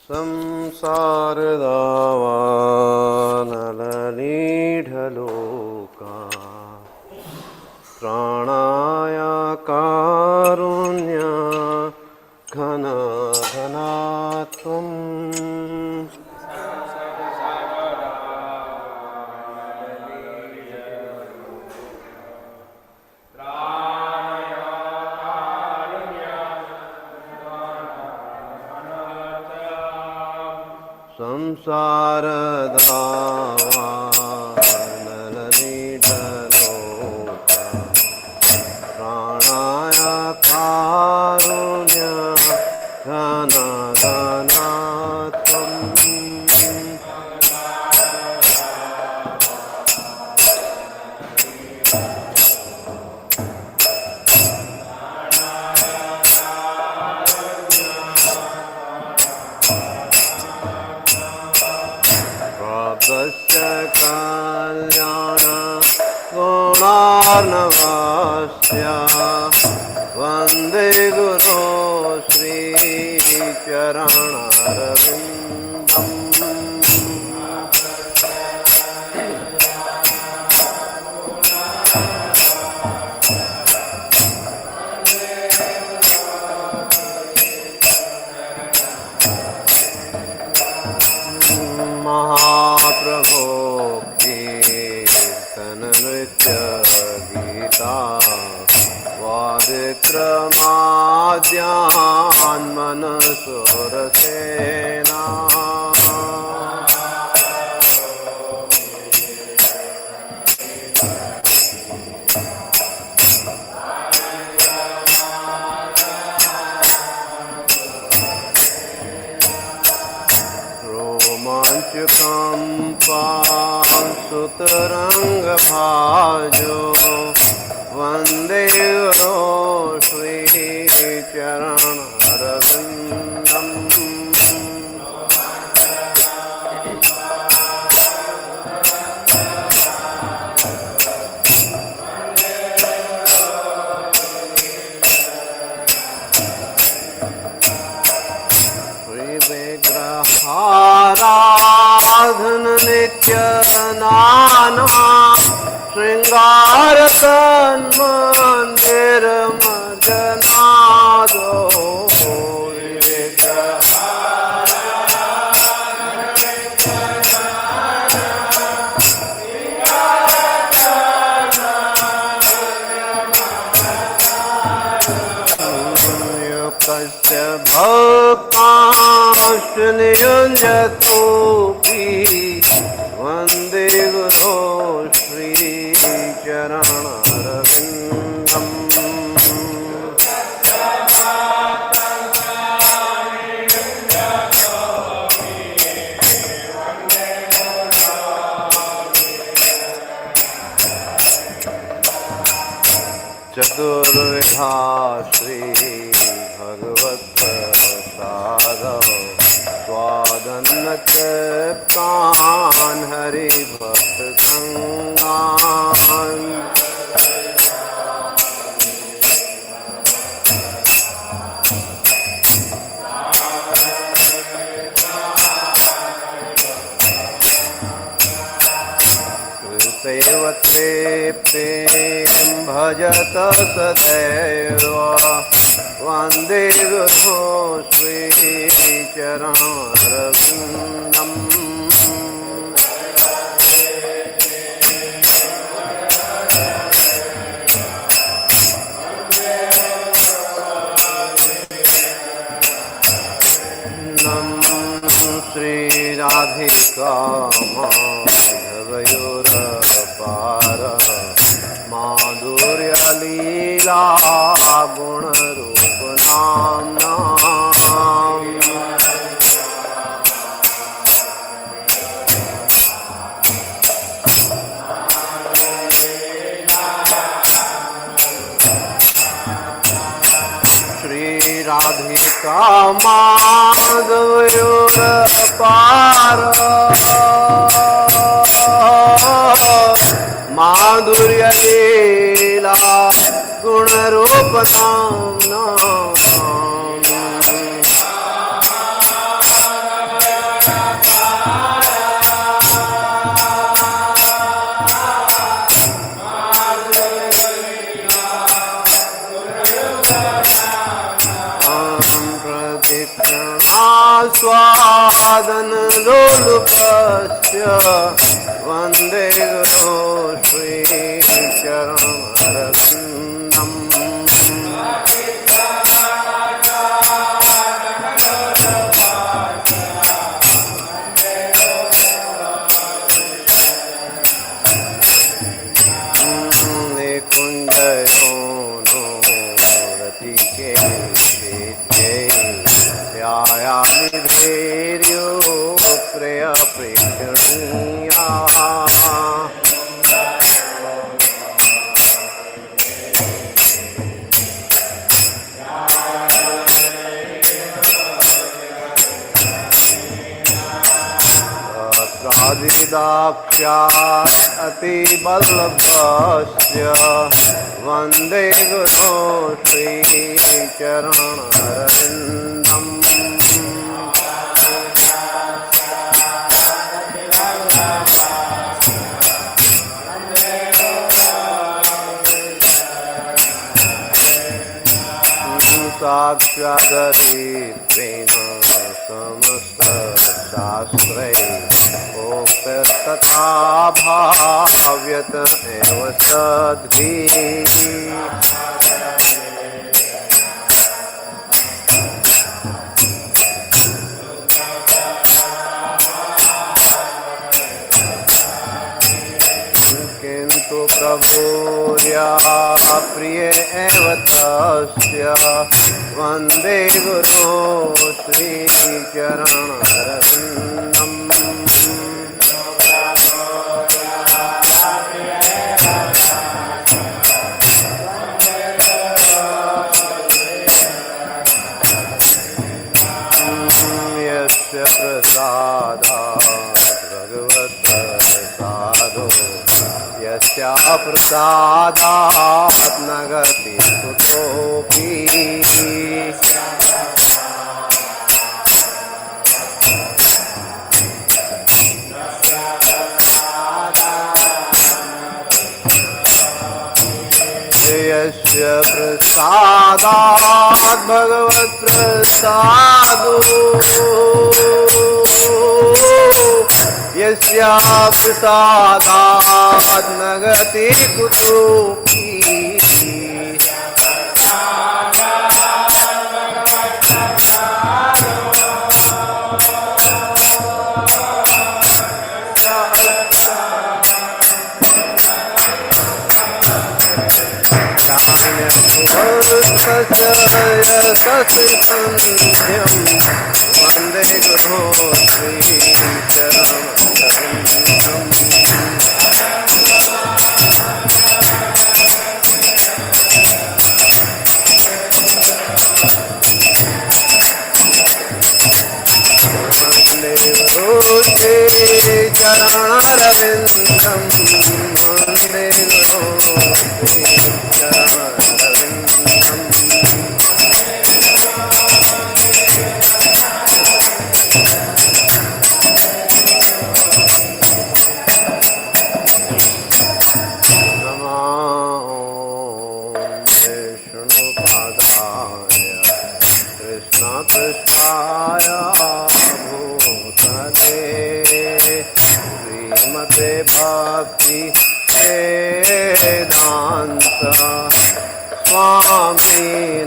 संसारदावानलनीढलोका त्राणाय कारुण्य घनघनात्वम् संसारदावानलनीढलोका प्राणाय कारुण्य घनघनात्वम् प्राप्तस्य कल्याण गुणार्णवस्य वन्दे गुरो श्रीचरणारविन्दम् महाप्रभो कीर्तन नृत्य गीता वादिक्रमाद्यान् मनसोरसेना रोमाञ्चकम्पासुतरङ्गभाजो वन्दे गुरो श्रीचरणारविन्दम् श्रीविग्रहाराधन नित्य नाना श्रृंगार तन्मन्दिर मजनादो युक्तस्य भक्तांश्च नियुञ्जतोऽपि वन्दे गुरो श्रीचरणारविन्दम् चतुर्विधा श्री भगवत्प्रसाद स्वादन्न तृप्तान् हरिभक्तसङ्गान् कृतेव तृप्तिं भजत सदैव वन्दे गुरो श्रीचरणारविन्दम् श्रीराधिका माधवयोरपार माधुर्यलीला गुणरूपनाम्ना श्रीराधिका माधवयोरपार माधुर्यलीला गुणरूपनाम्ना स्वादन लोलुपस्य वन्दे गुरो श्रीचरणरविन्दम् ध्यायामिधेर्यो प्रिय प्रेक्षणीया प्रादिदाख्यात् अतिवल्लभस्य वन्दे गुरो श्रीचरणरविन्दम् साक्षादरित्रेण समस्तशास्त्रै तथा भाव्यत एव सद्भिः किन्तु प्रभुर्या प्रिय एव तस्य वन्दे गुरो श्रीचरणरविन्दम् यस्य प्रसादात् भगवत्प्रसादो यस्या प्रसादात् न गति कुतोऽपि यस्य प्रसादात् भगवत्प्रसादो यस्या प्रसादात् न गति कुतोऽपि सन्ध्यं वन्दे गुरो श्रीचरणरविन्दम् वन्दे गुरो श्रीचरणरविन्दम् वन्दे गुरो श्रीचरणरविन्दम् कृष्णाय भूतले श्रीमते भक्ति वेदांत स्वामी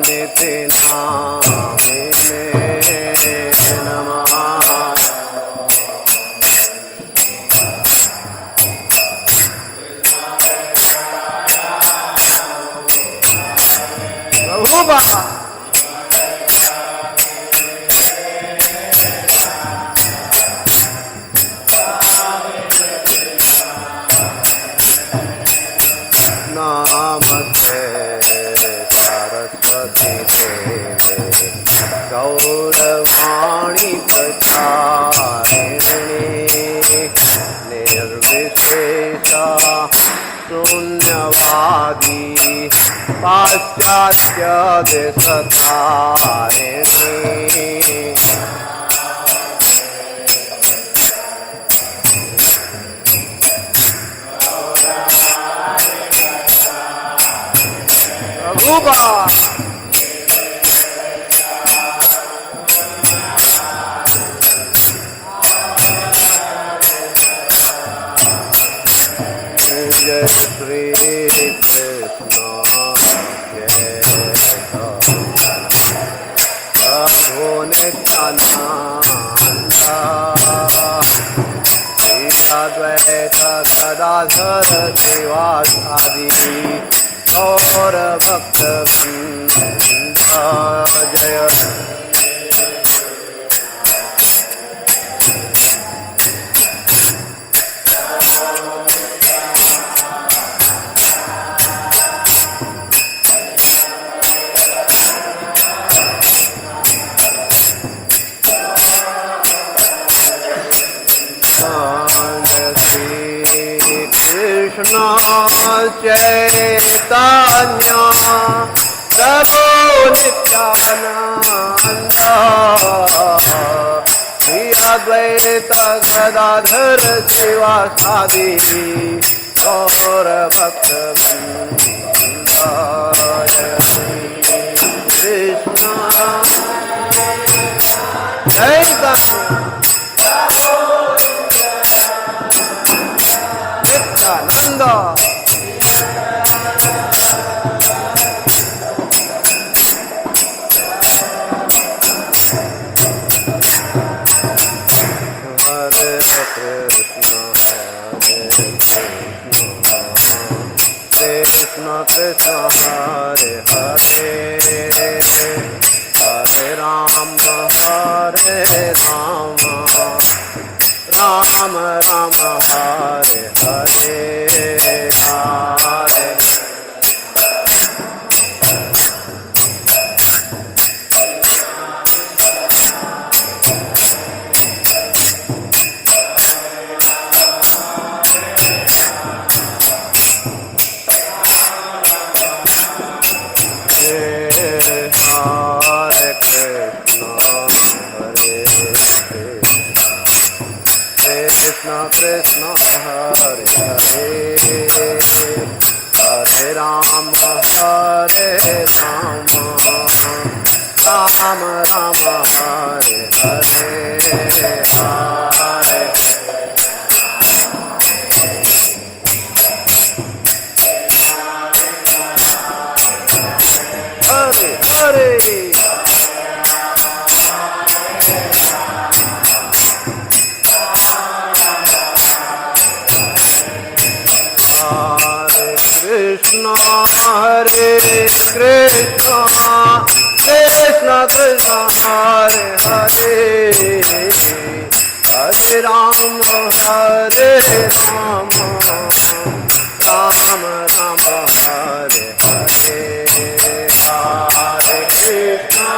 निति नामिने नमः। प्रभुपा नमस्ते सरस्वती देवे गौरवाणी प्रचारिणे निर्विशेषा शून्यवादी पाश्चात्य देशधारिणे प्रभुपा प्रभु नित्यानंदा श्री अद्वैत गदाधर श्रीवासादि गौर भक्त जय चैतन्य प्रभु नित्यानंदा श्री अद्वैत गदाधर श्रीवासादि गौर भक्त कृष्ण नित्यानंदा कृष्ण हरे हरे हरे राम हरे राम राम राम हरे हरे हरे कृष्ण हरे हरे हरे राम हरे राम राम राम हरे हरे हरे हरे हरे कृष्ण हरे कृष्ण कृष्ण कृष्ण हरे हरे हरे राम हरे Ram Ram Ram Hare Hare Hare Krishna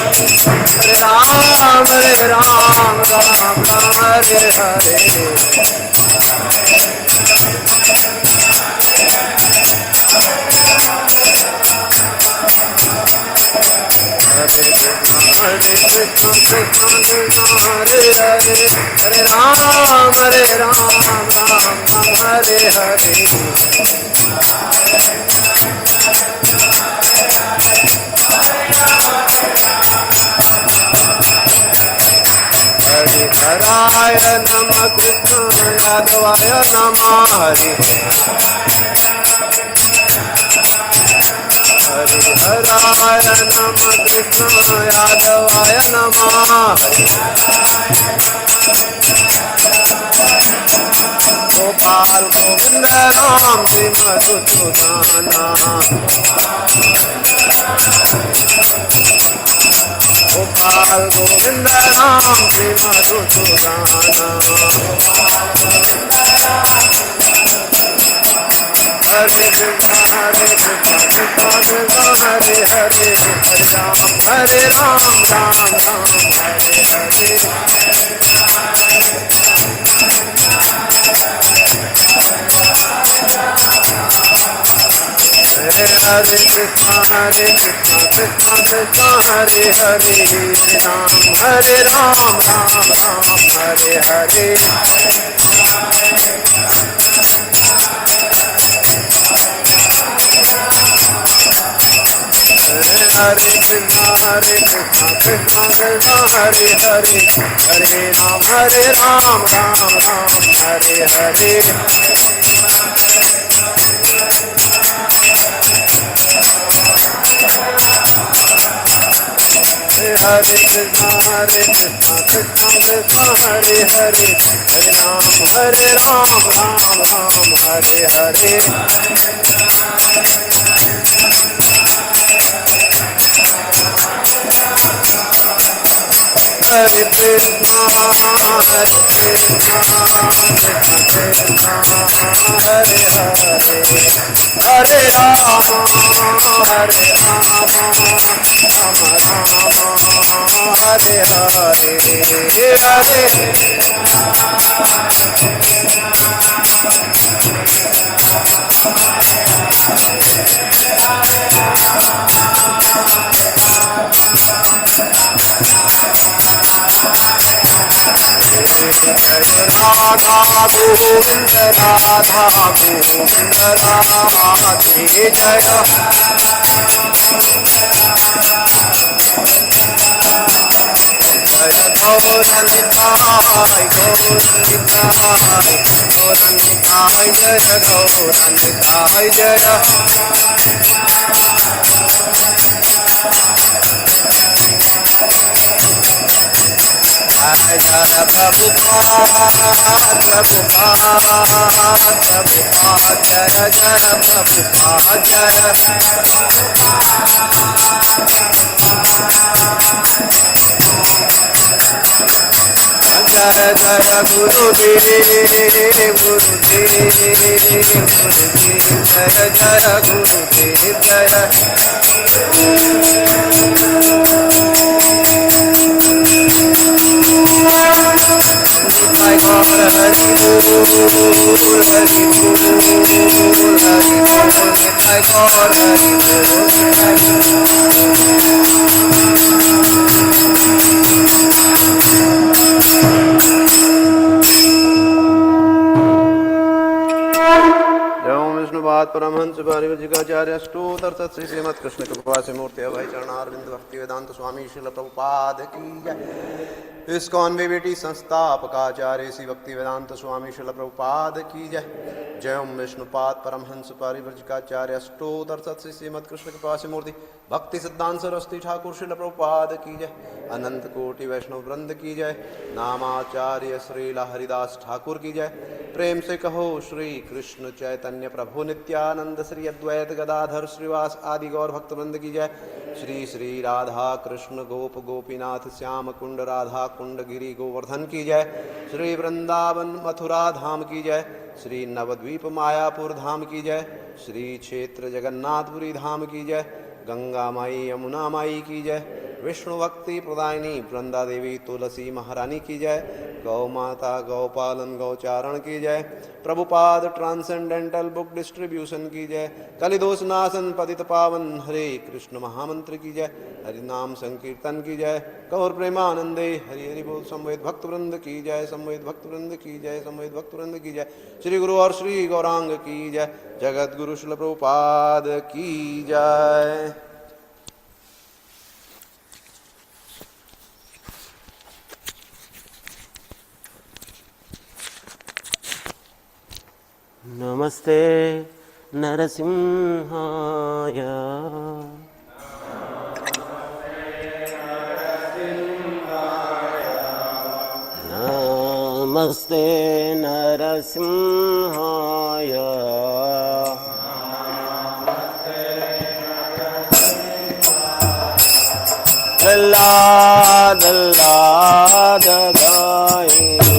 Hare Ram, Hare Ram, Ram Ram, Hare Hare. Hare Krishna, Krishna Krishna, Hare Hare. Hare Ram, Ram Ram, Hare Hare. Hare Namah Krishna Yadavaya Namah Hare हरिहराय नमः कृष्ण यादवाय नमः गोपाल गोविंद राम श्री मधुसूदना गोपाल गोविंद राम श्री मधुसूदना हरे कृष्ण हरे हरे हरे राम राम राम हरे हरे हरे कृष्ण कृष्ण कृष्ण हरे हरे हरे राम राम राम हरे हरे हरे कृष्ण कृष्ण कृष्ण हरे हरे हरे राम राम राम हरे हरे हरे कृष्ण कृष्ण कृष्ण हरे हरे हरे राम राम राम हरे हरे हरे कृष्ण कृष्ण हरे हरे हरे राम हरे हरे राधा गोविंद राधा गोविंद राधे जय गौरनिताय गौरनिताय गौरनिताय जय गौरनिताय जय जय प्रभुपाद प्रभुपाद प्रभुपाद जय जय प्रभुपाद जय जय जय गुरुदेव गुरुदेव गुरुदेव जय जय गुरुदेव जय हरि बोल हरि बोल हरि बोल हरि विष्णुपाद परमहंस परिव्रजिकाचार्य अष्टोत्तर श्री श्रीमद कृष्ण कृपा से मूर्ति अभय चरणारविंद भक्ति वेदांत स्वामी श्रील प्रभुपाद की जय। इस्कॉन बेटी संस्थापकाचार्य श्री भक्ति वेदांत स्वामी श्रील प्रभुपाद की जय। जय ओम विष्णुपाद परमहंस परिव्रजिकाचार्य अष्टोत्तर श्री श्रीमद कृष्ण कृपा से मूर्ति भक्ति सिद्धांत सरस्वती ठाकुर श्रील प्रभुपाद की जय। अनंत कोटि वैष्णव वृंद की जय। नामाचार्य श्रील हरिदास ठाकुर की जय। प्रेम से कहो श्री कृष्ण चैतन्य प्रभु नित्यानंद श्री अद्वैत गदाधर श्रीवास आदि गौर भक्त वृंद की जय। श्री श्री राधा कृष्ण गोप गोपीनाथ श्याम कुंड राधा कुंड गिरी गोवर्धन की जय। श्री वृंदावन मथुरा धाम की जय। श्री नवद्वीप मायापुर धाम की जय। श्री क्षेत्र जगन्नाथपुरी धाम की जय। गंगा माई यमुना माई की जय। विष्णु भक्ति प्रदायिनी वृंदा देवी तुलसी महारानी की जय। गौ माता गौपालन गौचारण की जय। प्रभुपाद ट्रांसेंडेंटल बुक डिस्ट्रीब्यूशन की जय। कलिदोष नाशन पतित पावन हरे कृष्ण महामंत्र की जय। हरि नाम संकीर्तन की जय। गौर प्रेमानंदे हरि हरि बोल। संवेद भक्त वृंद की जय। संवेद भक्त वृंद की जय। संवेद भक्त वृंद की जय। श्री गुरु और श्री गौरांग की जय। जगत गुरु श्रील प्रभुपाद की जय। नमस्ते नरसिंहाय नमस्ते नरसिंहाय प्रह्लाद प्रह्लाद गायिने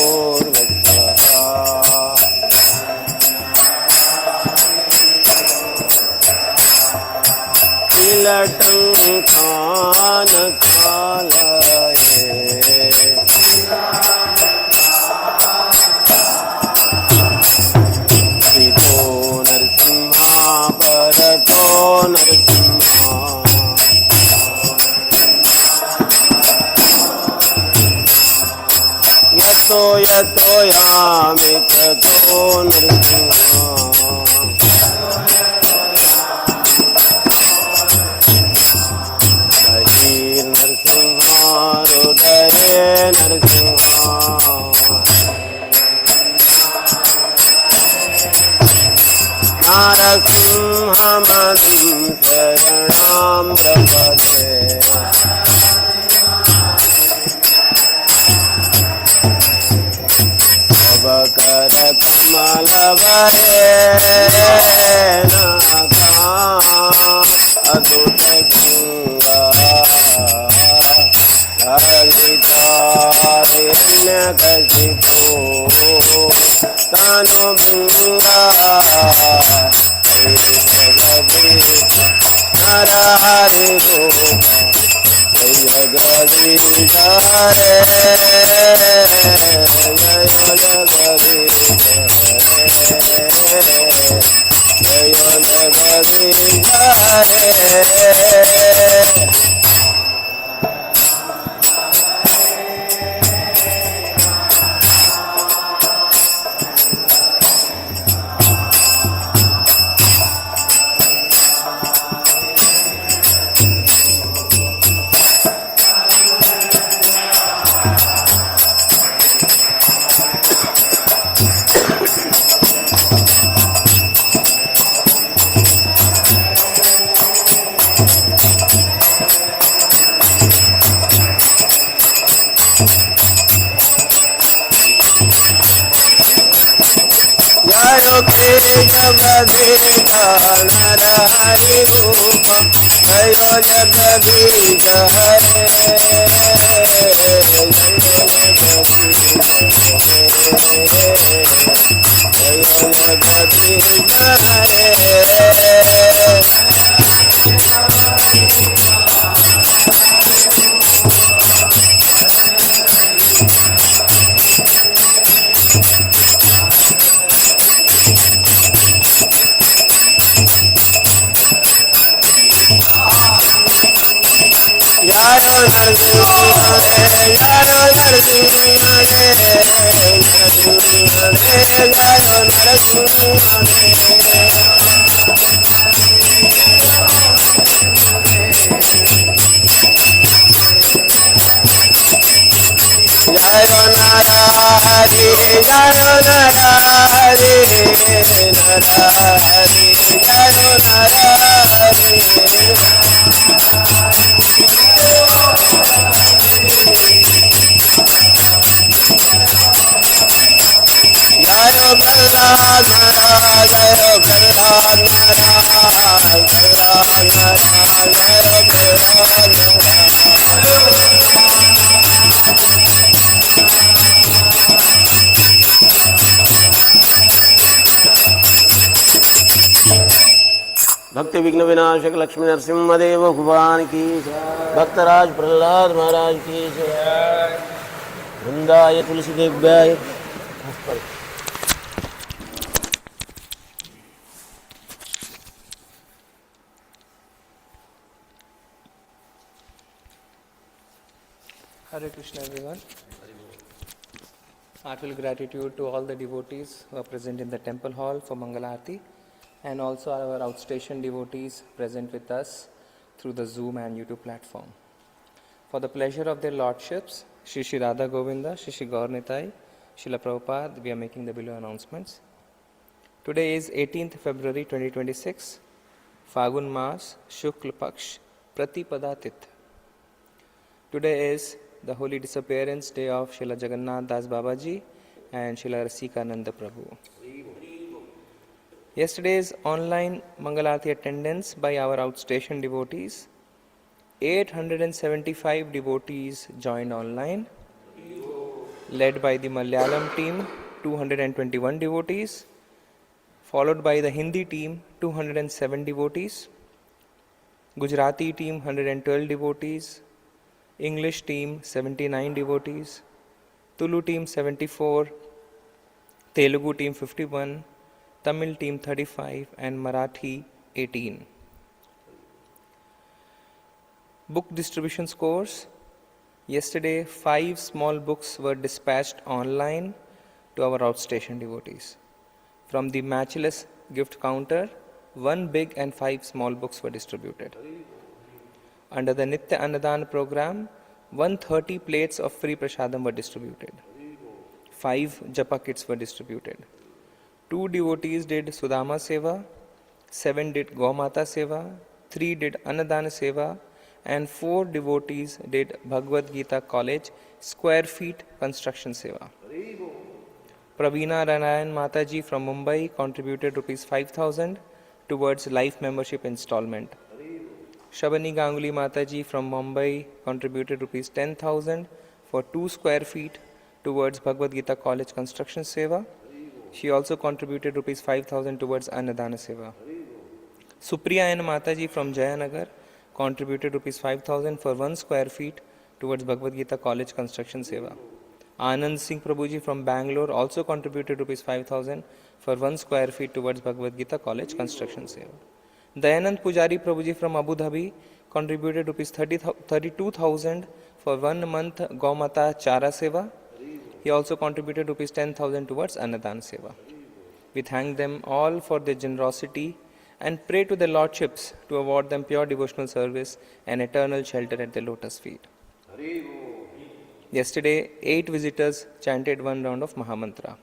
हिरण्याकशिपूर्वचः तिलटङ्कान कालये पितो नरसिंहा परतो नरसिंहा यतो यतो यामि ततो नरसिंहा नरसिंहा हृदये नरसिंहा नरसिंहमहं शरणं प्रपद्ये तव करकमलवरेण अदुतगङ्गा ललितारण्यकशिपो तनुभृङ्गा नरहरिरूप जय जगदीश हरे जय जगदीश जय जगदीश हरे जगदीश नरहरि रूप जय जगदीश हरे जय जगदीश हरे यारो नरसिंहा यारो नरसिंहा यारो नरसिंहा यारो नरहरि यारो नरहरि नरहरि यारो नरहरि यारो प्रह्लाद महाराज यारो प्रह्लाद महाराज प्रह्लाद महाराज यारो प्रह्लाद भक्ति विघ्न विनाशक लक्ष्मी नरसिंहदेव भगवान की भक्तराज प्रह्लाद महाराज की वृंदाय तुलसी देव्याय Hare Krishna everyone. Heartfelt gratitude to all the devotees who are present in the temple hall for Mangalarti, and also our outstation devotees present with us through the Zoom and YouTube platform. For the pleasure of their lordships, Shri Shri Radha Govinda, Shri Shri Gaur Nitai, Srila Prabhupada, we are making the below announcements. Today is 18th February 2026, Fagun Mas, Shukla Paksh, Pratipada Tith. Today is the holy disappearance day of Srila Jagannath Das Babaji and Srila Rasikananda Prabhu. Yesterday's online Mangalarti attendance by our outstation devotees, 875 devotees joined online, led by the Malayalam team, 221 devotees, followed by the Hindi team, 207 devotees, Gujarati team, 112 devotees, English team, 79 devotees, Tulu team, 74, Telugu team, 51, Tamil team, 35, and Marathi, 18. Book distribution scores. Yesterday, 5 small books were dispatched online to our outstation devotees. From the matchless gift counter, 1 big and 5 small books were distributed. Under the Nitya Annadan program, 130 plates of free prasadam were distributed. 5 japa kits were distributed. 2 devotees did Sudama Seva, 7 did Gaumata Seva, 3 did Annadana Seva, and 4 devotees did Bhagavad Gita College Square Feet Construction Seva. Praveena Narayan Mataji from Mumbai contributed Rs 5,000 towards life membership installment. Shabani Ganguly Mataji from Mumbai contributed Rs 10,000 for 2 square feet towards Bhagavad Gita College Construction Seva. She also contributed Rs 5,000 towards Annadana Seva. Supriya N. Mataji from Jayanagar contributed Rs 5,000 for 1 square feet towards Bhagavad Gita College Construction Seva. Anand Singh Prabhuji from Bangalore also contributed Rs 5,000 for 1 square feet towards Bhagavad Gita College Construction Seva. Dayanand Pujari Prabhuji from Abu Dhabi contributed Rs 32,000 for 1 month Gaumata Chara Seva. He also contributed Rs 10,000 towards Annadana Seva. We thank them all for their generosity and pray to the Lordships to award them pure devotional service and eternal shelter at the lotus feet. Yesterday, 8 visitors chanted 1 round of Mahamantra.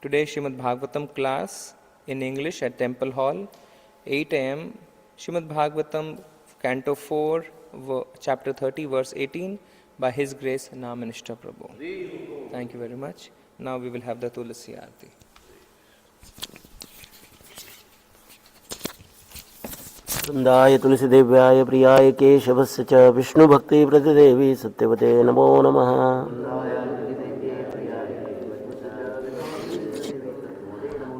Today, Srimad Bhagavatam class in English at Temple Hall, 8 am. Srimad Bhagavatam, Canto 4, Chapter 30, verse 18, by His Grace, Namanishta Prabhu. Thank you very much. Now we will have the Tulasi Aarti. वृंदाय तुलसीदेव्याय प्रियाय केशवस्य च विष्णुभक्ति प्रतिदेवी सत्यवते नमो नमः।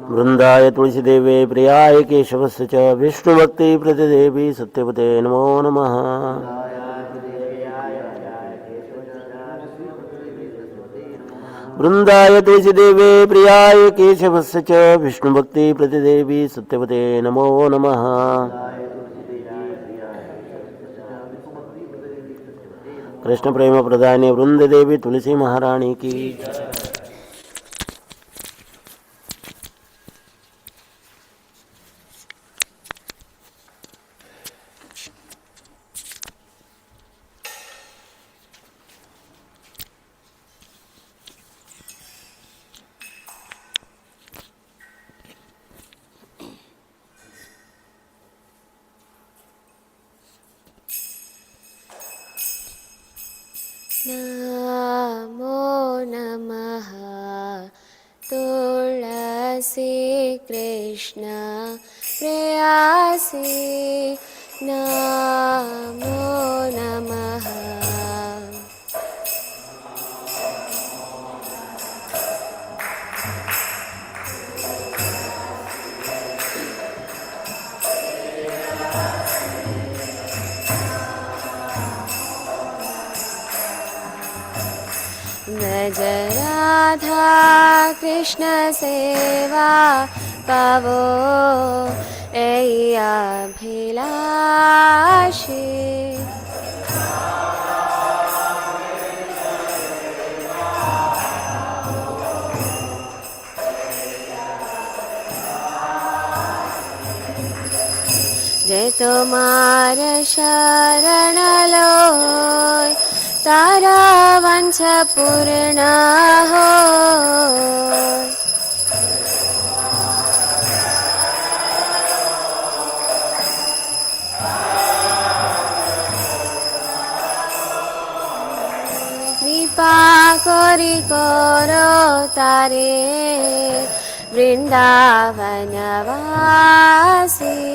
वृंदाय तुलसीदेव्यै प्रियाय केशवस्य च विष्णुभक्ति प्रतिदेवी सत्यवते नमो नमः। वृंदाय तुलसीदेव्यै प्रियाय केशवस्य च विष्णुभक्ति प्रतिदेवी सत्यवते नमो नमः। कृष्ण प्रेम प्रदानी वृंद देवी तुलसी महारानी की। नमो नमः तुलसी कृष्ण प्रेयसी नमो नमः। व्रज राधा कृष्ण सेवा पावो अभिलाषी। જે તો માર શરણ લોય તારા વંશ પૂર્ણ હોય. કૃપા કરી કરો તારે વૃંદાવન વાસી.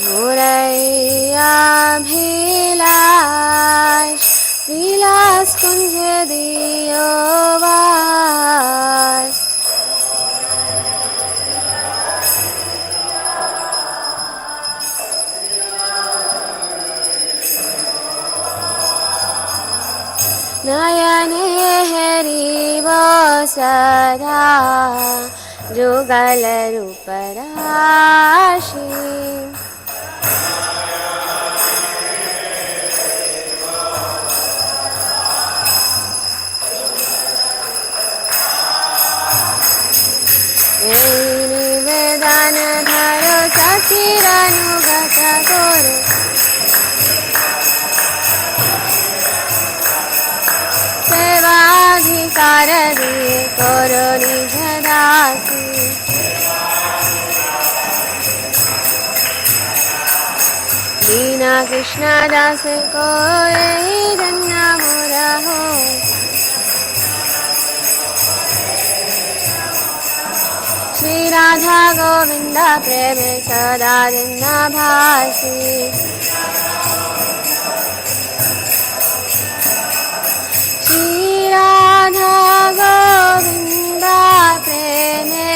મુરૈયાભિલાષ વિલાસ કુંજ દિયો વાસ. નયને હરિવો સદા જુગલ રૂપ રાશિ. નિવેદન ધરો સચિરાનુગત કોરો. સેવાધિકાર દિએ કરો નિજ દાસી. દીના કૃષ્ણ દાસ કો ધન્ય મોરા હો. શ્રી રાધા ગોવિંદ પ્રેમે સદા દિના ભાસી. શ્રી રાધા ગોવિંદ પ્રેમે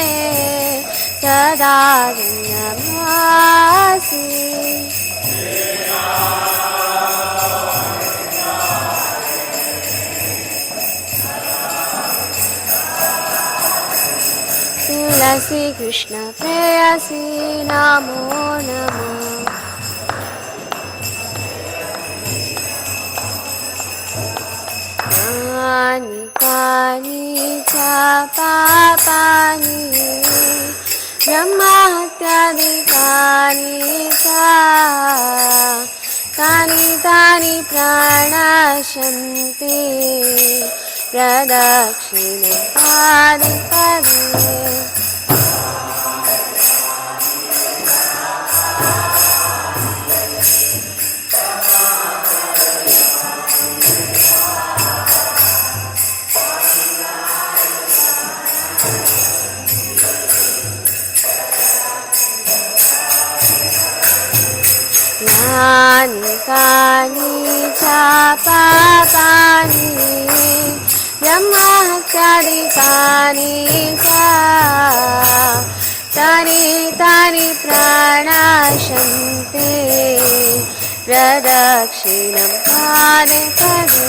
સદા દિના ભાસી. તુલસી કૃષ્ણ પ્રેયસી નમો નમઃ. કાની કાની ચા પાપાની બ્રહ્મહત્યાદિકાની ચા. કાની તાની પ્રાણાશંતિ પ્રદક્ષિણ પાદે પદે. કાની કાની ચા પાપાની બ્રહ્મહત્યાદિકાની ચા. તારી તારી પ્રાણાશંતે પ્રદક્ષિણમ પાદે પદે.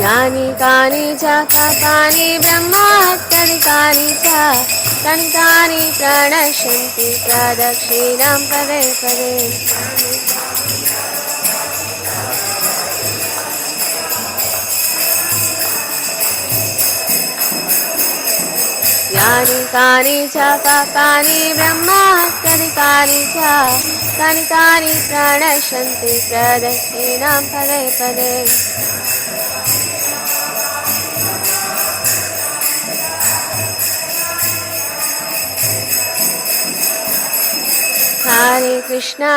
यानि कानि च पापानि ब्रह्महत्यादिकानि च तानि तानि प्रणश्यन्ति प्रदक्षिणां पदे पदे. यानि कानि च पापानि ब्रह्महत्यादिकानि च तानि तानि प्रणश्यन्ति प्रदक्षिणां पदे पदे. Hare Krishna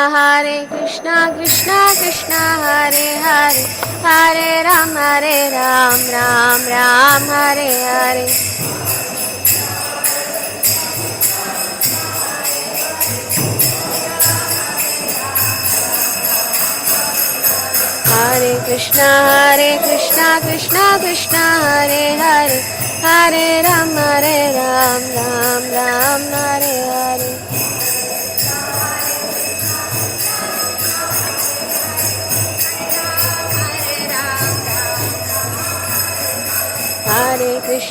Krishna Krishna Hare Hare, Hare Ram Ram Ram Hare Hare. Hare Krishna Krishna Krishna Hare Hare, Hare Ram Ram Ram Hare Hare.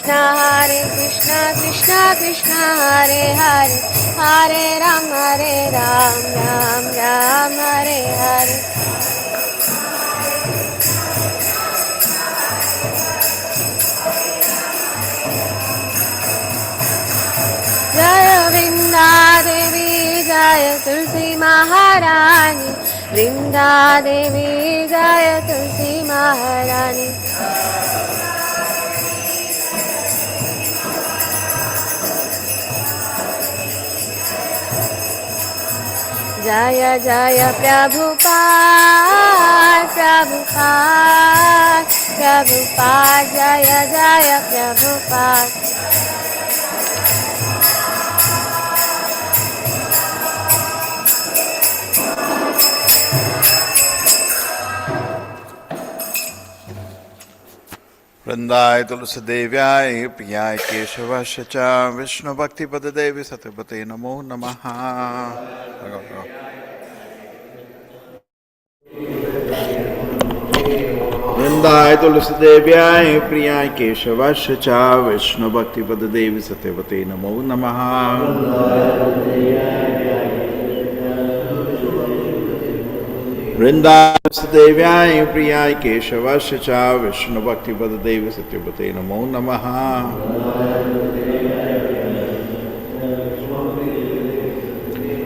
Krishna Krishna Krishna Hare Hare Hare Ram Ram Ram Hare Hare Jaya Vrinda Devi Jaya Tulsi Maharani Vrinda Devi Jaya Tulsi Maharani Jaya Jaya Prabhupada Prabhupada Prabhupada Jaya Jaya Prabhupada वृंदाय तुलसी देव्याय प्रियाय केशवस्य च विष्णु भक्ति पद देवी सत्यपते नमो नमः। वृंदाय तुलसी देव्याय प्रियाय केशवस्य च विष्णु भक्ति पद देवी सत्यपते नमो नमः। वृंदादेव्याय प्रियाय केशवस्य च विष्णु भक्ति पद देवी सत्यपते नमो नमः।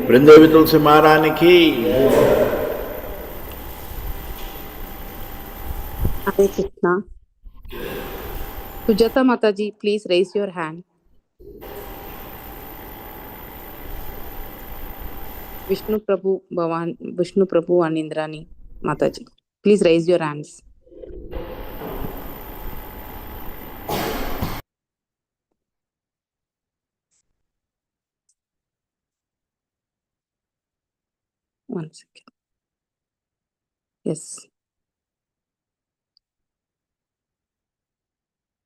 वृंदावी तुलसी महारानी की। Hare Krishna. Sujata Mataji, please raise your hand. Vishnu Prabhu Anindrani Mataji, please raise your hands. One second. Yes.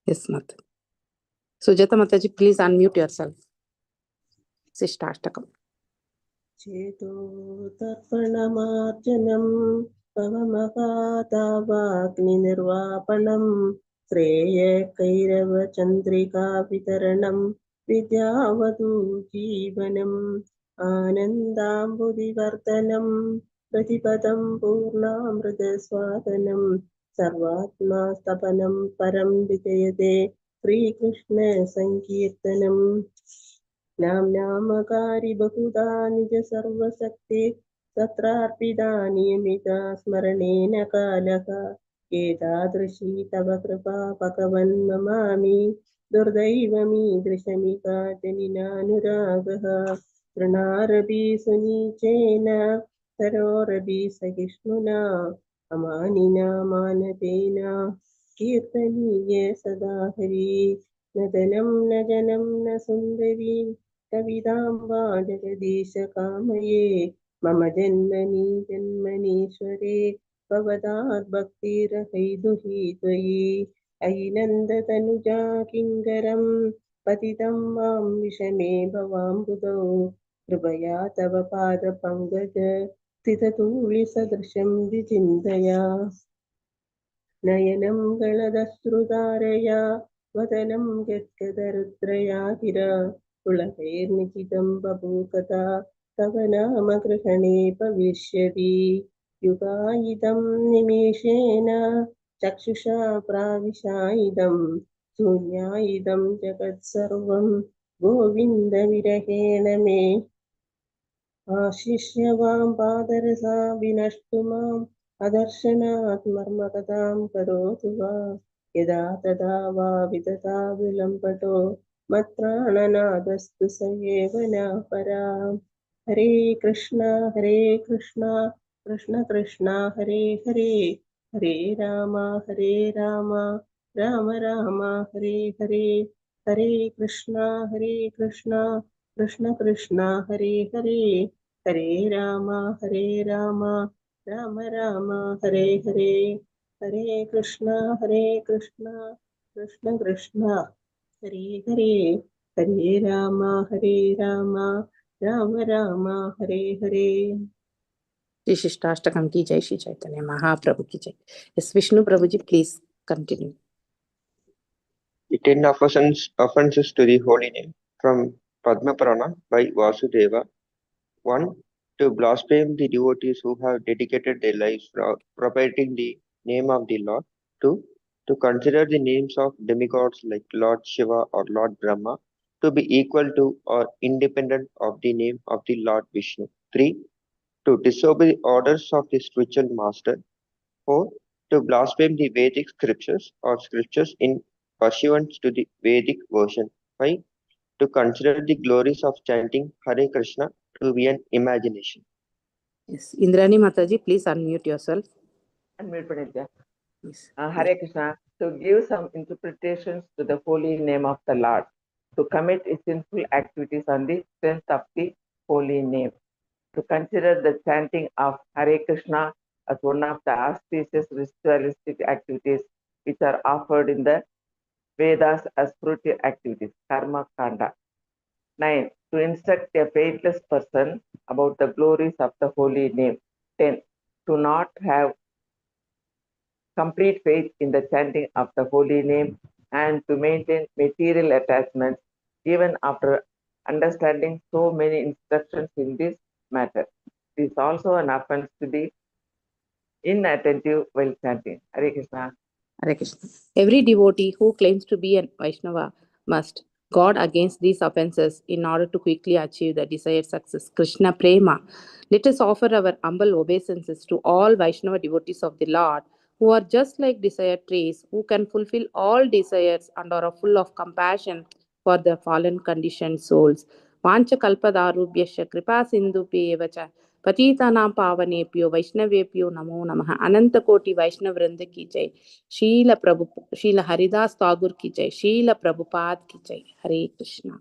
Yes, Mata. Sujata Mataji, please unmute yourself. Sishtastakam. चेतो तर्पणमार्जनं पवमहातावाग्निर्वापणं श्रेयकैरवचन्द्रिका वितरणं विद्यावधूजीवनम् आनन्दाम्बुदिवर्धनं प्रतिपदं पूर्णामृतस्वादनं सर्वात्मास्तपनं परं विजयते श्रीकृष्णसङ्कीर्तनम् नामकारी बहुधा निज सर्वशक्ति तत्रार्पिता नियमिता स्मरणेन कालः एतादृशी तव कृपा भगवन् नमामि दुर्दैवमीदृशमिका जनिनानुरागः तृणारपि सुनीचेन तरोरपि सहिष्णुना अमानिना मानतेन कीर्तनीये सदा हरि न धनं न जनं न सुन्दरीं कवितां वा जगदीश कामये मम जन्मनि जन्मनीश्वरे भवदात् भक्तिरहैदुहि त्वयि अयि नन्दतनुजा किङ्करं पतितं मां विषमे भवाम्बुधौ कृपया तव पादपङ्कज स्थितधूलिसदृशं विचिन्तया नयनं गलदश्रुधारया वदनं गद्गदरुद्रया गिरा पुलकैर्निचितं बभूकथा तव नाम गृहणे भविष्यति युगायितं निमेषेण चक्षुषा प्राविशायिदं शून्यायिदं जगत्सर्वं गोविन्दविरहेण मे आशिष्य वां पादरसा विनष्टु माम् अदर्शनात् मर्मकथां करोतु वा यदा तदा वा विदधा विलम्बतो मत्प्राणनादस्तु स एव न परा हरे Krishna Krishna Krishna Hare Hare Hare Ram Ram Ram Hare Hare Hare Krishna Krishna Krishna Hare Hare Hare Ram Ram Ram Hare Hare Hare Krishna Krishna Krishna Hare Hare Hare Ram Ram Ram Hare Hare Shri Shishtastakam ki jai, Shri Chaitanya Mahaprabhu ki jai. Yes, Vishnu Prabhuji, please continue. 10 offenses to the holy name from Padma Purana by Vasudeva. 1. To blaspheme the devotees who have dedicated their lives for propagating the name of the Lord. 2. To consider the names of demigods like Lord Shiva or Lord Brahma to be equal to or independent of the name of the Lord Vishnu. 3. To disobey the orders of the spiritual master. 4. To blaspheme the Vedic scriptures or scriptures in pursuant to the Vedic version. 5. To consider the glories of chanting Hare Krishna to be an imagination. Yes. Indrani Mataji, please unmute yourself. Unmute Pranitya. Yes. Hare Krishna. To give some interpretations to the holy name of the Lord, to commit sinful activities on the strength of the holy name, to consider the chanting of Hare Krishna as one of the auspicious ritualistic activities which are offered in the Vedas as spiritual activities, Karma Kanda. 9. To instruct a faithless person about the glories of the holy name. 10. To not have complete faith in the chanting of the holy name and to maintain material attachments even after understanding so many instructions in this matter. It is also an offense to be inattentive while chanting. Hare Krishna. Hare Krishna. Every devotee who claims to be an Vaishnava must guard against these offenses in order to quickly achieve the desired success. Krishna Prema. Let us offer our humble obeisances to all Vaishnava devotees of the Lord who are just like desired trees, who can fulfill all desires and are full of compassion for the fallen conditioned souls. Vancha kalpadarubhyasya kripa sindhupyevacha पतितानां पावनेभ्यो वैष्णवेभ्यो नमो नमः. अनंत कोटि वैष्णव वृंद की जय. शील हरिदास ठाकुर की जय. शील प्रभुपाद की जय. हरे कृष्णा.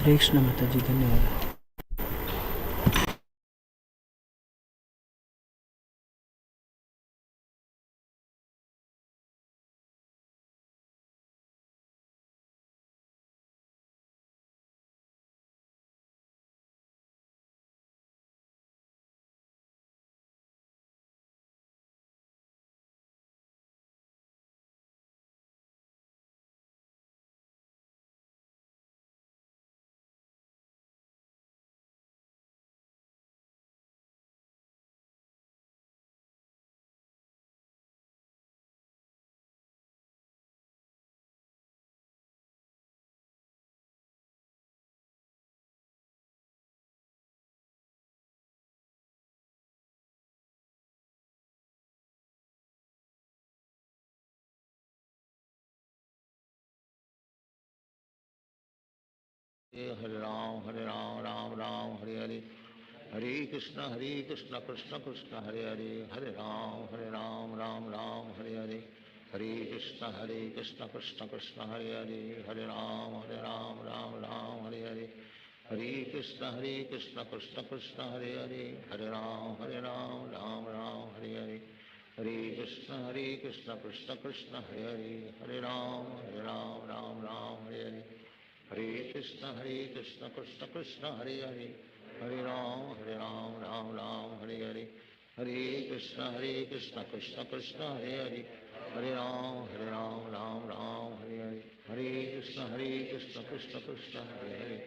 हरे कृष्ण माता जी, धन्यवाद. Hare Ram, Ram Ram, Hare Hare. Hare Krishna, Krishna Krishna, Hare Hare. Hare Ram, Ram Ram, Hare Hare. Hare Krishna, Krishna Krishna, Hare Hare. Hare Ram, Ram Ram, Hare Hare. Hare Krishna, Krishna Krishna, Hare Hare. Hare Ram, Ram Ram, Hare Hare. Hare Krishna, Krishna Krishna, Hare Hare. Hare Ram, Ram Ram, Hare Hare. Hare Krishna, Krishna Krishna, Hare Hare. Hare Ram, Ram Ram, Hare Hare. Hare Krishna, Krishna Krishna, Hare Hare. Hare Ram, Ram Ram, Hare Hare. Hare Krishna, Krishna Krishna, Hare Hare.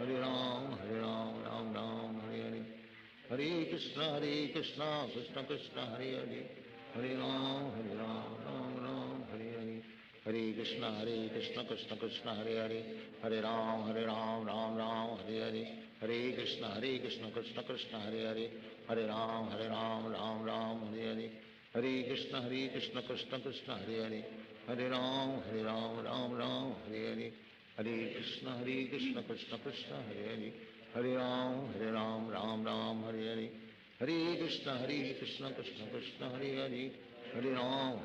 Hare Ram, Ram Ram, Hare Hare. Hare Krishna, Krishna Krishna, Hare Hare. Hare Ram, Ram Ram, Hare Hare. Hare Krishna, Krishna Krishna, Hare Hare. Hare Ram, Ram Ram, Hare Hare. Hare Krishna, Krishna Krishna, Hare Hare. Hare Ram, Ram Ram, Hare Hare. Hare Krishna, Krishna Krishna, Hare Hare. Hare Ram, Ram Ram, Hare Hare. Hare Krishna, Krishna Krishna, Hare Hare. Hare Ram, Ram Ram, Hare Hare. Hare Krishna, Krishna Krishna, Hare Hare. Hare Ram,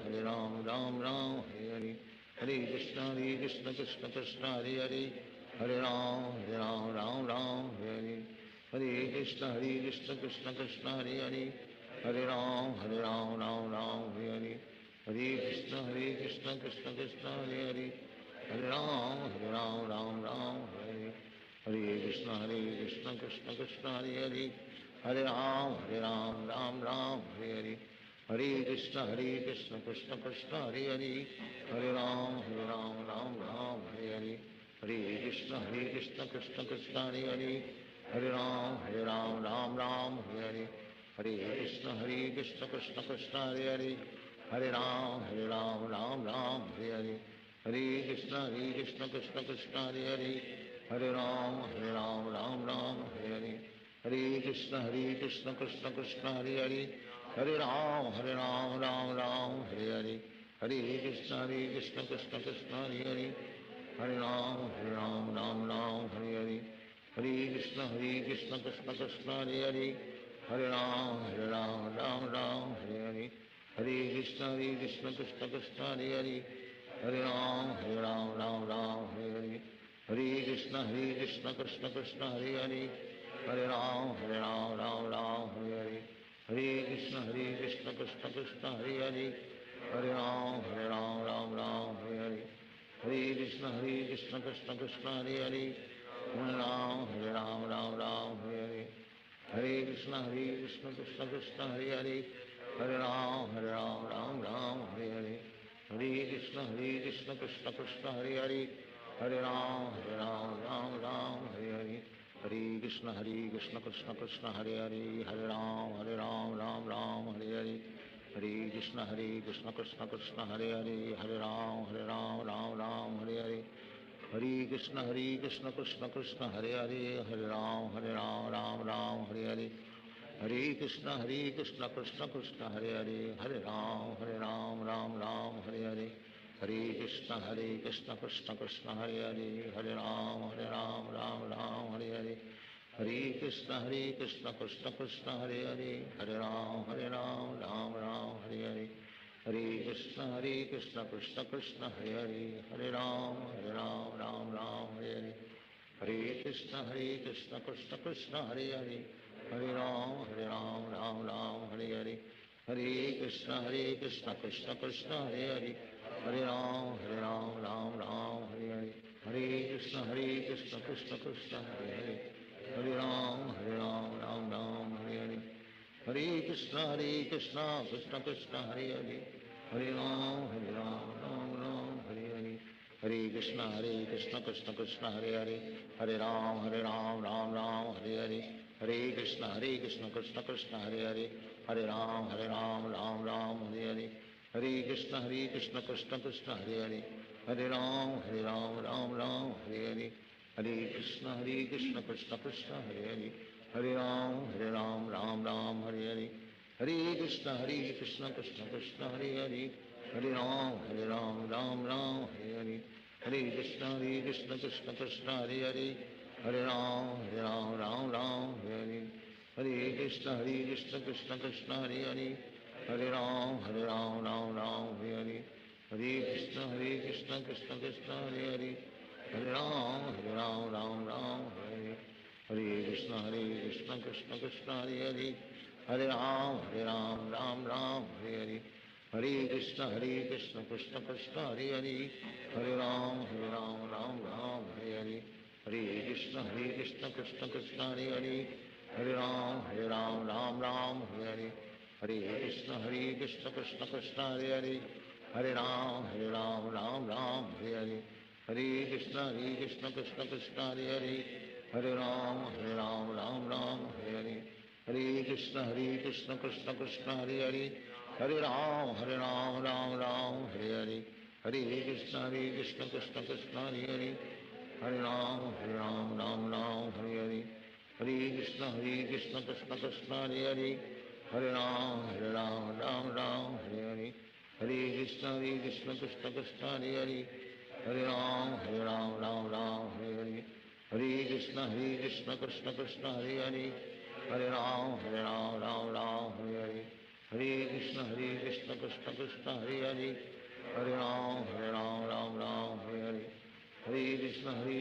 Ram Ram, Hare Hare. Hare Krishna, Krishna Krishna, Hare Hare. Hare Ram, Ram Ram, Hare Hare. Hare Krishna, Krishna Krishna, Hare Hare. Hare Ram, Ram Ram, Hare Hare. Hare Krishna, Krishna Krishna, Hare Hare. Hare Ram, Ram Ram, Hare Hare. Hare Krishna, Krishna Krishna, Hare Hare. Hare Ram, Ram Ram, Hare Hare. हरे कृष्ण कृष्ण कृष्ण हरे हरे, हरे राम राम राम हरे हरे, हरे कृष्ण कृष्ण कृष्ण हरे हरे, हरे राम राम हरे हरे, हरे कृष्ण कृष्ण कृष्ण हरे हरे, हरे राम राम हरे हरे, हरे कृष्ण कृष्ण कृष्ण हरे हरे, हरे राम राम हरे हरे, हरे कृष्ण कृष्ण कृष्ण हरे हरे, हरे राम राम हरे हरे, हरे कृष्ण कृष्ण कृष्ण हरे हरे, हरे राम राम हरे हरे, हरे कृष्ण कृष्ण कृष्ण हरे हरे, हरे राम राम हरे हरे, हरे कृष्ण कृष्ण कृष्ण हरे हरे, हरे राम राम हरे हरे, हरे कृष्ण कृष्ण कृष्ण हरे हरे, हरे राम राम हरे हरे, हरे कृष्ण कृष्ण कृष्ण हरे हरे, हरे राम राम हरे हरे, हरे कृष्ण कृष्ण कृष्ण हरे हरे, हरे राम राम हरे हरे, हरे कृष्ण कृष्ण कृष्ण हरे हरे, हरे राम राम हरे हरे, हरे कृष्ण कृष्ण कृष्ण हरे हरे, हरे राम राम हरे हरे, हरे कृष्ण कृष्ण कृष्ण हरे हरे, हरे राम राम हरे हरे, हरे कृष्ण कृष्ण कृष्ण हरे हरे, हरे राम राम हरे हरे, हरे कृष्ण कृष्ण कृष्ण हरे हरे, हरे राम राम हरे हरे, हरे कृष्ण कृष्ण कृष्ण हरे हरे, हरे राम राम हरे हरे, हरे कृष्ण कृष्ण कृष्ण हरे हरे, हरे राम राम हरे हरे, हरे कृष्ण कृष्ण कृष्ण हरे हरे, हरे राम राम हरे हरे, हरे कृष्ण कृष्ण कृष्ण हरे हरे, हरे राम राम हरे हरे, हरे कृष्ण कृष्ण कृष्ण हरे हरे, हरे राम राम हरे हरे, हरे कृष्ण कृष्ण कृष्ण हरे हरे, हरे राम राम हरे हरे, हरे कृष्ण कृष्ण कृष्ण हरे हरे, हरे राम राम हरे हरे, हरे कृष्ण कृष्ण कृष्ण हरे हरे, हरे राम राम हरे हरे, हरे कृष्ण कृष्ण कृष्ण हरे हरे, हरे राम राम हरे हरे, हरे कृष्ण कृष्ण कृष्ण हरे हरे, हरे राम राम हरे हरे, हरे कृष्ण कृष्ण कृष्ण हरे हरे, हरे राम राम हरे हरे, हरे कृष्ण कृष्ण कृष्ण हरे हरे, हरे राम राम हरे हरे, हरे कृष्ण कृष्ण कृष्ण हरे हरे, हरे राम राम हरे हरे, हरे कृष्ण कृष्ण कृष्ण हरे हरे, हरे राम राम हरे हरे, हरे कृष्ण कृष्ण कृष्ण हरे हरे, हरे राम राम हरे हरे, हरे कृष्ण कृष्ण कृष्ण हरे हरे, हरे राम राम हरे हरे, हरे कृष्ण कृष्ण कृष्ण हरे हरे, हरे राम राम हरे हरे, हरे कृष्ण कृष्ण कृष्ण हरे हरे, हरे राम राम हरे हरे, हरे कृष्ण कृष्ण कृष्ण हरे हरे, हरे राम राम हरे हरे, हरे कृष्ण कृष्ण कृष्ण हरे हरे, हरे राम राम हरे हरे, हरे कृष्ण कृष्ण कृष्ण हरे हरे, हरे राम राम हरे हरे, हरे कृष्ण कृष्ण कृष्ण हरे हरे, हरे राम राम हरे हरे, हरे कृष्ण कृष्ण कृष्ण हरे हरे, हरे राम राम हरे हरे, हरे कृष्ण कृष्ण कृष्ण हरे हरे, हरे राम राम हरे हरे, हरे कृष्ण कृष्ण कृष्ण हरे हरे, हरे राम राम हरे हरे, हरे कृष्ण कृष्ण कृष्ण हरे हरे, हरे राम राम हरे हरे, हरे कृष्ण कृष्ण कृष्ण हरे हरे, हरे राम राम हरे हरे, हरे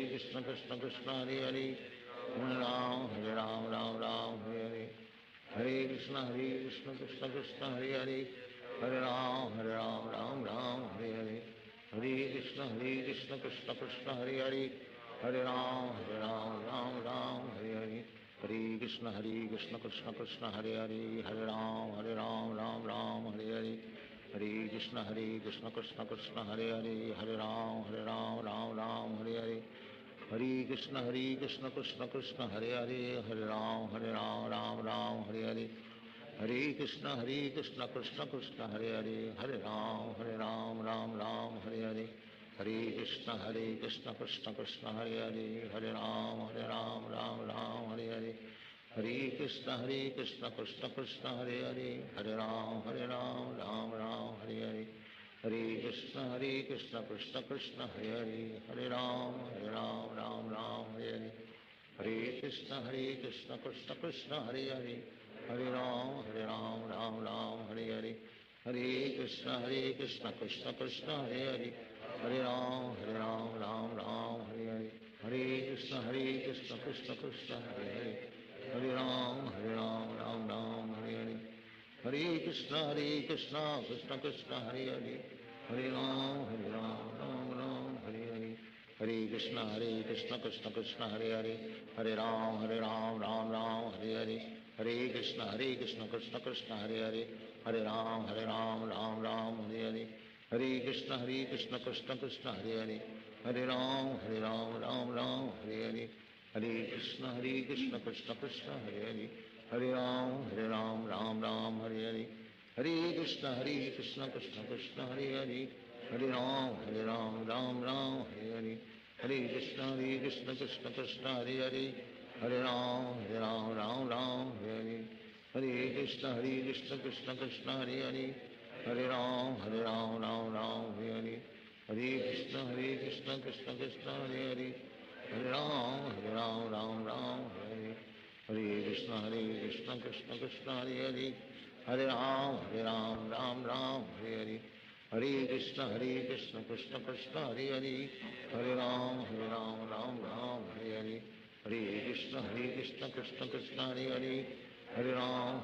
कृष्ण कृष्ण कृष्ण हरे हरे, हरे राम हरे हरे, हरे कृष्ण कृष्ण कृष्ण हरे हरे, हरे राम राम हरे हरे, हरे कृष्ण कृष्ण कृष्ण हरे हरे, हरे राम राम हरे हरे, हरे कृष्ण कृष्ण कृष्ण हरे हरे, हरे राम राम राम हरे हरे, हरे कृष्ण कृष्ण कृष्ण हरे हरे, हरे राम राम हरे हरे, हरे कृष्ण कृष्ण कृष्ण हरे हरे, हरे राम राम हरे हरे, हरे कृष्ण कृष्ण कृष्ण हरे हरे, हरे राम राम हरे हरे, हरे कृष्ण कृष्ण कृष्ण हरे हरे, हरे राम राम हरे हरे, हरे कृष्ण कृष्ण कृष्ण हरे हरे, हरे राम राम हरे हरे, हरे कृष्ण कृष्ण कृष्ण हरे हरे, हरे राम राम हरे हरे, हरे कृष्ण कृष्ण कृष्ण हरे हरे, हरे राम राम हरे हरे, हरे कृष्ण कृष्ण कृष्ण हरे हरे, हरे राम राम हरे हरे, हरे कृष्ण कृष्ण कृष्ण हरे हरे, हरे राम राम हरे हरे, हरे कृष्ण कृष्ण कृष्ण हरे हरे, हरे राम हरे हरे, हरे कृष्ण कृष्ण कृष्ण हरे हरे, हरे राम राम हरे हरे, हरे कृष्ण कृष्ण कृष्ण हरे हरे, हरे राम राम हरे हरे, हरे कृष्ण कृष्ण कृष्ण हरे हरे, हरे राम राम हरे हरे, हरे कृष्ण कृष्ण कृष्ण हरे हरे, हरे राम राम हरे हरे, हरे कृष्ण कृष्ण कृष्ण हरे हरे, हरे राम राम हरे हरे, हरे कृष्ण कृष्ण कृष्ण हरे हरे, हरे राम राम हरे हरे, हरे कृष्ण कृष्ण कृष्ण हरे हरे, हरे राम राम हरे हरे, हरे कृष्ण कृष्ण कृष्ण हरे हरे, हरे राम राम हरे हरे, हरे कृष्ण कृष्ण कृष्ण हरे हरे, हरे राम राम हरे हरे, हरे कृष्ण कृष्ण कृष्ण हरे हरे, हरे राम राम हरे हरे, हरे कृष्ण कृष्ण कृष्ण हरे हरे, हरे राम राम हरे हरे, हरे कृष्ण कृष्ण कृष्ण हरे हरे, हरे राम राम हरे हरे, हरे कृष्ण कृष्ण कृष्ण हरे हरे,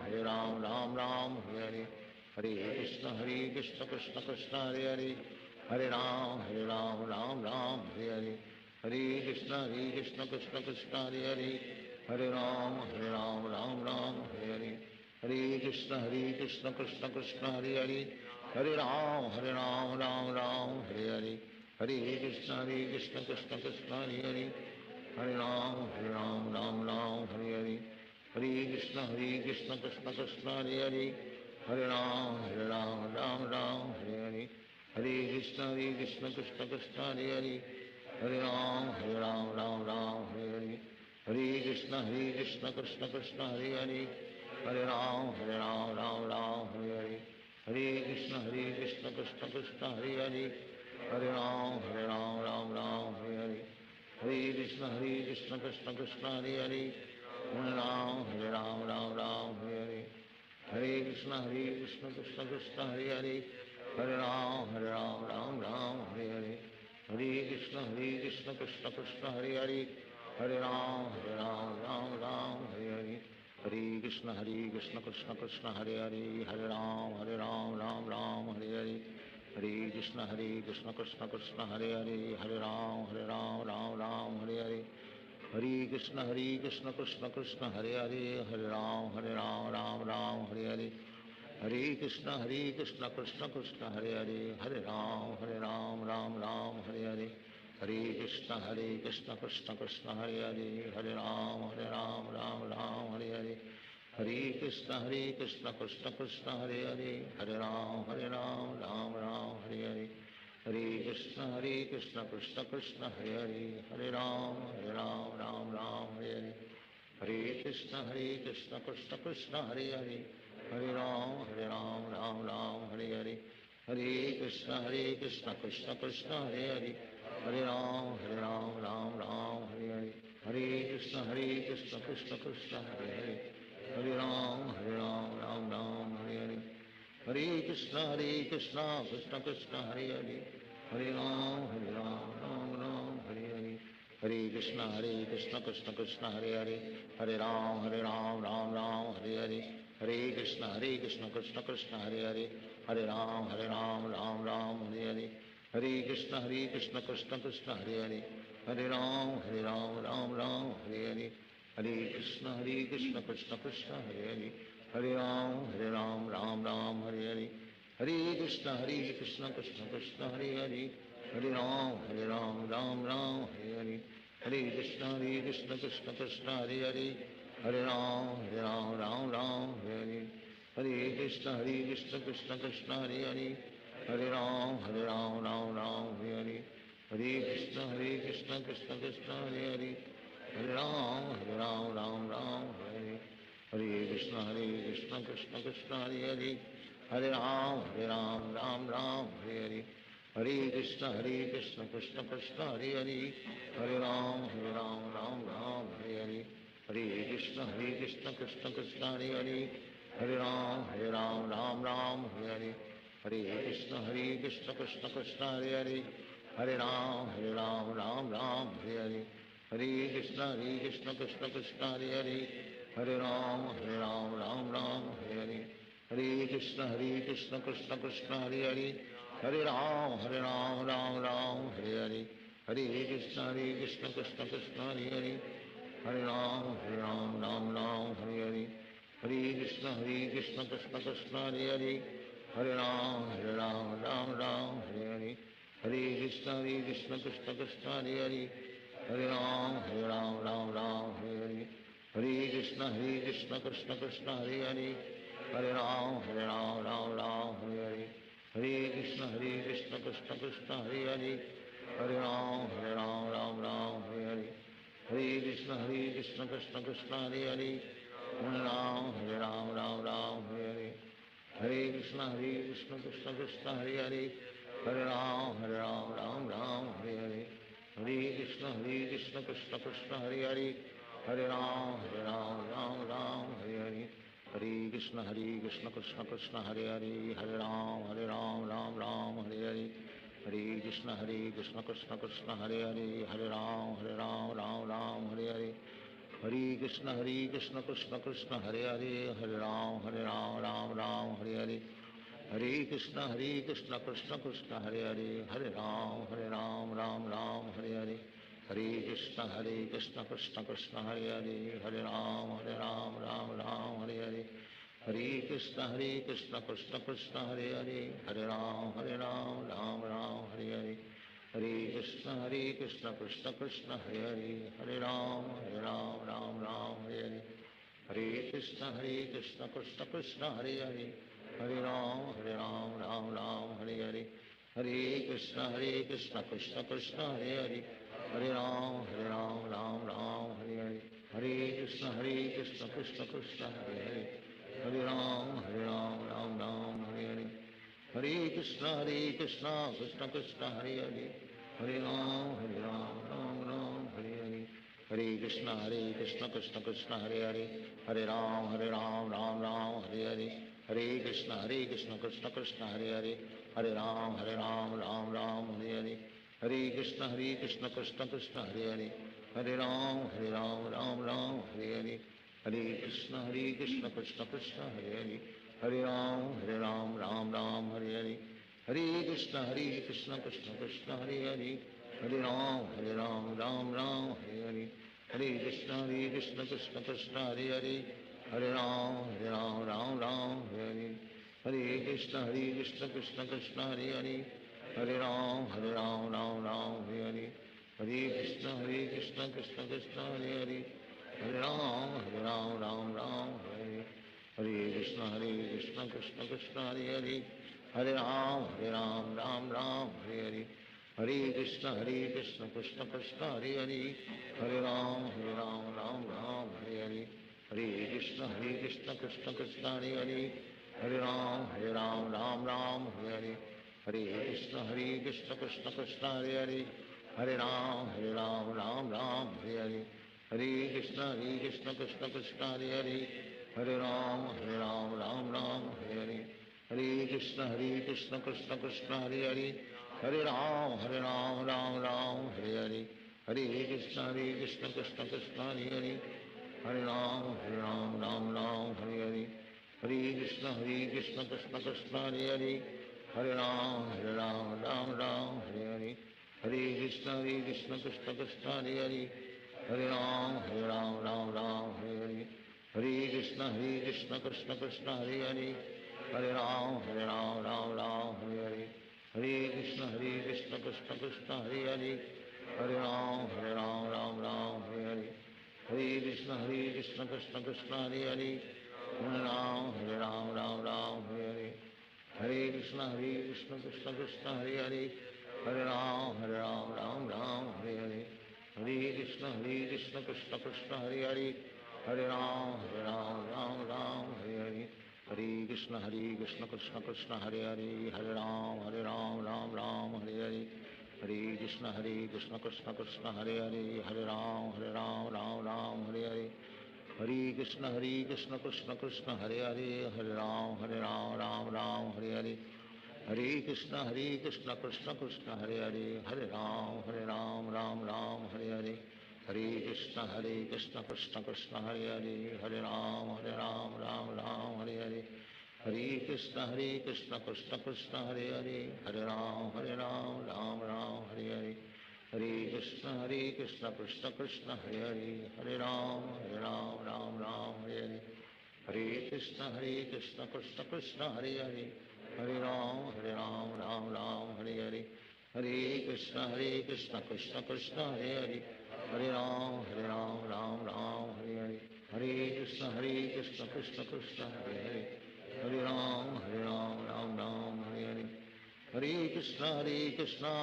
हरे राम राम हरे हरे, हरे कृष्ण कृष्ण कृष्ण हरे हरे, हरे राम राम हरे हरे, हरे कृष्ण कृष्ण कृष्ण हरे हरे, हरे राम राम हरे हरे, हरे कृष्ण कृष्ण कृष्ण हरे हरे, हरे राम राम हरे हरे, हरे कृष्ण कृष्ण कृष्ण हरे हरे, हरे राम राम हरे हरे, हरे कृष्ण कृष्ण कृष्ण हरे हरे, हरे राम हरे हरे, हरे कृष्ण कृष्ण कृष्ण हरे हरे, हरे राम राम हरे हरे, हरे कृष्ण कृष्ण कृष्ण हरे हरे, हरे राम हरे हरे, हरे कृष्ण कृष्ण कृष्ण हरे हरे, हरे राम राम हरे हरे, हरे कृष्ण कृष्ण कृष्ण हरे हरे, हरे राम राम हरे हरे, हरे कृष्ण कृष्ण कृष्ण हरे हरे, हरे राम राम हरे हरे, हरे कृष्ण कृष्ण कृष्ण हरे हरे, हरे राम राम हरे हरे, हरे कृष्ण कृष्ण कृष्ण हरे हरे, हरे राम राम हरे हरे, हरे कृष्ण कृष्ण कृष्ण हरे हरे, हरे राम राम हरे हरे, हरे कृष्ण कृष्ण कृष्ण हरे हरे, हरे राम राम हरे हरे, हरे कृष्ण कृष्ण कृष्ण हरे हरे, हरे राम राम हरे हरे, हरे कृष्ण कृष्ण कृष्ण हरे हरे, हरे राम राम हरे हरे, हरे कृष्ण कृष्ण कृष्ण हरे हरे, हरे राम राम हरे हरे, हरे कृष्ण कृष्ण कृष्ण हरे हरे, हरे राम राम हरे हरे, हरे कृष्ण कृष्ण कृष्ण हरे हरे, हरे राम राम हरे हरे, हरे कृष्ण कृष्ण कृष्ण हरे हरे, हरे राम राम हरे हरे, हरे कृष्ण कृष्ण कृष्ण हरे हरे, हरे राम राम हरे हरे, हरे कृष्ण कृष्ण कृष्ण हरे हरे, हरे राम राम हरे हरे, हरे कृष्ण कृष्ण कृष्ण हरे हरे, हरे Ram Ram Hare Hare, Hare Krishna Krishna Krishna Hare Hare Hare Ram Ram Ram Hare Hare Hare Krishna Krishna Krishna Hare Hare Hare Ram Ram Ram Hare Hare Hare Krishna Krishna Krishna Hare Hare Hare Ram Ram Hare Hare Hare Krishna Krishna Krishna Hare Hare Hare Ram Ram Hare Hare Hare Krishna Krishna Krishna Hare Hare Hare Ram Ram Hare Hare Krishna Krishna Krishna Hare Hare Hare Ram Ram Hare Hare Hare Krishna Krishna Krishna Hare Hare Hare Ram Ram Hare Hare Hare Krishna Krishna Krishna Hare Hare Hare Ram Ram Hare Hare Hare Krishna Krishna Krishna Hare Hare Hare Ram Hare Hare Hare Krishna Krishna Krishna Hare Hare Hare Ram Hare Hare Hare Krishna Krishna Krishna Hare Hare Hare Ram Hare Hare Hare Krishna Krishna Krishna Hare Hare Hare Ram Hare Hare Hare Krishna Krishna Krishna Hare Hare Hare Ram Hare Hare Hare Krishna Krishna Krishna Hare Hare Hare Ram Hare Hare Hare Krishna Krishna Krishna Hare Hare Hare Ram Hare Hare Hare Krishna Krishna Krishna Hare Hare Hare Ram Hare Hare Hare Krishna Krishna Krishna Hare Hare Hare Ram Hare Hare Hare Krishna Krishna Krishna Hare Hare Hare Ram Hare Hare Hare Krishna Krishna Krishna Hare Hare Hare Ram Hare Hare Hare Krishna Krishna Krishna Hare Hare Hare Ram Hare Hare Hare Krishna Krishna Krishna Hare Hare Hare Ram Hare Hare Hare Krishna Krishna Krishna Hare Hare Hare Ram Hare Hare Hare Krishna Krishna Krishna Hare Hare Hare Ram Hare Hare Hare Krishna Krishna Krishna Hare Hare Hare Ram Hare Hare Hare Krishna Krishna Krishna Hare Hare Hare Ram Hare Hare Hare Krishna Krishna Krishna Hare Hare Hare Ram Hare Hare Hare Krishna Krishna Krishna Hare Hare Hare Ram Hare Hare Hare Krishna Krishna Krishna Hare Hare Hare Ram Hare Hare Hare Krishna Krishna Krishna Hare Hare Hare Ram Hare Hare Hare Krishna Krishna Krishna Hare Hare Hare Ram Hare Hare Hare Krishna Krishna Krishna Hare Hare Hare Ram Hare Hare Hare Krishna Krishna Krishna Hare Hare Hare Ram Hare Hare Hare Krishna Krishna Krishna Hare Hare Hare Ram Hare Hare Hare Krishna Krishna Krishna Hare Hare Hare Ram Hare Hare Hare Krishna Krishna Krishna Hare Hare Hare Ram Hare Hare Hare Krishna Krishna Krishna Hare Hare Hare Ram Hare Hare Hare Krishna Krishna Krishna Hare Hare Hare Ram Hare Hare Hare Krishna Krishna Krishna Hare Hare Hare Ram Hare Hare Krishna Krishna Krishna Hare Hare Hare Ram Hare Hare Hare Krishna Krishna Krishna Hare Hare Hare Ram Hare Hare Hare Krishna Krishna Krishna Hare Hare Hare Ram Hare Hare Hare Krishna Krishna Krishna Hare Hare Hare Ram Hare Hare Hare Krishna Krishna Krishna Hare Hare Hare Ram Hare Hare Hare Krishna Krishna Krishna Hare Hare Hare Ram Hare Hare Hare Krishna Krishna Krishna Hare Hare Hare Ram Hare Hare Hare Krishna Krishna Krishna Hare Hare Hare Ram Hare Hare Hare Krishna Krishna Krishna Hare Hare Hare Ram, Ram Ram, Hare Hare. Hare Krishna, Krishna Krishna, Hare Hare. Hare Ram, Ram Ram, Hare Hare. Hare Krishna, Krishna Krishna, Hare Hare. Hare Ram, Ram Ram, Hare Hare. Hare Krishna, Krishna Krishna, Hare Hare. Hare Ram, Ram Ram, Hare Hare. Hare Krishna, Krishna Krishna, Hare Hare. Hare Ram, Ram Ram, Hare Hare. Hare Krishna, Krishna Krishna, Hare Hare. Hare Ram, Ram Ram, Hare Hare. Hare Krishna, Krishna Krishna, Hare Hare. Hare Ram, Ram Ram, Hare Hare. Hare Krishna, Krishna Krishna, Hare Hare. Hare Ram, Ram Hare Hare. Hare Krishna, Krishna Krishna, Hare Hare. Hare Ram, Ram Hare Hare. Hare Krishna, Krishna Krishna, Hare Hare. Hare Ram, Ram Hare Hare. Hare Krishna, Krishna Krishna, Hare Hare. Hare Ram, Ram Hare Hare. Hare Krishna, Krishna Krishna, Hare Hare. Hare Ram, Ram Hare Hare. Hare Krishna, Krishna Krishna, Hare Hare. Hare Ram, Ram Hare Hare. Hare Krishna, Krishna Krishna, Hare Hare. Hare Ram, Ram Hare Hare. Hare Krishna, Krishna Krishna, Hare Hare. Hare Ram, Ram Hare Hare. Hare Krishna, Krishna Krishna, Hare Hare. Hare Ram, Ram Hare Hare. Hare Krishna, Krishna Krishna, Hare Hare. Hare Ram, Ram Hare Hare. Hare Krishna,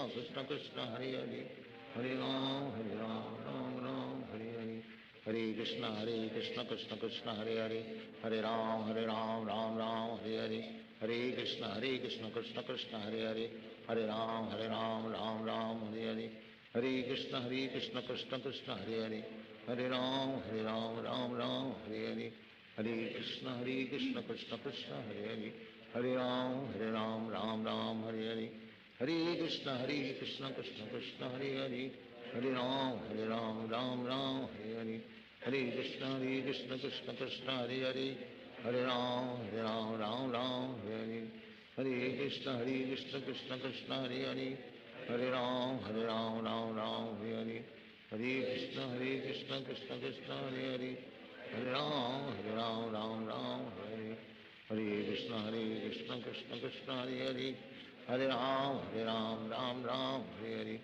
Krishna Krishna, Hare Hare. Hare Ram, Ram Hare Hare. Hare Krishna, Krishna Krishna, Hare Hare. Hare Ram, Ram Hare Hare. Hare Krishna, Krishna Krishna, Hare Hare. Hare Ram, Ram Hare Hare. Hare Krishna, Krishna Krishna, Hare Hare. Hare Ram, Ram Hare Hare. Hare Krishna, Krishna Krishna, Hare Hare. Hare Ram, Ram Hare Hare. Hare Krishna, Krishna Krishna, Hare Hare. Hare Ram, Ram Hare Hare. Hare Krishna, Krishna Krishna, Hare Hare. Hare Ram, Ram Hare Hare. Hare Krishna, Krishna Krishna, Hare Hare. Hare Ram, Ram Hare Hare. Hare Krishna, Krishna Krishna, Hare Hare. Hare Ram, Ram Hare Hare. Hare Krishna, Krishna Krishna, Hare Hare. Hare Ram, Ram Hare Hare.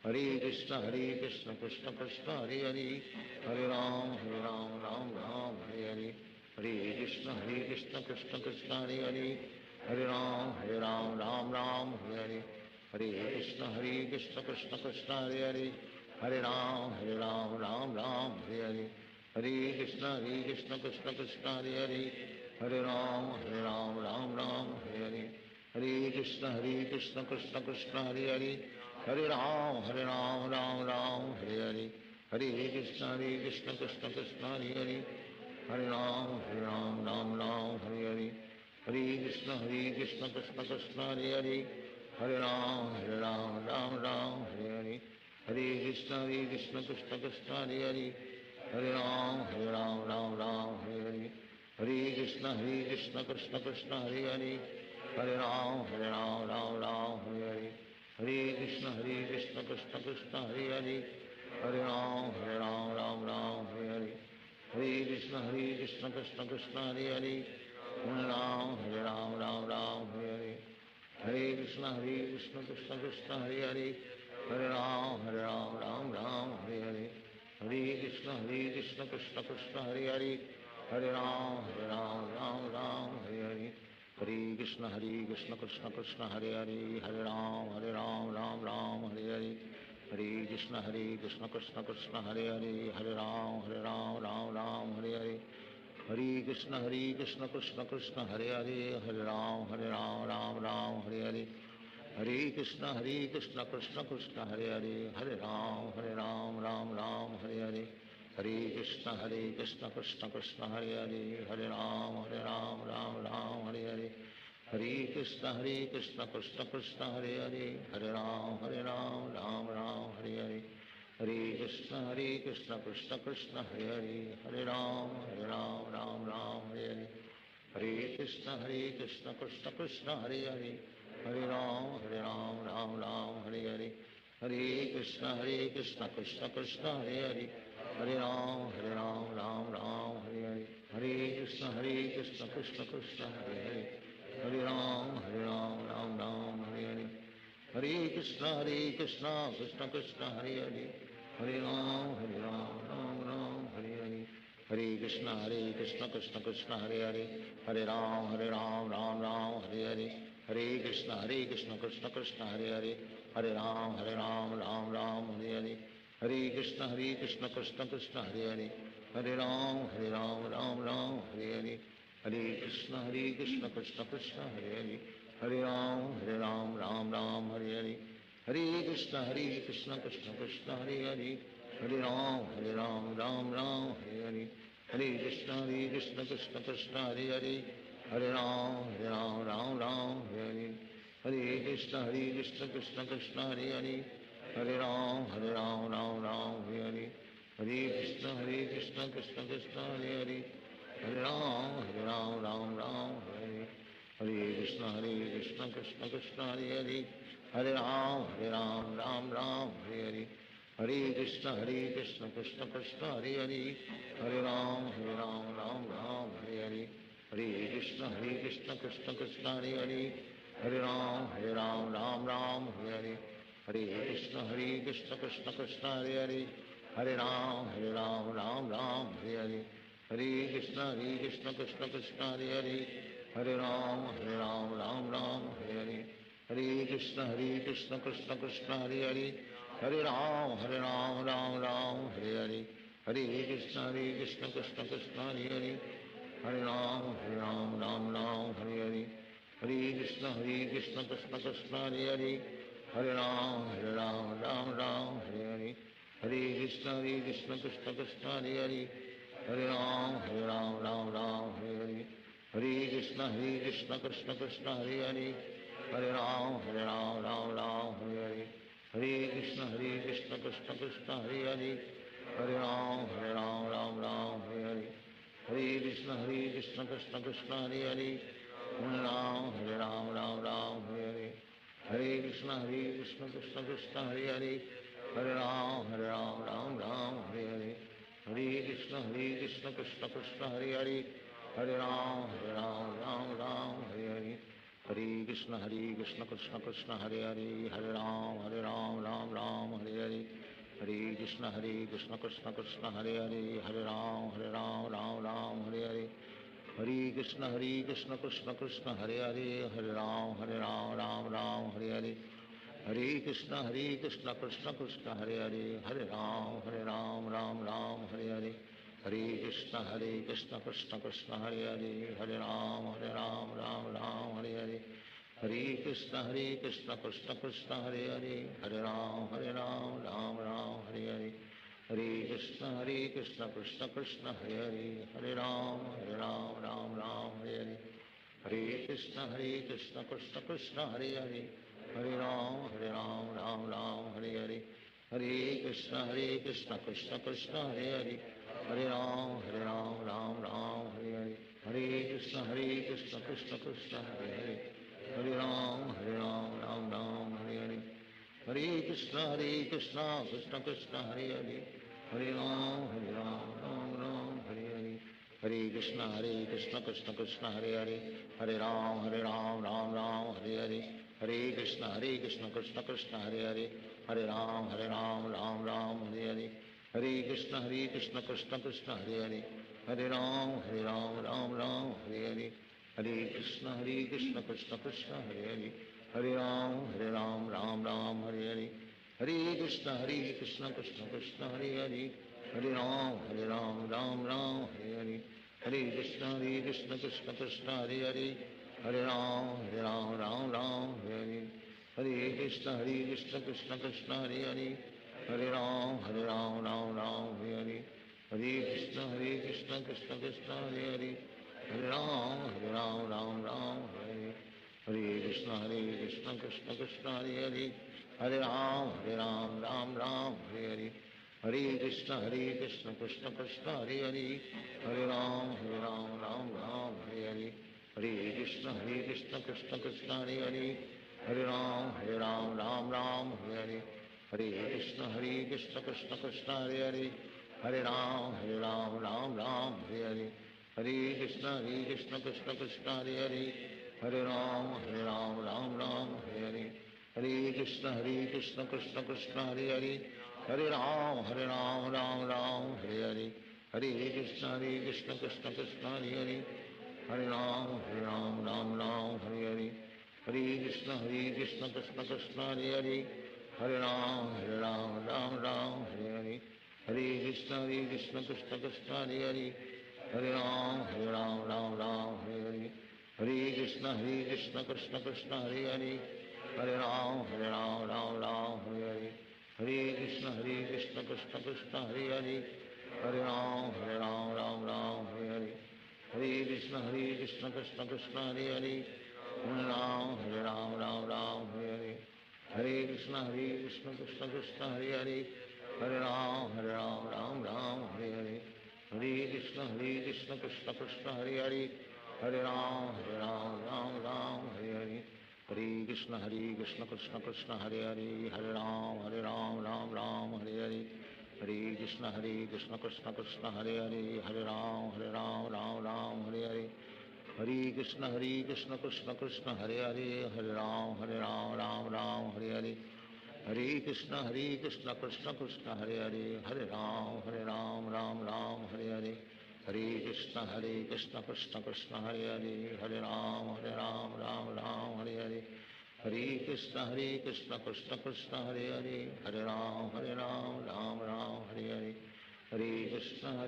Hare Krishna, Krishna Krishna, Hare Hare. Hare Ram, Ram Hare Hare. Hare Krishna, Krishna Krishna, Hare Hare. Hare Ram, Ram Hare Hare. Hare Krishna, Krishna Krishna, Hare Hare. Hare Ram, Ram Hare Hare. Hare Krishna, Krishna Krishna, Hare Hare. Hare Ram, Ram Hare Hare. Hare Krishna, Krishna Krishna, Hare Hare. Hare Ram, Ram Hare Hare. Hare Krishna, Krishna Krishna, Hare Hare. Hare Ram, Ram Hare Hare. Hare Krishna, Krishna Krishna, Hare Hare. Hare Ram, Ram Hare Hare. Hare Krishna, Krishna Krishna, Hare Hare. Hare Ram, Ram Hare Hare. Hare Krishna, Krishna Krishna, Hare Hare. Hare Ram, Ram Hare Hare. Hare Krishna, Krishna Krishna, Hare Hare. Hare Ram, Ram Hare Hare. Hare Krishna, Krishna Krishna, Hare Hare. Hare Ram, Ram Hare Hare. Hare Krishna, Krishna Krishna, Hare Hare. Hare Ram, Ram Hare Hare. Hare Krishna, Krishna Krishna, Hare Hare. Hare Ram, Ram Hare Hare. Hare Krishna, Krishna Krishna, Hare Hare. Hare Ram, Ram Hare Hare. Hare Krishna, Krishna Krishna, Hare Hare. Hare Ram, Ram Hare Hare. Hare Krishna, Krishna Krishna, Hare Hare. Hare Ram, Ram Hare Hare. Hare Krishna, Krishna Krishna, Hare Hare. Hare Ram, Ram Hare Hare. Hare Krishna, Krishna Krishna, Hare Hare. Hare Ram, Ram Hare Hare. Hare Krishna, Krishna Krishna, Hare Hare. Hare Ram, Ram Hare Hare. Hare Krishna, Krishna Krishna, Hare Hare. Hare Ram, Ram Hare Hare. Hare Krishna, Krishna Krishna, Hare Hare. Hare Ram, Ram Ram, Hare Hare Krishna Krishna Krishna, Hare Hare, Hare Ram, Ram Ram, Hare Hare, Hare Krishna Krishna Krishna, Hare Hare, Hare Ram, Ram, Hare Hare, Hare Krishna Krishna Krishna, Hare Hare, Hare Ram, Ram Ram, Hare Hare, Hare Krishna Krishna Krishna, Hare Hare, Hare Ram, Ram Ram, Hare Hare, Hare Krishna Krishna Krishna, Hare Hare, Hare Ram, Ram Ram, Hare Hare, Hare Krishna Krishna Krishna, Hare Hare, Hare Ram, Ram Ram, Hare Hare, Hare Krishna Krishna Krishna, Hare Hare, Hare Ram, Ram Ram, Hare Hare, Hare Krishna Krishna Krishna, Hare Hare, Hare Ram, Ram, Hare Hare, Hare Krishna Krishna Krishna, Hare Hare, Hare Ram, Ram, Hare Hare, Hare Krishna Krishna Krishna, Hare Hare, Hare Ram, Ram, Hare Hare, Hare Krishna Krishna Krishna, Hare Hare, Hare Ram, Ram, Hare Hare, Hare Krishna Krishna Krishna, Hare Hare, Hare Ram, Ram, Hare Hare, Hare Krishna Krishna Krishna, Hare Hare, Hare Ram, Ram, Hare Hare, Hare Krishna Krishna Krishna, Hare Hare, Hare Ram, Ram, Hare Hare, Hare Krishna Krishna Krishna, Hare Hare, Hare Ram, Hare Hare, Hare Krishna Krishna Krishna, Hare Hare, Hare Ram, Ram, Hare Hare, Hare Krishna Krishna Krishna, Hare Hare, Hare Ram, Ram, Hare Hare, Hare Krishna Krishna Krishna, Hare Hare, Hare Ram, Ram, Hare Hare, Hare Krishna Krishna Krishna, Hare Hare, Hare Ram, Ram, Hare Hare, Hare Krishna Krishna Krishna, Hare Hare, Hare Ram, Ram, Hare Hare, Hare Krishna Krishna Krishna, Hare Hare, Hare Ram, Ram, Hare Hare, Hare Krishna Krishna Krishna, Hare Hare, Hare Ram, Hare Hare, Hare Krishna Krishna Krishna, Hare Hare, Hare Ram, Hare Hare, Hare Krishna Krishna Krishna, Hare Hare, Hare Ram, Hare Hare, Hare Krishna Krishna Krishna, Hare Hare, Hare Ram, Hare Hare, Hare Krishna Krishna Krishna, Hare Hare, Hare Ram, Hare Hare, Hare Krishna Krishna Krishna, Hare Hare, Hare Ram, Hare Hare, Hare Krishna Krishna Krishna, Hare Hare, Hare Ram, Ram, Hare Hare, Hare Krishna Krishna Krishna, Hare Hare, Hare Ram, Ram, Hare Hare, Hare Krishna Krishna Krishna, Hare Hare, Hare Ram, Ram, Hare Hare, Hare Krishna Krishna, Hare Hare, Hare Ram, Ram, Hare Hare, Hare Krishna Krishna Krishna, Hare Hare, Hare Ram, Hare Hare, Hare Krishna Krishna Krishna, Hare Hare, Hare Ram, Hare Hare, Hare Krishna Krishna Krishna, Hare Hare, Hare Ram, Hare Hare, Hare Krishna Krishna Krishna, Hare Hare, Hare Ram, Hare Hare, Hare Krishna Krishna Krishna, Hare Hare, Hare Ram, Hare Hare, Hare Krishna Krishna Krishna, Hare Hare, Hare Ram, Ram, Hare Hare, Hare Krishna Krishna Krishna, Hare Hare, Hare Ram, Ram, Hare Hare, Hare Krishna Krishna Krishna, Hare Hare, Hare Ram, Ram, Hare Hare, Hare Krishna Krishna Krishna, Hare Hare, Hare Ram, Ram, Hare Hare, Hare Krishna Krishna Krishna, Hare Hare, Hare Ram, Hare Hare, Hare Krishna Krishna Krishna, Hare Hare, Hare Ram, Hare Hare, Hare Krishna Krishna Krishna, Hare Hare, Hare Ram, Hare Hare, Hare Krishna Krishna Krishna, Hare Hare, Hare Ram, Hare Hare, Hare Krishna Krishna Krishna, Hare Hare, Hare Ram, Hare Hare, Hare Krishna Krishna Krishna, Hare Hare, Hare Ram, Hare Hare, Hare Krishna Krishna Krishna, Hare Hare, Hare Ram, Ram Ram, Hare Hare. Hare Krishna, Krishna Krishna, Hare Hare. Hare Ram, Ram Ram, Hare Hare. Hare Krishna, Krishna Krishna, Hare Hare. Hare Ram, Ram Ram, Hare Hare. Hare Krishna, Krishna Krishna, Hare Hare. Hare Ram, Ram Ram, Hare Hare. Hare Krishna, Krishna Krishna, Hare Hare. Hare Ram, Ram Ram, Hare Hare. Hare Krishna, Krishna Krishna, Hare Hare. Hare Ram, Ram Ram, Hare Hare. Hare Krishna, Krishna Krishna, Hare Hare. Hare Ram, Ram Ram, Hare Hare. Hare Krishna, Krishna Krishna, Hare Hare. Hare Ram, Ram Ram, Hare Hare. Hare Krishna, Krishna Krishna, Hare Hare. Hare Ram, Ram Ram, Hare Hare. Hare Krishna, Krishna Krishna, Hare Hare. Hare Ram, Ram Ram, Hare Hare. Hare Krishna, Krishna Krishna, Hare Hare. Hare Ram, Ram Ram, Hare Hare. Hare Krishna, Krishna Krishna, Hare Hare. Hare Ram, Ram Ram, Hare Hare. Hare Krishna, Krishna Krishna, Hare Hare. Hare Ram, Ram Hare Hare. Hare Krishna, Krishna Krishna, Hare Hare. Hare Ram, Ram Hare Hare. Hare Krishna, Krishna Krishna, Hare Hare. Hare Ram, Ram Hare Hare. Hare Krishna, Krishna Krishna, Hare Hare. Hare Ram, Ram Hare Hare. Hare Krishna, Krishna Krishna, Hare Hare. Hare Ram, Ram Hare Hare. Hare Krishna, Krishna Krishna, Hare Hare. Hare Ram, Ram Hare Hare. Hare Krishna,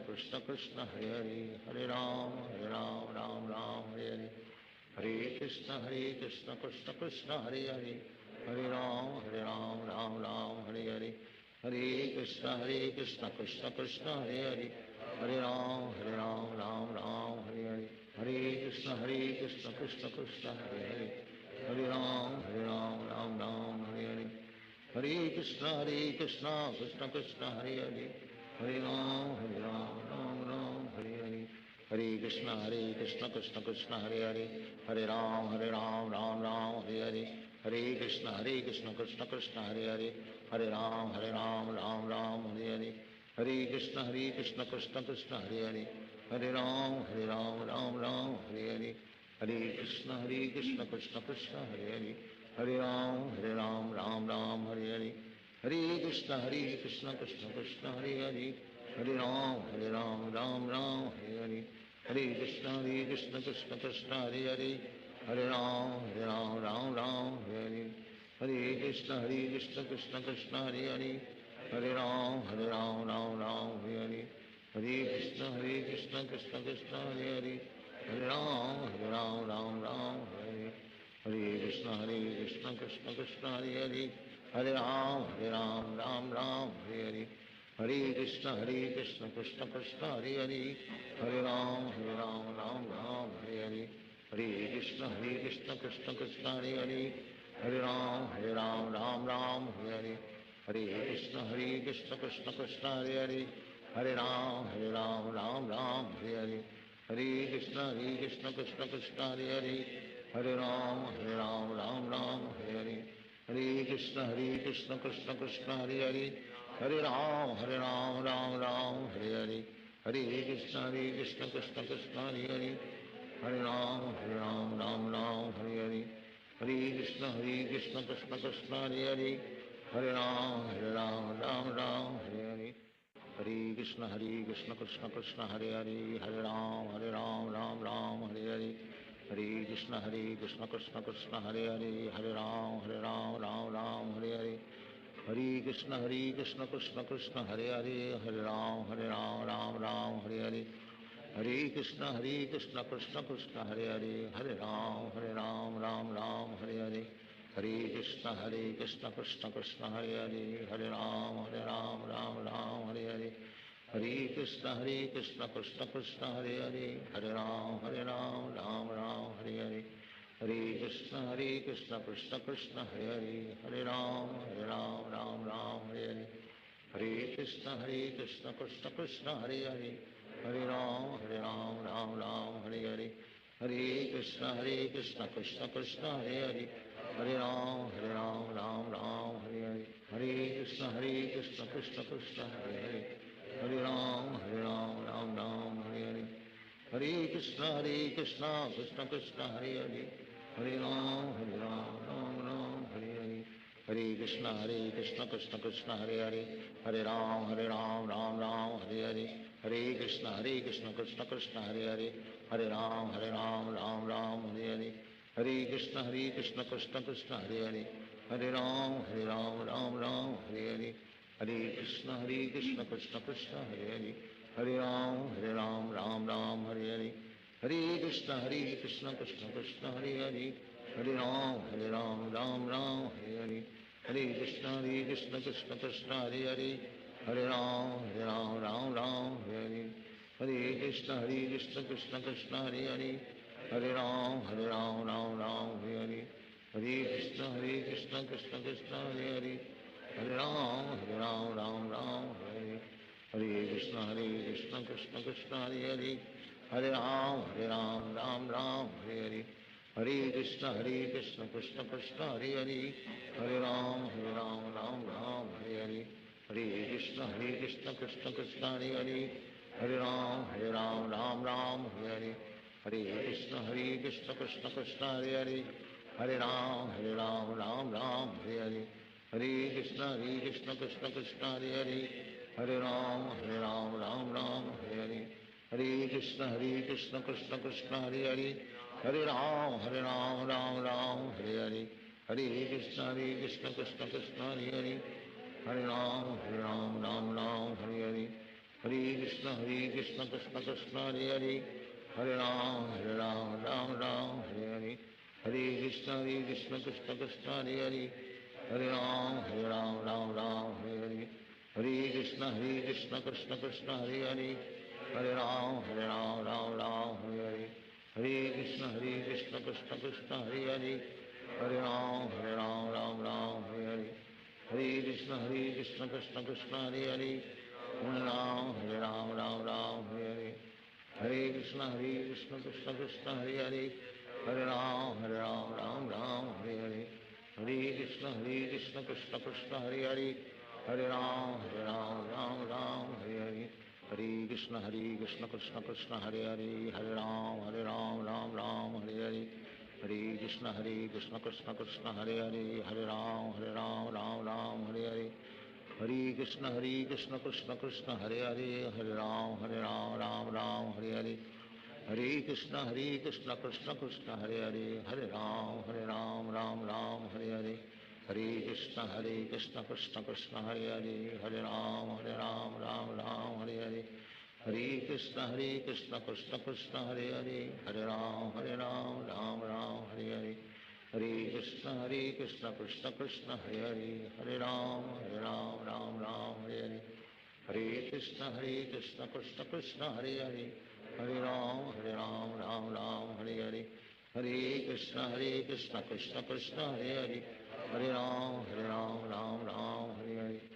Krishna Krishna, Hare Hare. Hare Ram, Ram Hare Hare. Hare Krishna, Krishna Krishna, Hare Hare. Hare Ram, Ram Hare Hare. Hare Krishna, Krishna Krishna, Hare Hare. Hare Ram, Ram Hare Hare. Hare Krishna, Krishna Krishna, Hare Hare. Hare Ram, Ram Hare Hare. Hare Krishna, Krishna Krishna, Hare Hare. Hare Ram, Ram Hare Hare. Hare Krishna, Krishna Krishna, Hare Hare. Hare Ram, Ram Hare Hare. Hare Krishna, Krishna Krishna, Hare Hare. Hare Ram, Ram Hare Hare. Hare Krishna, Krishna Krishna, Hare Hare. Hare Ram, Ram Hare Hare. Hare Krishna, Krishna Krishna, Hare Hare. Hare Ram, Ram Hare Hare. Hare Krishna, Krishna Krishna, Hare Hare. Hare Ram, Ram Hare Hare. Hare Krishna, Krishna Krishna, Hare Hare. Hare Ram, Ram Hare Hare. Hare Krishna, Krishna Krishna, Hare Hare. Hare Ram, Ram Hare Hare. Hare Krishna, Krishna Krishna, Hare Hare. Hare Ram, Ram Hare Hare. Hare Krishna, Krishna Krishna, Hare Hare. Hare Ram, Ram Hare Hare. Hare Krishna, Krishna Krishna, Hare Hare. Hare Ram, Ram Hare Hare. Hare Krishna, Krishna Krishna, Hare Hare. Hare Ram, Ram Hare Hare. Hare Krishna, Krishna Krishna, Hare Hare. Hare Ram, Ram Hare Hare. Hare Krishna, Krishna Krishna, Hare Hare. Hare Ram, Ram Hare Hare. Hare Krishna, Krishna Krishna, Hare Hare. Hare Ram, Ram Hare Hare. Hare Krishna, Krishna Krishna, Hare Hare. Hare Ram, Ram Hare Hare. Hare Krishna, Krishna Krishna, Hare Hare. Hare Ram, Ram Hare Hare. Hare Krishna, Krishna Krishna, Hare Hare. Hare Ram, Ram Hare Hare. Hare Krishna, Krishna Krishna, Hare Hare. Hare Ram, Ram Hare Hare. Hare Krishna, Krishna Krishna, Hare Hare. Hare Ram, Ram Hare Hare. Hare Krishna, Krishna Krishna, Hare Hare. Hare Ram, Ram Hare Hare. Hare Krishna, Krishna Krishna, Hare Hare. Hare Ram, Ram Hare Hare. Hare Krishna, Krishna Krishna, Hare Hare. Hare Ram, Ram Hare Hare. Hare Krishna, Krishna Krishna, Hare Hare. Hare Ram, Ram Hare Hare. Hare Krishna, Krishna Krishna, Hare Hare. Hare Ram, Ram Hare Hare. Hare Krishna, Krishna Krishna, Hare Hare. Hare Ram, Ram Ram, Hare Hare. Hare Krishna, Krishna Krishna, Hare Hare. Hare Ram, Ram, Hare Hare. Hare Krishna, Krishna Krishna, Hare Hare. Hare Ram, Ram, Hare Hare. Hare Krishna, Krishna Krishna, Hare Hare. Hare Ram, Ram, Hare Hare. Hare Krishna, Krishna Krishna, Hare Hare. Hare Ram, Ram, Hare Hare. Hare Krishna, Krishna Krishna, Hare Hare. Hare Ram, Ram, Hare Hare. Hare Krishna, Krishna Krishna, Hare Hare. Hare Ram, Ram, Hare Hare. Hare Krishna, Krishna Krishna, Hare Hare. Hare Ram, Ram, Hare Hare. Hare Krishna, Krishna Krishna, Hare Hare. Hare Ram, Ram, Hare Hare. Hare Krishna, Krishna Krishna, Hare Hare. Hare Ram, Hare. Hare Krishna, Krishna Krishna, Hare Hare. Hare Ram, Ram, Hare Hare. Hare Krishna, Krishna Krishna, Hare Hare. Hare Ram, Ram, Hare Hare. Hare Krishna, Krishna Krishna, Hare Hare. Hare Ram, Ram, Hare Hare. Hare Krishna, Krishna Krishna, Hare Hare. Hare Ram, Ram, Hare Hare. Hare Krishna, Krishna Krishna, Hare Hare. Hare Ram, Ram, Hare Hare. Hare Krishna, Krishna Krishna, Hare Hare. Hare Ram, Ram, Hare Hare. Hare Krishna, Krishna Krishna, Hare Hare. Hare Ram, Ram, Hare Hare. Hare Krishna, Krishna Krishna, Hare Hare. Hare Ram, Ram, Hare Hare. Hare Krishna, Krishna Krishna, Hare Hare. Hare Ram, Ram, Hare Hare. Hare Krishna, Krishna Krishna, Hare Hare. Hare Ram, Ram, Hare Hare. Hare Krishna, Krishna Krishna, Hare Hare. Hare Ram, Ram, Hare Hare. Hare Krishna, Krishna Krishna, Hare Hare. Hare Ram, Hare Hare. Hare Krishna, Krishna Krishna, Hare Hare. Hare Ram, Ram, Hare Hare. Hare Krishna, Krishna Krishna, Hare Hare. Hare Ram, Ram, Hare Hare. Hare Krishna, Krishna Krishna, Hare Hare. Hare Ram, Ram, Hare Hare. Hare Krishna, Krishna Krishna, Hare Hare. Hare Ram, Ram, Hare Hare. Hare Krishna, Krishna Krishna, Hare Hare. Hare Ram, Ram, Hare Hare. Hare Krishna, Krishna Krishna, Hare Hare. Hare Ram, Ram, Hare Hare. Hare Krishna, Krishna Krishna, Hare Hare. Hare Ram, Ram, Hare Hare. Hare Krishna, Krishna Krishna, Hare Hare. Hare Ram, Ram, Hare Hare. Hare Krishna, Krishna Krishna, Hare Hare. Hare Ram, Ram, Hare Hare. Hare Krishna, Krishna Krishna, Hare Hare. Hare Ram, Ram, Hare Hare. Hare Krishna, Krishna Krishna, Hare Hare. Hare Ram, Ram, Hare Hare.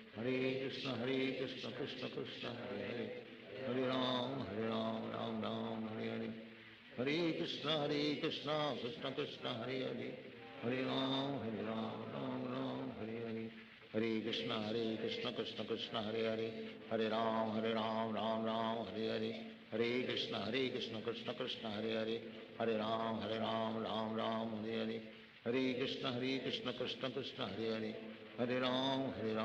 Hare Krishna, Krishna Krishna, Hare Hare. Hare Ram, Ram, Hare Hare. Hare Krishna, Krishna Krishna, Hare Hare. Hare Ram, Hare Hare. Hare Krishna, Krishna Krishna, Hare Hare. Hare Ram, Ram, Hare Hare. Hare Krishna, Krishna Krishna, Hare Hare. Hare Ram, Ram, Hare Hare. Hare Krishna, Krishna Krishna, Hare Hare. Hare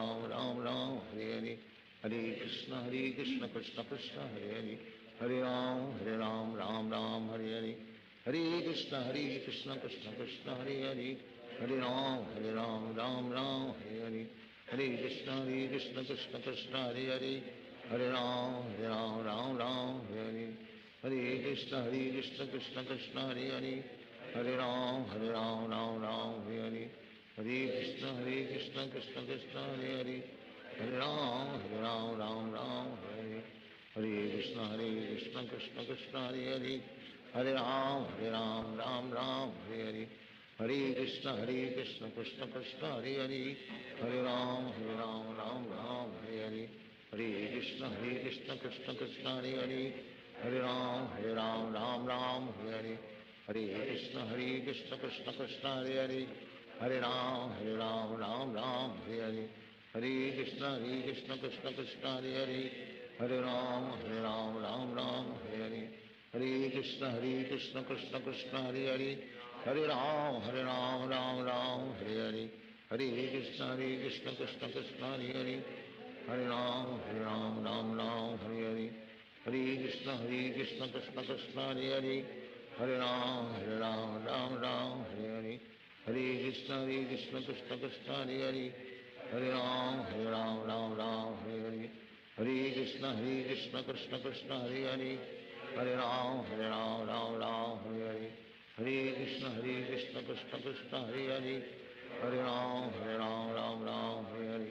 Ram, Ram, Hare Hare. Hare Krishna, Krishna Krishna, Hare Hare. Hare Ram, Ram, Hare Hare. Hare Krishna, Krishna Krishna, Hare Hare. Hare Ram, Ram, Hare Hare. Hare Krishna, Krishna Krishna, Hare Hare. Hare Ram, Hare Hare. Hare Krishna, Krishna Krishna, Hare Hare. Hare Ram, Hare Hare. Hare Krishna, Krishna Krishna, Hare Hare. Hare Ram, Hare Hare. Hare Krishna, Krishna Krishna, Hare Hare. Hare Ram, Ram, Hare Hare. Hare Krishna, Krishna Krishna, Hare Hare. Hare Ram, Ram, Hare Hare. Hare Krishna, Krishna Krishna, Hare Hare. Hare Ram, Ram, Hare Hare. Hare Krishna, Krishna Krishna, Hare Hare. Hare Ram, Ram, Hare Hare. Hare Krishna, Krishna Krishna, Hare Hare. Hare Ram Ram Hare Hare, Hare Krishna Krishna Krishna Hare Hare, Hare Ram Ram Hare Hare, Hare Krishna Krishna Krishna Hare Hare, Hare Ram Ram Hare Hare, Hare Krishna Krishna Krishna Hare Hare, Hare Ram Hare Hare, Hare Krishna Krishna Krishna Hare Hare, Hare Ram Hare Hare, Hare Krishna Krishna Krishna Hare Hare, Hare Ram Hare Hare, Hare Krishna Krishna Krishna Hare Hare, Hare Ram Hare Hare,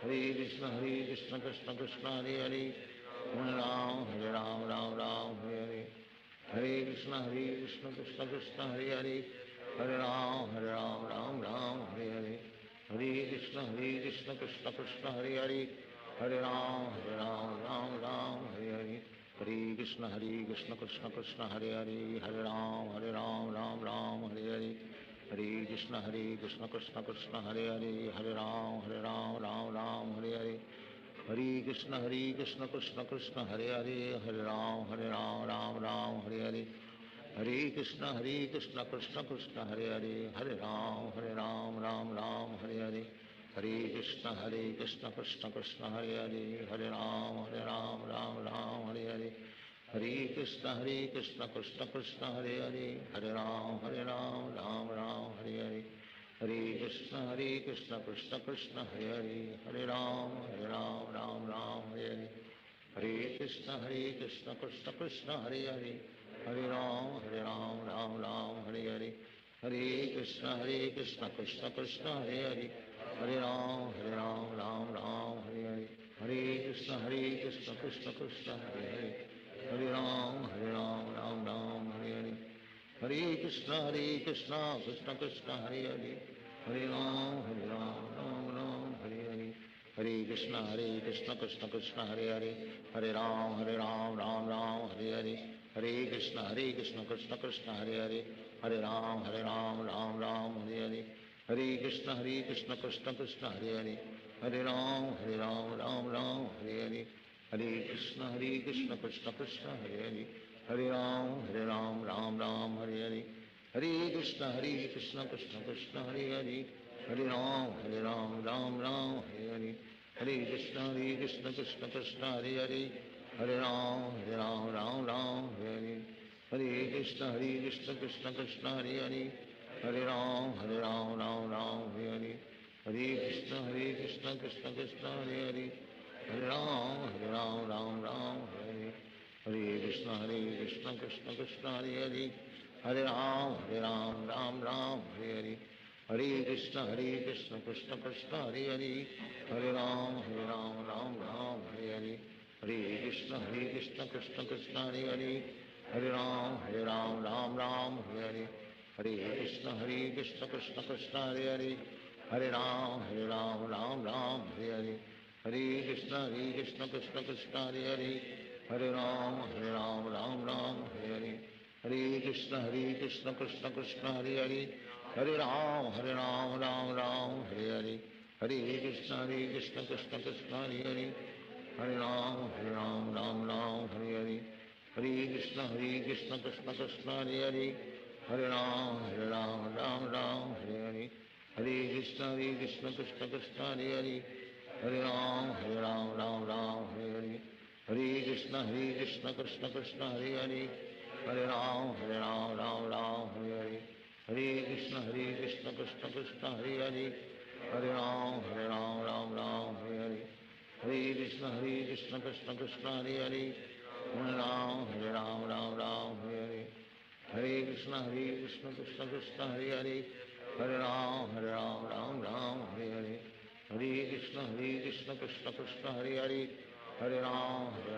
Hare Krishna Krishna Krishna Hare Hare, Hare Ram Hare Hare, Hare Krishna Krishna Krishna Hare Hare, Hare Ram Hare Hare, Hare Krishna Krishna Krishna Hare Hare, Hare Ram Hare Hare, Hare Krishna Krishna Krishna Hare Hare, Hare Ram Hare Hare, Hare Krishna Krishna Krishna Hare Hare, Hare Ram Hare Hare, Hare Krishna Krishna Krishna Hare Hare, Hare Ram Hare Hare, Hare Krishna Krishna Krishna Hare Hare, Hare Ram Hare Hare, Hare Krishna Krishna Krishna Hare Hare, Hare Ram Hare Hare, Hare Krishna Krishna Krishna Hare Hare, Hare Ram Hare Hare, Hare Krishna Krishna Krishna Hare Hare, Hare Ram Hare Hare, Hare Krishna Krishna Krishna Hare Hare, Hare Ram Hare Hare, Hare Krishna Krishna Krishna Hare Hare, Hare Ram Hare Hare, Hare Krishna Krishna Krishna Hare Hare, Hare Ram Hare Hare, Hare Krishna Krishna Krishna Hare Hare, Hare Ram Hare Hare, Hare Krishna Krishna Krishna Hare Hare, Hare Ram Hare Hare, Hare Krishna Krishna Krishna Hare Hare, Hare Ram Hare Hare, Hare Krishna Krishna Krishna Hare Hare, Hare Ram Hare Hare, Hare Krishna Krishna Krishna Hare Hare, Hare Ram Hare Hare, Hare Krishna Krishna Krishna Hare Hare, Hare Ram Hare Hare, Hare Krishna Krishna Krishna Hare Hare, Hare Ram Hare Hare, Hare Krishna Krishna Krishna Hare Hare, Hare Ram Hare Hare, Hare Krishna Krishna Krishna Hare Hare, Hare Ram Hare Hare, Hare Krishna Krishna Krishna Hare Hare, Hare Ram Hare Hare, Hare Krishna Krishna Krishna Hare Hare, Hare Ram Hare Hare, Hare Krishna Krishna Krishna Hare Hare, Hare Ram Hare Hare, Hare Krishna Krishna Krishna Hare Hare, Hare Ram Hare Hare, Hare Krishna Krishna Krishna Hare Hare, Hare Ram Hare Hare, Hare Krishna Krishna Krishna Hare Hare, Hare Ram Hare Hare, Hare Krishna Krishna Krishna Hare Hare, Hare Ram Hare Hare, Hare Krishna Krishna Krishna Hare Hare, Hare Ram Hare Hare, Hare Krishna Krishna Krishna Hare Hare, Hare Ram Hare Hare, Hare Krishna Krishna Krishna Hare Hare, Hare Ram Hare Hare, Hare Krishna Krishna Krishna Hare Hare, Hare Ram Hare Hare, Hare Krishna Krishna Krishna Hare Hare, Hare Ram Hare Hare, Hare Krishna Krishna Krishna Hare Hare, Hare Ram Hare Hare, Hare Krishna Krishna Krishna Hare Hare, Hare Ram Hare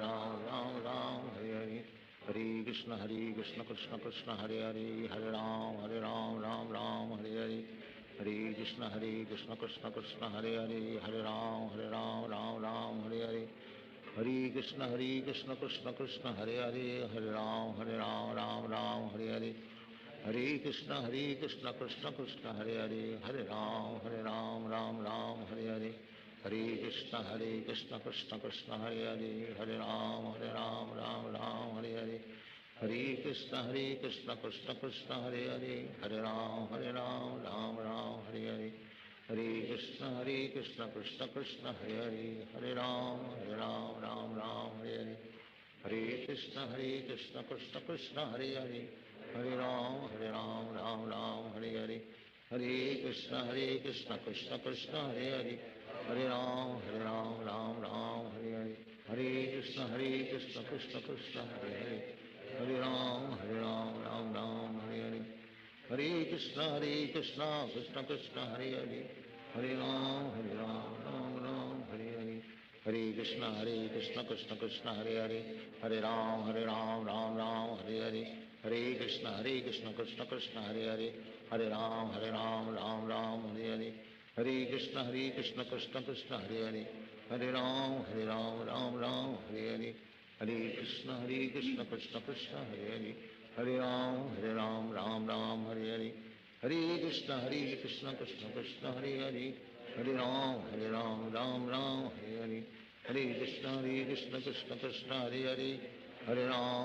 Hare, Hare Krishna Krishna Krishna Hare Hare, Hare Ram Hare Hare, Hare Krishna Krishna Krishna Hare Hare, Hare Ram Hare Hare, Hare Krishna Krishna Krishna Hare Hare, Hare Ram Hare Hare, Hare Krishna Krishna Krishna Hare Hare, Hare Ram Hare Hare, हरे कृष्ण कृष्ण कृष्ण हरे हरे, हरे राम राम राम हरे हरे, हरे कृष्ण कृष्ण कृष्ण हरे हरे, हरे राम राम राम हरे हरे, हरे कृष्ण कृष्ण कृष्ण हरे हरे, हरे राम राम राम हरे हरे, हरे कृष्ण कृष्ण कृष्ण हरे हरे, हरे राम राम राम हरे हरे, हरे कृष्ण कृष्ण कृष्ण हरे हरे, हरे राम राम राम हरे हरे, हरे कृष्ण कृष्ण कृष्ण हरे हरे, हरे राम राम राम हरे हरे, हरे कृष्ण कृष्ण कृष्ण हरे हरे, हरे राम राम राम हरे हरे, हरे कृष्ण कृष्ण कृष्ण हरे हरे, हरे राम राम राम हरे हरे, हरे कृष्ण कृष्ण कृष्ण हरे हरे, हरे राम राम राम हरे हरे, हरे कृष्ण कृष्ण कृष्ण हरे हरे, हरे राम राम हरे हरे, हरे कृष्ण कृष्ण कृष्ण हरे हरे, हरे राम राम हरे हरे, हरे कृष्ण कृष्ण कृष्ण हरे हरे, हरे राम राम हरे हरे, हरे कृष्ण कृष्ण कृष्ण हरे हरे, हरे राम राम हरे हरे, हरे कृष्ण कृष्ण कृष्ण हरे हरे, हरे राम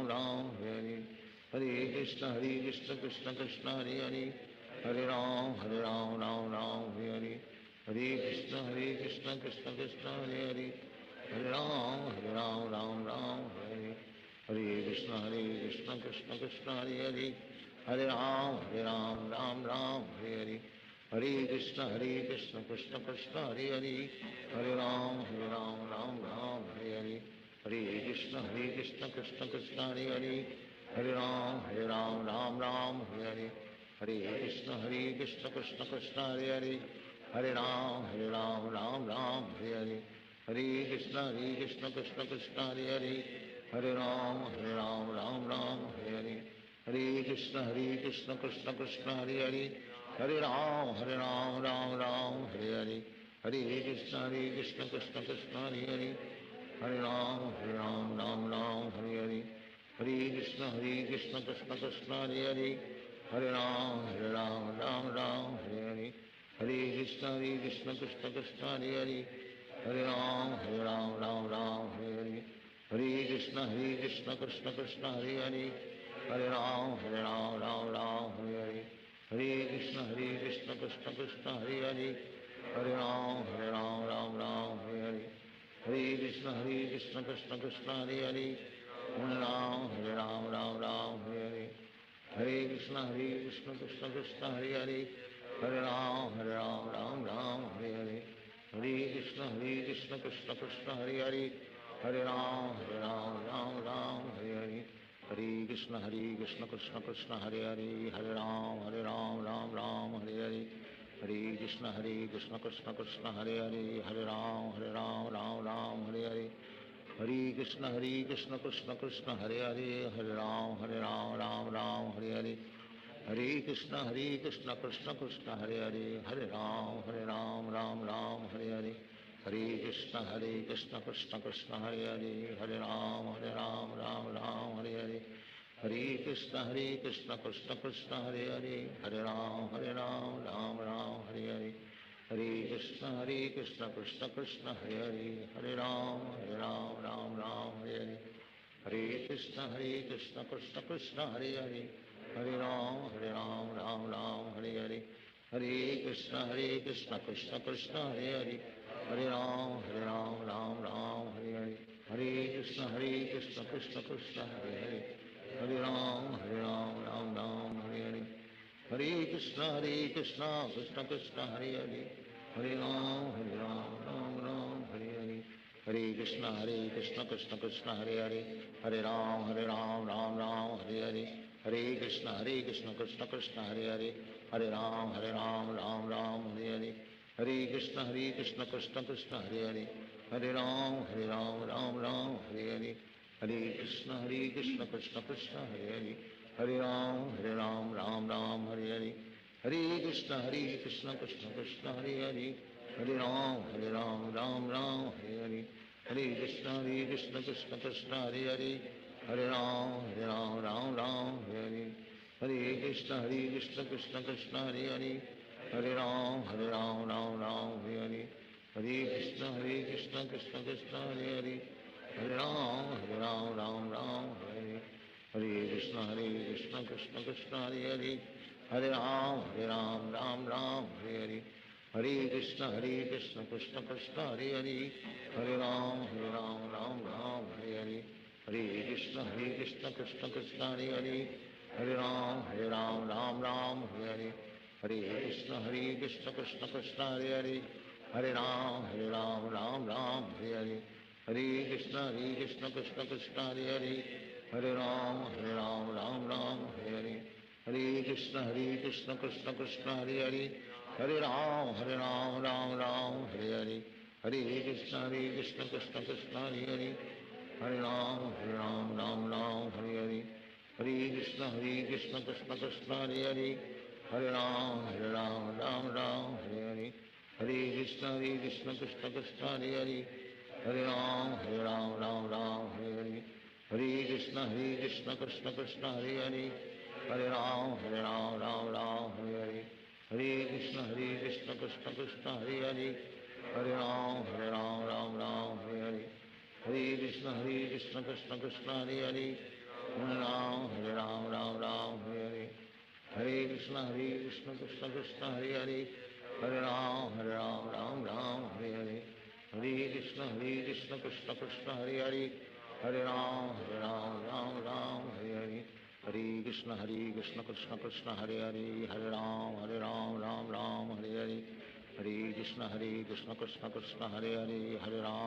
राम हरे हरे, हरे कृष्ण कृष्ण कृष्ण हरे हरे, हरे राम राम हरे, हरे कृष्ण कृष्ण कृष्ण हरे हरे, हरे राम राम हरे हरे, हरे कृष्ण कृष्ण कृष्ण हरे हरे, हरे राम राम राम हरे हरे, हरे कृष्ण कृष्ण कृष्ण हरे हरे, हरे राम राम हरे हरे, हरे कृष्ण कृष्ण कृष्ण हरे हरे, हरे राम राम हरे हरे, हरे कृष्ण कृष्ण कृष्ण हरे हरे, हरे राम राम राम हरे हरे, हरे कृष्ण कृष्ण कृष्ण हरे हरे, हरे राम राम हरे हरे, हरे कृष्ण कृष्ण कृष्ण हरे हरे, हरे राम राम हरे हरे, हरे कृष्ण कृष्ण कृष्ण हरे हरे, हरे राम राम हरे हरे, हरे कृष्ण कृष्ण कृष्ण हरे हरे, हरे राम राम हरे हरे, हरे कृष्ण कृष्ण कृष्ण हरे हरे, हरे राम राम हरे हरे, हरे कृष्ण कृष्ण कृष्ण हरे हरे, हरे राम राम हरे हरे, हरे कृष्ण कृष्ण कृष्ण हरे हरे, हरे राम हरे हरे, हरे कृष्ण कृष्ण कृष्ण हरे हरे, हरे राम राम हरे हरे, हरे कृष्ण कृष्ण कृष्ण हरे हरे, हरे राम राम हरे हरे, हरे कृष्ण कृष्ण कृष्ण हरे हरे, हरे राम राम हरे हरे, हरे कृष्ण कृष्ण कृष्ण हरे हरे, हरे राम राम हरे हरे, हरे कृष्ण कृष्ण कृष्ण हरे हरे, हरे राम राम हरे हरे, हरे कृष्ण कृष्ण कृष्ण हरे हरे, हरे राम राम हरे हरे, हरे कृष्ण कृष्ण कृष्ण हरे हरे, हरे राम राम हरे हरे, हरे कृष्ण कृष्ण कृष्ण हरे हरे, हरे राम राम हरे हरे, हरे कृष्ण कृष्ण कृष्ण हरे हरे, हरे राम राम हरे हरे, हरे कृष्ण कृष्ण कृष्ण हरे हरे, हरे राम राम हरे हरे, हरे कृष्ण कृष्ण कृष्ण हरे हरे, हरे राम राम हरे हरे, हरे कृष्ण कृष्ण कृष्ण हरे हरे, हरे राम राम हरे हरे, हरे कृष्ण कृष्ण कृष्ण हरे हरे, हरे राम राम हरे हरे, हरे कृष्ण कृष्ण कृष्ण हरे हरे, हरे राम राम हरे हरे, हरे कृष्ण कृष्ण कृष्ण हरे हरे, हरे राम राम हरे हरे, हरे कृष्ण कृष्ण कृष्ण हरे हरे, हरे राम राम हरे हरे, हरे कृष्ण कृष्ण कृष्ण हरे हरे, हरे राम राम हरे हरे, हरे कृष्ण कृष्ण कृष्ण हरे हरे, हरे राम राम हरे हरे, हरे कृष्ण कृष्ण कृष्ण हरे हरे, हरे राम राम हरे हरे, हरे कृष्ण कृष्ण कृष्ण हरे हरे, हरे राम राम राम हरे हरे, हरे कृष्ण कृष्ण कृष्ण हरे हरे, हरे राम राम हरे हरे कृष्ण कृष्ण कृष्ण हरे हरे, हरे राम राम हरे हरे, हरे कृष्ण कृष्ण कृष्ण हरे हरे, हरे राम राम हरे हरे, हरे कृष्ण कृष्ण कृष्ण हरे हरे, हरे राम राम हरे हरे, हरे कृष्ण कृष्ण कृष्ण हरे हरे, हरे राम राम हरे हरे, हरे कृष्ण कृष्ण कृष्ण हरे हरे, हरे राम राम हरे हरे, हरे कृष्ण कृष्ण कृष्ण हरे हरे, हरे राम राम हरे हरे, हरे कृष्ण कृष्ण कृष्ण हरे हरे, हरे राम राम हरे हरे, हरे कृष्ण कृष्ण कृष्ण हरे हरे, हरे राम राम हरे हरे, हरे कृष्ण कृष्ण कृष्ण हरे हरे, हरे राम राम हरे हरे, हरे कृष्ण कृष्ण कृष्ण हरे हरे, हरे राम राम हरे हरे, हरे कृष्ण कृष्ण कृष्ण हरे हरे, हरे राम राम हरे हरे, हरे कृष्ण कृष्ण कृष्ण हरे हरे, हरे राम हरे हरे, हरे कृष्ण कृष्ण कृष्ण हरे हरे, हरे राम राम हरे हरे, हरे कृष्ण कृष्ण कृष्ण हरे हरे, हरे राम राम हरे हरे, हरे कृष्ण कृष्ण कृष्ण हरे हरे, हरे राम राम हरे हरे, हरे कृष्ण कृष्ण कृष्ण हरे हरे, हरे राम हरे हरे, हरे कृष्ण कृष्ण कृष्ण हरे हरे, हरे राम राम हरे हरे, हरे कृष्ण कृष्ण कृष्ण हरे हरे, हरे राम राम हरे हरे, हरे कृष्ण कृष्ण कृष्ण हरे हरे,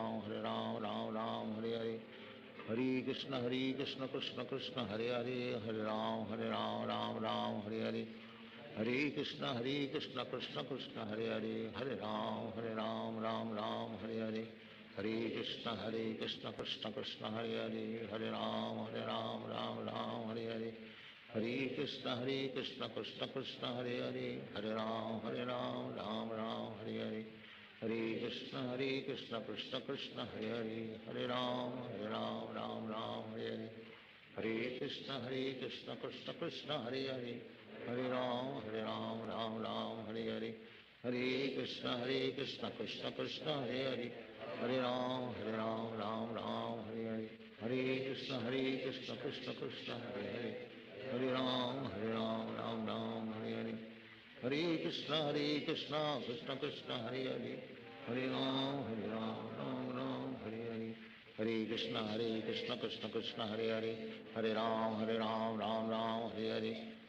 हरे राम राम हरे हरे, हरे कृष्ण कृष्ण कृष्ण हरे हरे, हरे राम राम हरे हरे, हरे कृष्ण कृष्ण कृष्ण हरे हरे, हरे राम राम हरे हरे, हरे कृष्ण कृष्ण कृष्ण हरे हरे, हरे राम राम हरे हरे, हरे कृष्ण कृष्ण कृष्ण हरे हरे, हरे राम राम हरे हरे, हरे कृष्ण कृष्ण कृष्ण हरे हरे, हरे राम राम हरे हरे, हरे कृष्ण कृष्ण कृष्ण हरे हरे, हरे राम हरे हरे, हरे कृष्ण कृष्ण कृष्ण हरे हरे, हरे राम राम हरे हरे, हरे कृष्ण कृष्ण कृष्ण हरे हरे, हरे राम राम हरे हरे, हरे कृष्ण कृष्ण कृष्ण हरे हरे, हरे राम हरे हरे, हरे कृष्ण कृष्ण कृष्ण हरे हरे, हरे राम राम हरे हरे,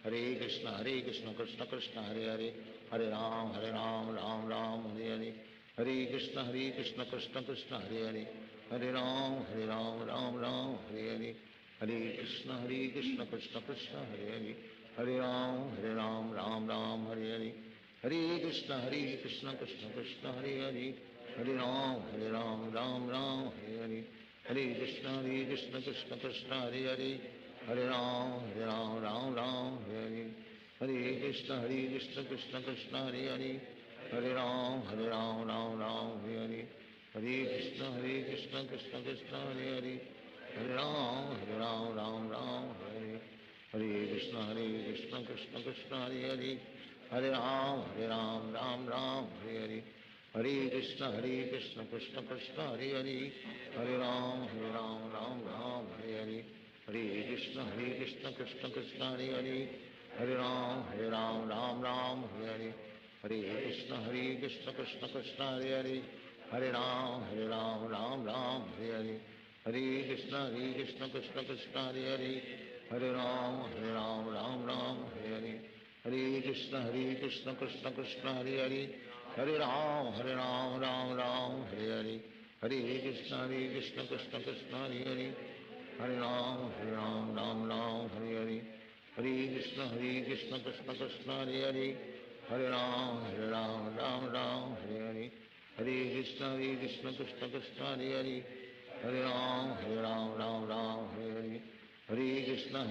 हरे कृष्ण कृष्ण कृष्ण हरे हरे, हरे राम राम हरे हरे, हरे कृष्ण कृष्ण कृष्ण हरे हरे, हरे राम राम हरे हरे, हरे कृष्ण कृष्ण कृष्ण हरे हरे, हरे राम राम हरे हरे, हरे कृष्ण कृष्ण कृष्ण हरे हरे, हरे राम राम हरे हरे, हरे कृष्ण कृष्ण कृष्ण हरे हरे, हरे राम राम हरे हरे, हरे कृष्ण कृष्ण कृष्ण हरे हरे, हरे राम राम हरे हरे, हरे कृष्ण कृष्ण कृष्ण हरे हरे, हरे राम राम हरे हरे, हरे कृष्ण कृष्ण कृष्ण हरे हरे, हरे राम राम हरे हरे, हरे कृष्ण कृष्ण कृष्ण हरे हरे, हरे राम राम हरे हरे, हरे कृष्ण कृष्ण कृष्ण हरे हरे, हरे राम राम हरे हरे, हरे कृष्ण कृष्ण कृष्ण हरे हरे, हरे राम राम हरे हरे, हरे कृष्ण कृष्ण कृष्ण हरे हरे, हरे राम हरे हरे, हरे कृष्ण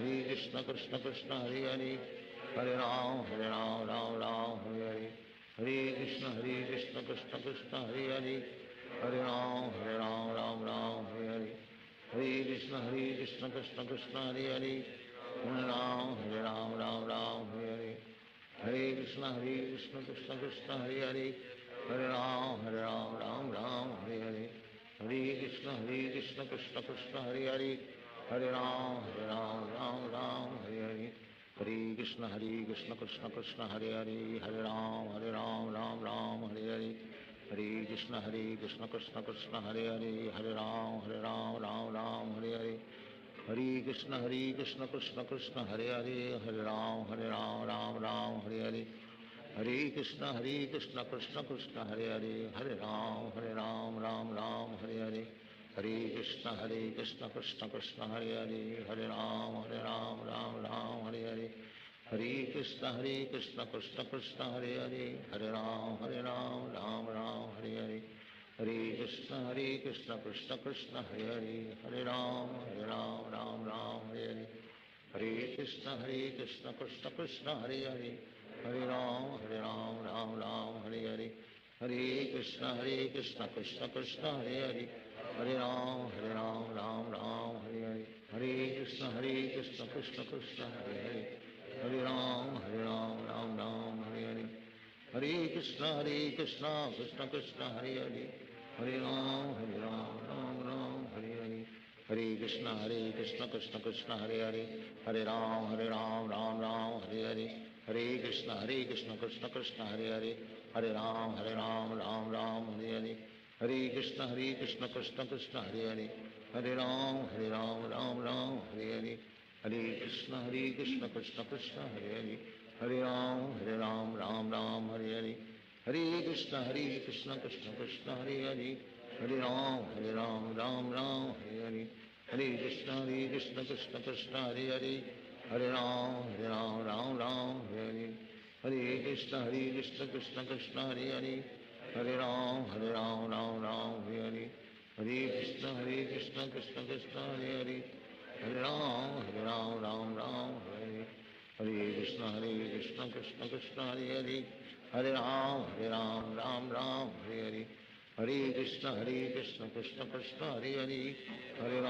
कृष्ण कृष्ण हरे हरे, हरे राम हरे हरे, हरे कृष्ण कृष्ण कृष्ण हरे हरे, हरे राम हरे हरे, हरे कृष्ण कृष्ण कृष्ण हरे हरे, हरे राम हरे हरे, हरे कृष्ण कृष्ण कृष्ण हरे हरे, हरे राम हरे हरे, हरे Krishna Krishna Krishna Hare Hare, Hare Ram, Ram Ram, Hare Hare, Hare Krishna, Krishna Krishna, Hare Hare, Hare Ram, Ram Ram, Hare Hare, Hare Krishna, Krishna Krishna, Hare Hare, Hare Ram, Ram Ram, Hare Hare, Hare Krishna, Krishna Krishna, Hare Hare, Hare Ram, Ram Ram, Hare Hare, Hare Krishna, Krishna Krishna, Hare Hare, Hare Ram, Ram Ram, Hare Hare, Hare Krishna, Krishna Krishna, Hare Hare, Hare Ram, Ram Ram, Hare Hare, Hare Krishna, Krishna Krishna, Hare Hare, Hare Ram, Ram Hare Hare, Hare Krishna, Krishna Krishna, Hare Hare, Hare Ram, Ram Hare Hare, Hare Krishna, Krishna Krishna, Hare Hare, Hare Ram, Ram Hare Hare, Hare Krishna, Krishna Krishna, Hare Hare, Hare Ram, Ram Hare Hare, Hare Krishna, Krishna Krishna, Hare Hare, Hare Ram, Ram Hare Hare, Hare Krishna, Krishna Krishna, Hare Hare, Hare Ram, Ram Hare Hare, Hare Krishna, Krishna Krishna, Hare Hare, Hare Ram, Hare Hare, Hare Krishna, Krishna Krishna, Hare Hare, Hare Ram, Ram Hare Hare, Hare Krishna, Krishna Krishna, Hare Hare, Hare Ram, Ram Hare Hare, Hare Krishna, Krishna Krishna, Hare Hare, Hare Ram, Ram Hare Hare, Hare Krishna, Krishna Krishna, Hare Hare, Hare Ram, Ram Hare Hare, Hare Krishna, Krishna Krishna, Hare Hare, Hare Ram, Ram Hare Hare, Hare Krishna, Krishna Krishna, Hare Hare, Hare Ram, Ram Hare Hare, Hare Krishna, Krishna Krishna, Hare Hare, Hare Ram, Ram Hare Hare, Hare Krishna, Krishna Krishna, Hare Hare, Hare Ram, Ram Hare Hare, Hare Krishna, Krishna Krishna, Hare Hare, Hare Ram, Ram Hare Hare, Hare Krishna, Krishna Krishna, Hare Hare, Hare Ram, Ram Hare Hare, Hare Krishna, Krishna Krishna, Hare Hare, Hare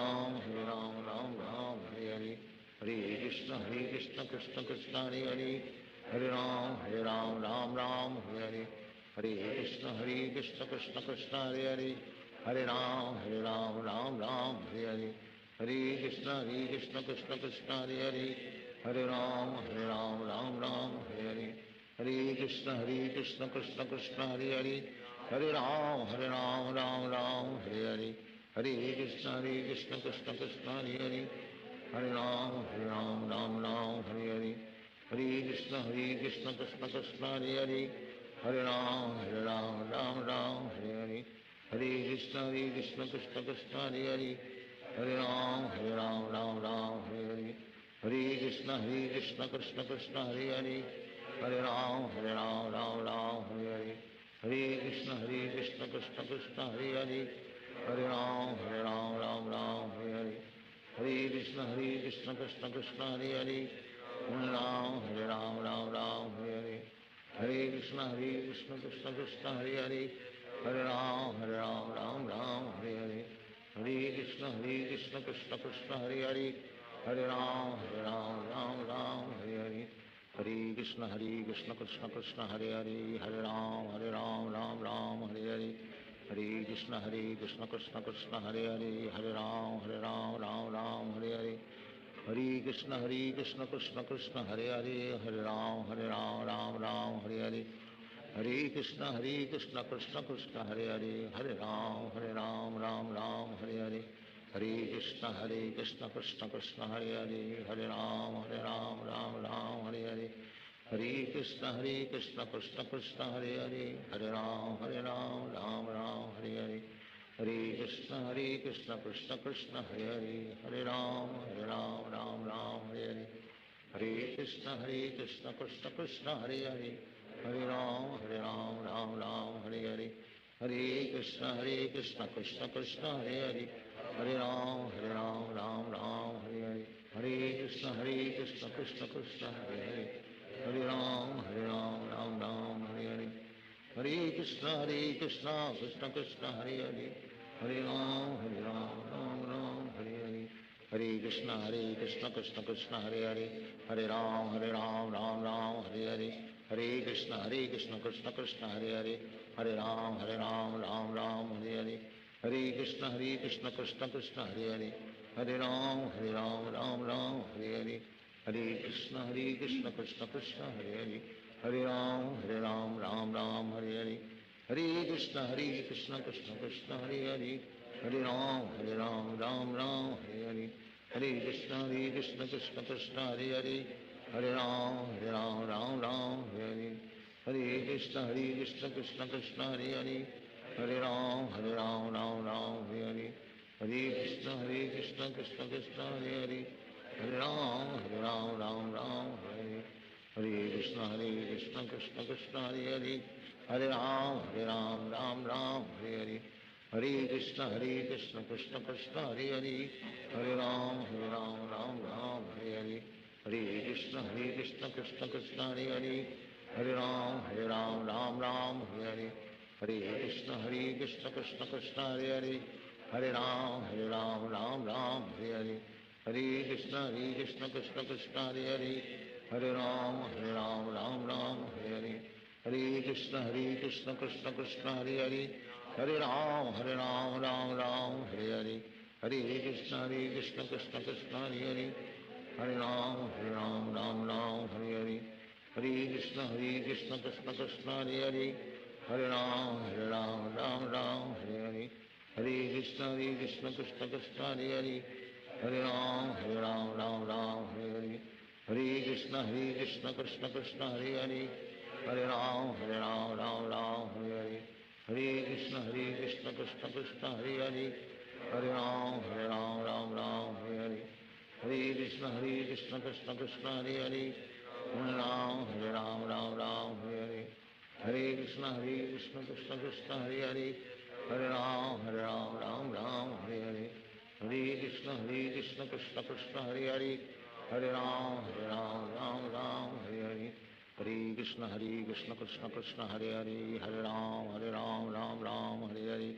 Ram, Ram Hare Hare, Hare Krishna, Krishna Krishna, Hare Hare, Hare Ram, Ram Hare Hare, Hare Krishna, Krishna Krishna, Hare Hare, Hare Ram, Hare Hare, Hare Krishna, Krishna Krishna, Hare Hare, Hare Ram, Ram Hare Hare, Hare Krishna, Krishna Krishna, Hare Hare, Hare Ram, Ram Hare Hare, Hare Krishna, Krishna Krishna, Hare Hare, Hare Ram, Ram Hare Hare, Hare Krishna, Krishna Krishna, Hare Hare, Hare Ram, Hare Hare, Hare Krishna, Krishna Krishna, Hare Hare, Hare Ram, Ram Hare Hare, Hare Krishna, Krishna Krishna, Hare Hare, Hare Ram, Hare Hare, Hare Krishna, Krishna Krishna, Hare Hare, Hare Ram, Hare Hare, Hare Krishna, Krishna Krishna, Hare Hare, Hare Ram, Hare Hare, Hare Krishna, Krishna Krishna, Hare Hare, Hare Ram, Hare Hare, Hare Krishna, Krishna Krishna, Hare Hare, Hare Ram, Hare Hare, Hare Krishna, Krishna Krishna, Hare Hare, Hare Ram, Hare Hare, Hare Krishna, Krishna Krishna, Hare Hare, Hare Ram, Hare Hare, Hare Krishna, Krishna Krishna, Hare Hare, Hare Ram, Ram Hare Hare, Hare Krishna, Krishna Krishna, Hare Hare, Hare Ram, Hare Hare, Hare Krishna, Krishna Krishna, Hare Hare, Hare Ram, Ram Hare Hare, Hare Krishna, Krishna Krishna, Hare Hare, Hare Ram, Ram Hare Hare, Hare Krishna, Krishna Krishna, Hare Hare, Hare Ram, Hare Hare, Hare Krishna, Krishna Krishna, Hare Hare, Hare Ram, Hare Hare, Hare Krishna, Krishna Krishna, Hare Hare, Hare Ram, Hare Hare, Hare Krishna, Krishna Krishna, Hare Hare, Hare Ram, Hare Hare, Hare Krishna, Krishna Krishna, Hare Hare, Hare Ram, Ram Hare Hare, Hare Krishna, Krishna Krishna, Hare Hare, हरे राम राम राम हरे हरे, हरे कृष्ण कृष्ण कृष्ण हरे हरे, हरे राम राम राम हरे हरे, हरे कृष्ण कृष्ण कृष्ण हरे हरे, हरे राम राम हरे हरे, हरे कृष्ण कृष्ण कृष्ण हरे हरे, हरे राम राम हरे हरे, हरे कृष्ण कृष्ण कृष्ण हरे हरे, हरे राम राम हरे हरे, हरे कृष्ण कृष्ण कृष्ण हरे हरे, हरे राम राम हरे हरे, हरे कृष्ण कृष्ण कृष्ण हरे हरे, हरे राम राम हरे हरे, हरे कृष्ण कृष्ण कृष्ण हरे हरे, हरे राम राम हरे हरे, हरे कृष्ण कृष्ण कृष्ण हरे हरे, हरे राम राम हरे हरे, हरे कृष्ण कृष्ण कृष्ण हरे हरे, हरे राम राम हरे हरे, हरे कृष्ण कृष्ण कृष्ण हरे हरे, हरे राम राम हरे हरे, हरे कृष्ण कृष्ण कृष्ण हरे हरे, हरे राम राम हरे हरे, हरे कृष्ण कृष्ण कृष्ण हरे हरे, हरे राम राम हरे हरे, हरे कृष्ण कृष्ण कृष्ण हरे हरे, हरे राम राम हरे हरे, हरे कृष्ण कृष्ण कृष्ण हरे हरे, हरे राम राम हरे हरे, हरे कृष्ण कृष्ण कृष्ण हरे हरे, हरे राम राम हरे हरे, हरे कृष्ण कृष्ण कृष्ण हरे हरे, हरे राम राम हरे हरे, हरे कृष्ण कृष्ण कृष्ण हरे हरे, हरे राम राम हरे हरे, हरे कृष्ण कृष्ण कृष्ण हरे हरे, हरे राम राम हरे हरे, हरे कृष्ण कृष्ण कृष्ण हरे हरे, हरे राम राम हरे हरे, हरे कृष्ण कृष्ण कृष्ण हरे हरे, हरे राम राम हरे हरे, हरे कृष्ण कृष्ण कृष्ण हरे हरे, हरे राम राम हरे हरे, हरे कृष्ण कृष्ण कृष्ण हरे हरे, हरे राम राम हरे हरे, हरे कृष्ण कृष्ण कृष्ण हरे हरे, हरे राम राम हरे हरे,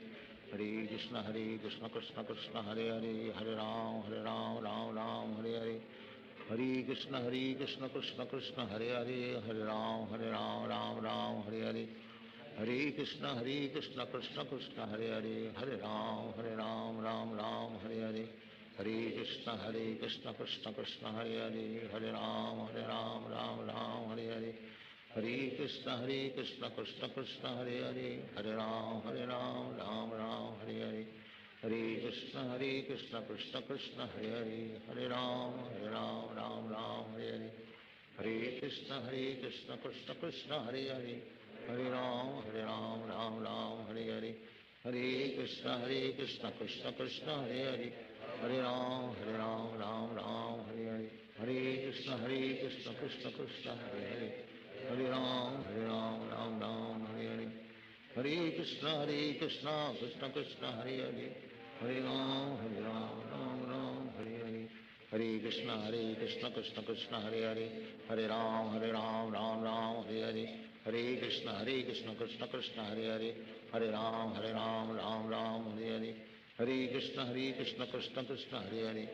हरे कृष्ण कृष्ण कृष्ण हरे हरे, हरे राम राम हरे हरे, हरे कृष्ण कृष्ण कृष्ण हरे हरे, हरे राम राम हरे हरे, हरे कृष्ण कृष्ण कृष्ण हरे हरे, हरे राम राम हरे हरे, हरे कृष्ण कृष्ण कृष्ण हरे हरे, हरे राम राम हरे हरे, हरे कृष्ण कृष्ण कृष्ण हरे हरे, हरे राम राम हरे हरे, हरे कृष्ण कृष्ण कृष्ण हरे हरे, हरे राम राम हरे हरे, हरे कृष्ण कृष्ण कृष्ण हरे हरे, हरे राम राम हरे हरे, हरे कृष्ण कृष्ण कृष्ण हरे हरे, हरे राम राम हरे हरे, हरे कृष्ण कृष्ण कृष्ण हरे हरे, हरे राम राम राम हरे हरे, हरे कृष्ण कृष्ण कृष्ण हरे हरे, हरे राम राम हरे हरे, हरे कृष्ण कृष्ण कृष्ण हरे हरे, हरे राम राम हरे हरे, हरे कृष्ण कृष्ण कृष्ण हरे हरे, हरे राम राम हरे हरे, हरे कृष्ण कृष्ण कृष्ण हरे हरे, हरे राम राम हरे हरे, हरे कृष्ण कृष्ण कृष्ण हरे हरे,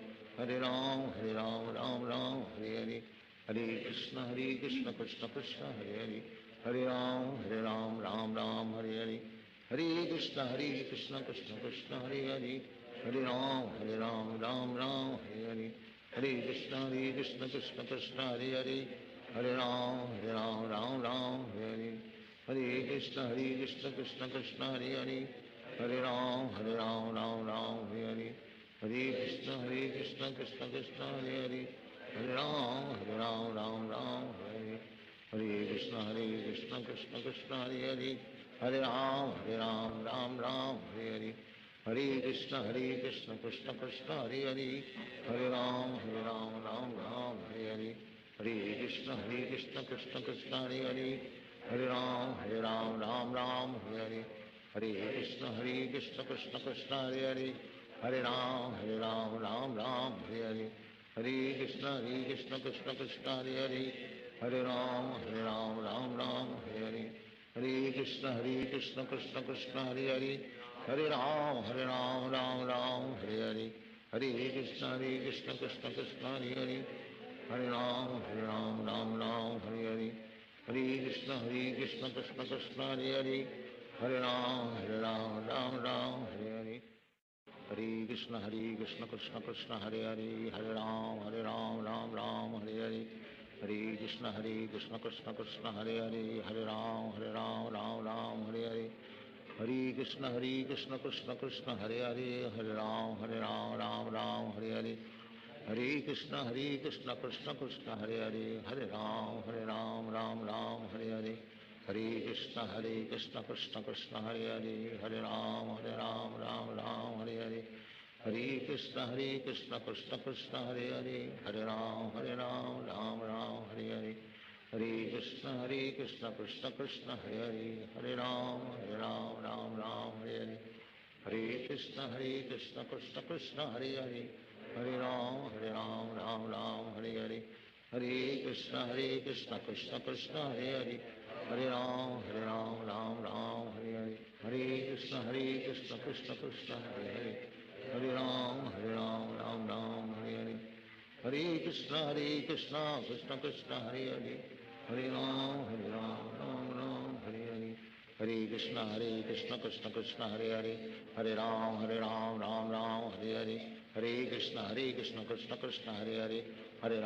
हरे राम राम हरे हरे, हरे कृष्ण कृष्ण कृष्ण हरे हरे, हरे राम राम हरे हरे, हरे कृष्ण कृष्ण कृष्ण हरे हरे, हरे राम राम हरे हरे, हरे कृष्ण कृष्ण कृष्ण हरे हरे, हरे राम हरे हरे, हरे कृष्ण कृष्ण कृष्ण हरे हरे, हरे राम राम हरे हरे, हरे कृष्ण कृष्ण कृष्ण हरे हरे, हरे राम राम हरे हरे, हरे कृष्ण कृष्ण कृष्ण हरे हरे, हरे राम राम हरे हरे, हरे कृष्ण कृष्ण कृष्ण हरे हरे, हरे राम राम हरे हरे, हरे कृष्ण कृष्ण कृष्ण हरे हरे, हरे राम राम हरे हरे, हरे कृष्ण कृष्ण कृष्ण हरे हरे, हरे राम राम हरे हरे, हरे Krishna Krishna Krishna Hare Hare, Hare Ram, Ram Ram, Hare Hare. Hare Krishna, Krishna Krishna, Hare Hare, Hare Ram, Ram Ram, Hare Hare. Hare Krishna, Krishna Krishna, Hare Hare, Hare Ram, Ram Hare Hare. Hare Krishna, Krishna Krishna, Hare Hare, Hare Ram, Ram Hare Hare. Hare Krishna, Krishna Krishna, Hare Hare, Hare Ram, Ram Hare Hare. Hare Krishna, Krishna Krishna, Hare Hare, Hare Ram, Ram Hare Hare. Hare Krishna, Krishna Krishna, Hare Hare, Hare Ram, Ram Hare Hare. Hare Krishna, Krishna Krishna, Hare Hare, Hare Ram, Ram Hare Hare. Hare Krishna, Krishna Krishna, Hare Hare, Hare Ram, Ram Hare Hare. Hare Krishna, Krishna Krishna, Hare Hare, Hare Ram, Ram Hare Hare. Hare Krishna, Krishna Krishna, Hare Hare, Hare Ram, Ram Hare Hare. Hare Krishna, Krishna Krishna, Hare Hare, Hare Ram, Hare Hare. Hare Krishna, Krishna Krishna, Hare Hare, Hare Ram, Ram Hare Hare. Hare Krishna, Krishna Krishna, Hare Hare, Hare Ram, Ram Hare Hare. Hare Krishna, Krishna Krishna, Hare Hare, Hare Ram, Hare Hare. Hare Krishna, Krishna Krishna, Hare Hare, Hare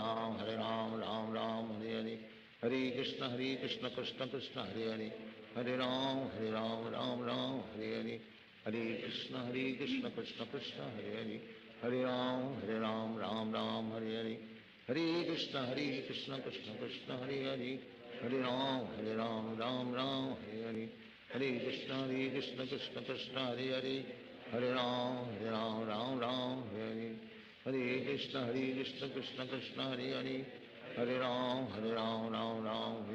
Ram, Ram Hare Hare. Hare Krishna, Krishna Krishna, Hare Hare, Hare Ram, Ram Hare Hare. Hare Krishna, Krishna Krishna, Hare Hare, Hare Ram, Hare Hare. Hare Krishna, Krishna Krishna, Hare Hare, Hare Ram, Ram Hare Hare. Hare Krishna, Krishna Krishna, Hare Hare, Hare Ram, Hare Hare. Hare Krishna, Krishna Krishna, Hare Hare, Hare Ram, Hare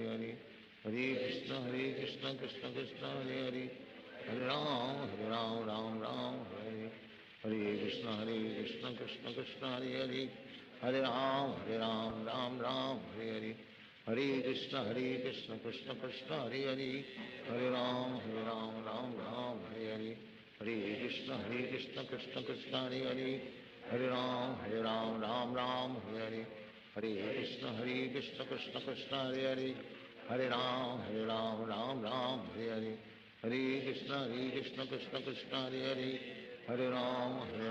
Hare. Hare Krishna, Krishna Krishna, Hare Hare, Hare Ram, Hare Hare. Hare Krishna, Krishna Krishna, Hare Hare, Hare Ram, Hare Hare. Hare Krishna, Krishna Krishna, Hare Hare, Hare Ram, Hare Hare. Hare Krishna, Krishna Krishna, Hare Hare, Hare Ram, Hare Hare. Hare Krishna, Krishna Krishna, Hare Hare, Hare Ram, Hare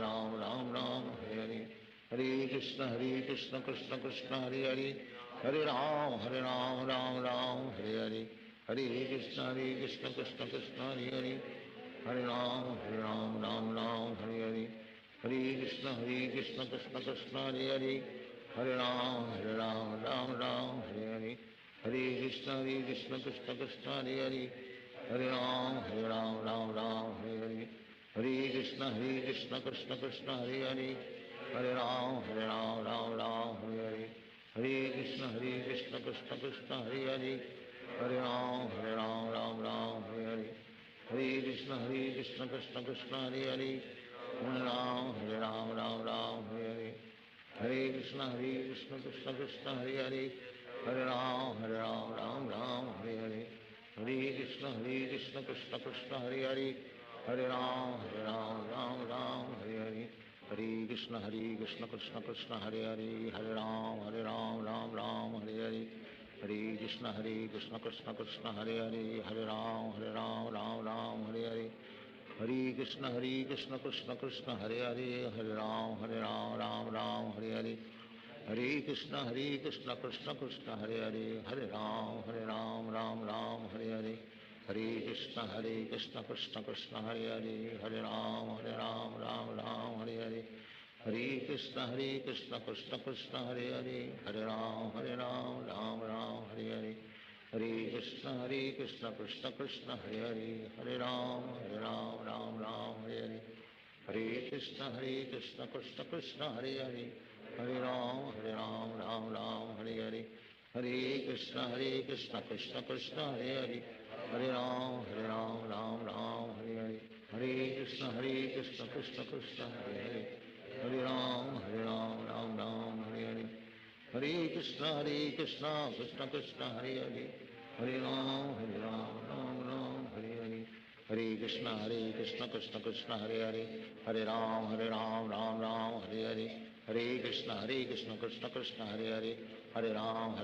Hare. Hare Krishna, Krishna Krishna, Hare Hare, Hare Ram, Hare Hare. Hare Krishna, Krishna Krishna, Hare Hare, Hare Ram, Hare Hare. Hare Krishna, Krishna Krishna, Hare Hare, Hare Ram, Hare Hare. Hare Krishna, Krishna Krishna, Hare Hare, Hare Ram, Hare Hare. Hare Krishna, Krishna Krishna, Hare Hare, Hare Ram, Hare Hare. Hare Krishna, Krishna Krishna, Hare Hare, Hare Ram, Hare Hare. Hare Krishna, Krishna Krishna, Hare Hare, Hare Ram, Hare Hare. Hare Krishna, Krishna Krishna, Hare Hare, Hare Ram, Hare Hare. Hare Krishna, Krishna Krishna, Hare Hare, Hare Ram, Hare Hare. Hare Krishna, Krishna Krishna, Hare Hare, Hare Ram, Hare Hare. Hare Krishna, Krishna Krishna, Hare Hare, Hare Ram, Hare Hare. Hare Krishna, Krishna Krishna, Hare Hare, Hare Ram, Hare Hare. Hare Krishna, Krishna Krishna, Hare Hare, Hare Ram, Hare Hare. Hare Krishna, Krishna Krishna, Hare Hare, Hare Ram, Hare Hare. Hare Krishna, Krishna Krishna, Hare Hare, Hare Ram, Hare Hare. Hare Krishna, Krishna Krishna, Hare Hare, Hare Ram, Hare Hare. Hare Krishna, Krishna Krishna, Hare Hare, Hare Ram, Hare Hare. Hare Krishna, Krishna Krishna, Hare Hare, Hare Ram, Hare Hare. Hare Krishna, Krishna Krishna, Hare Hare, Hare Ram, Hare Hare. Hare Krishna, Krishna Krishna, Hare Hare, Hare Ram, Hare Hare. Hare Krishna, Krishna Krishna, Hare Hare, Hare Ram,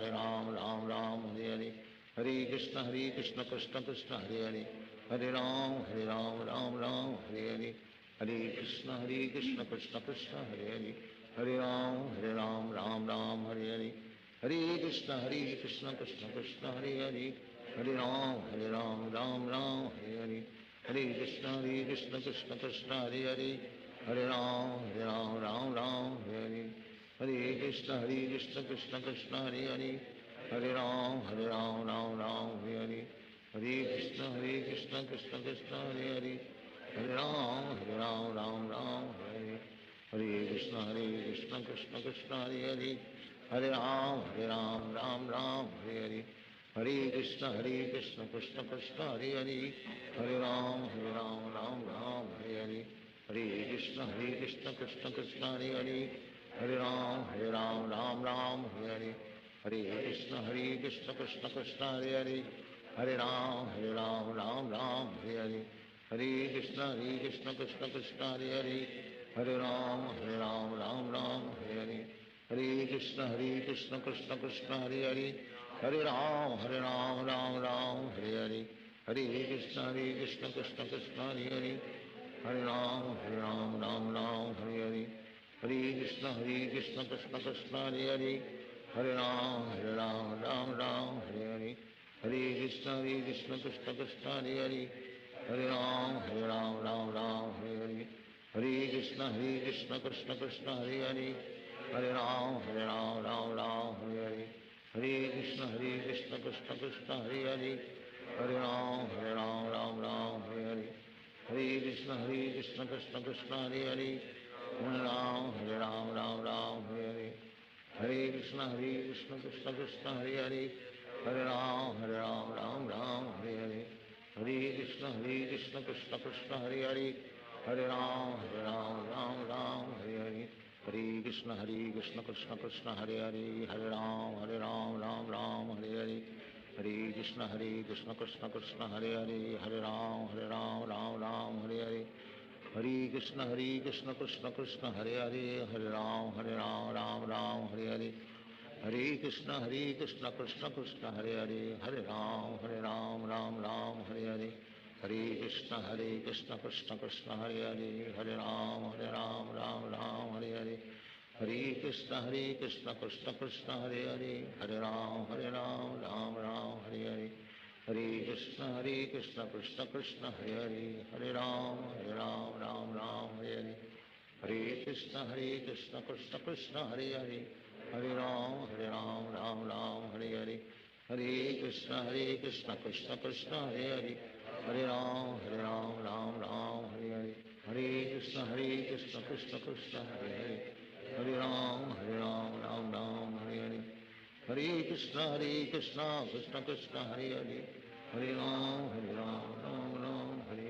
Ram, Hare Hare. Hare Krishna, Krishna Krishna, Hare Hare, Hare Ram, Ram Ram, Hare Hare, Hare Krishna, Krishna Krishna, Hare Hare, Hare Ram, Ram Hare Hare, Hare Krishna, Krishna Krishna, Hare Hare, Hare Ram, Ram Hare Hare, Hare Krishna, Krishna Krishna, Hare Hare, Hare Ram, Ram Hare Hare, Hare Krishna, Krishna Krishna, Hare Hare, Hare Ram, Ram Hare Hare, Hare Krishna, Krishna Krishna, Hare Hare, Hare Ram, Ram Hare Hare, Hare Krishna, Krishna Krishna, Hare Hare, Hare Ram, Ram Hare Hare, Hare Krishna, Krishna Krishna, Hare Hare, Hare Ram, Hare Hare, Hare Krishna, Krishna Krishna, Hare Hare, Hare Ram, Hare Hare, Hare Krishna, Krishna Krishna, Hare Hare, Hare Ram, Hare Hare, Hare Krishna, Krishna Krishna, Hare Hare, Hare Ram, Hare Hare, Hare Krishna, Krishna Krishna, Hare Hare, Hare Ram, Ram, Hare Hare, Hare Krishna, Krishna Krishna, Hare Hare, Hare Ram, Hare Hare, Hare Krishna, Krishna Krishna, Hare Hare, Hare Ram, Hare Hare, Hare Krishna, Krishna Krishna, Hare Hare, Hare Ram, Hare Hare, Hare Krishna, Krishna Krishna, Hare Hare, Hare Ram, Hare Hare, Hare Krishna, Krishna Krishna, Hare Hare, Hare Ram, Hare Hare, Hare Krishna, Krishna Krishna, Hare Hare, Hare Ram, Hare Hare, Hare Krishna, Krishna Krishna, Hare Hare, Hare Ram, Hare Hare, Hare Krishna, Krishna Krishna, Hare Hare, Hare Ram, Ram Hare Hare, Hare Krishna, Krishna Krishna, Hare Hare, Hare Ram, Hare Hare, Hare Krishna, Krishna Krishna, Hare Hare, Hare Ram, Hare Hare, Hare Krishna, Krishna Krishna, Hare Hare, Hare Ram, Hare Hare, Hare Krishna, Krishna Krishna, Hare Hare, Hare Ram, Ram Hare Hare, Hare Krishna, Krishna Krishna, Hare Hare, Hare Ram, Ram Hare Hare, Hare Krishna, Krishna Krishna, Hare Hare, Hare Ram, Ram Hare Hare, Hare Krishna, Krishna Krishna, Hare Hare, Hare Ram, Ram Hare Hare, Hare Krishna, Krishna Krishna, Hare Hare, Hare Ram, Ram Hare Hare, Hare Krishna, Krishna Krishna, Hare Hare, Hare Ram, Ram Hare Hare, Hare Krishna, Krishna Krishna, Hare Hare, Hare Ram, Ram Hare Hare, Hare Krishna, Krishna Krishna, Hare Hare, Hare Ram, Hare Hare, Hare Krishna, Krishna Krishna, Hare Hare, Hare Ram, Ram Hare Hare,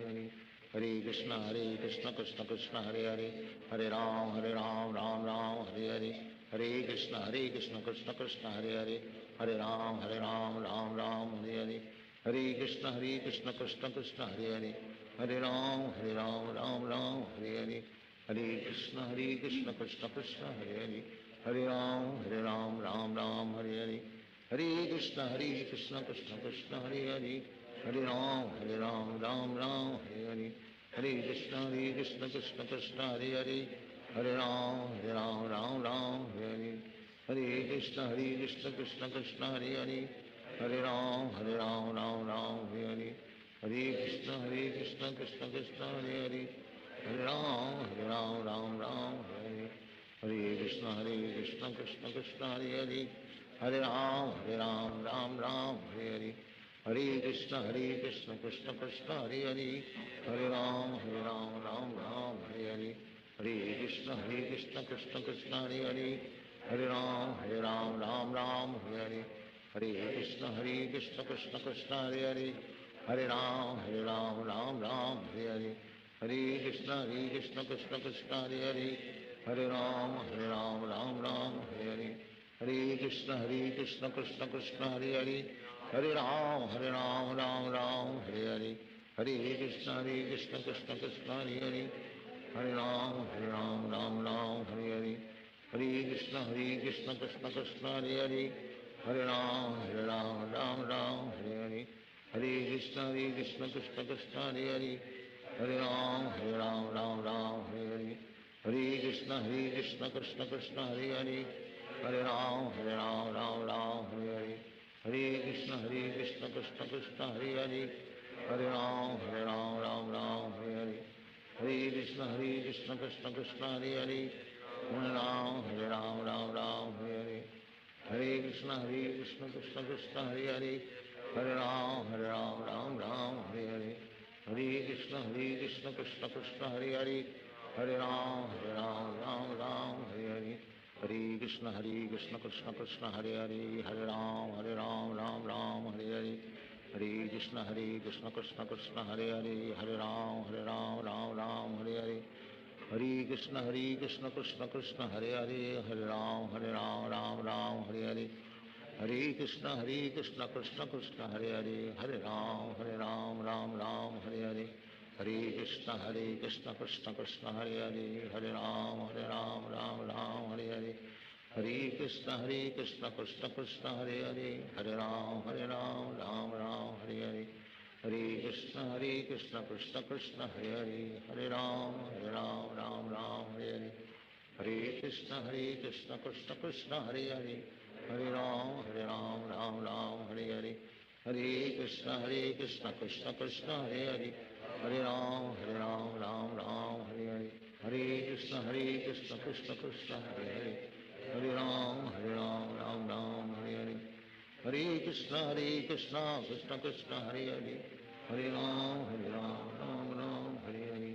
Hare Krishna, Krishna Krishna, Hare Hare, Hare Ram, Ram Hare Hare, Hare Krishna, Krishna Krishna, Hare Hare, Hare Ram, Ram Hare Hare, Hare Krishna, Krishna Krishna, Hare Hare, Hare Ram, Ram Hare Hare, Hare Krishna, Krishna Krishna, Hare Hare, Hare Ram, Ram Hare Hare, Hare Krishna, Krishna Krishna, Hare Hare, Hare Ram, Hare Hare, Hare Krishna, Krishna Krishna, Hare Hare, Hare Ram, Hare Hare, Hare Krishna, Krishna Krishna, Hare Hare, Hare Ram, Hare Hare, Hare Krishna, Krishna Krishna, Hare Hare, Hare Ram, Hare Hare, Hare Krishna, Krishna Krishna, Hare Hare, Hare Ram, Hare Hare, Hare Krishna, Krishna Krishna, Hare Hare, Hare Ram, Hare Hare, Hare Krishna, Krishna Krishna, Hare Hare, Hare Ram, Hare Hare, Hare Krishna, Krishna Krishna, Hare Hare, Hare Ram, Hare Hare, Hare Krishna, Krishna Krishna, Hare Hare, Hare Ram, Ram Hare Hare, Hare Krishna, Krishna Krishna, Hare Hare, Hare Ram, Ram Hare Hare, Hare Krishna, Krishna Krishna, Hare Hare, Hare Ram, Ram Hare Hare, Hare Krishna Krishna Krishna Hare Hare, Hare Ram Ram Ram Hare Hare, Hare Krishna Krishna Krishna Hare Hare, Hare Ram Ram Ram Hare Hare, Hare Krishna Krishna Krishna Hare Hare, Hare Ram Ram Hare Hare, Hare Krishna Krishna Krishna Hare Hare, Hare Ram Ram Hare Hare, Hare Krishna Krishna Krishna Hare Hare, Hare Ram Ram Hare Hare, Hare Krishna Krishna Krishna Hare Hare, Hare Ram Ram Hare Hare, Hare Krishna Krishna Krishna Hare Hare, Hare Ram Ram Hare Hare, Hare Krishna Krishna Krishna Hare Hare, Hare Ram Hare Hare, Hare Krishna Krishna Krishna Hare Hare, Hare Ram Ram Hare Hare, Hare Krishna Krishna Krishna Hare Hare, Hare Ram Ram Hare Hare, Hare Krishna Krishna Krishna Hare Hare, Hare Ram Ram Hare Hare, Hare Krishna Krishna Krishna Hare Hare, Hare Ram Ram Hare Hare, Hare Krishna Krishna Krishna Hare Hare, Hare Ram Ram Hare Hare, Hare Krishna Krishna Krishna Hare Hare, Hare Ram Ram Hare Hare, Hare Krishna Krishna Krishna Hare Hare, Hare Ram Ram Hare Hare, Hare Krishna Krishna Krishna Hare Hare, Hare Ram Ram Hare Hare, Hare Krishna Krishna Krishna Hare Hare, Hare Ram Hare Hare, Hare Krishna Krishna Krishna Hare Hare, Hare Ram Ram Hare Hare, Hare Krishna Krishna Krishna Hare Hare, Hare Ram Ram Hare Hare,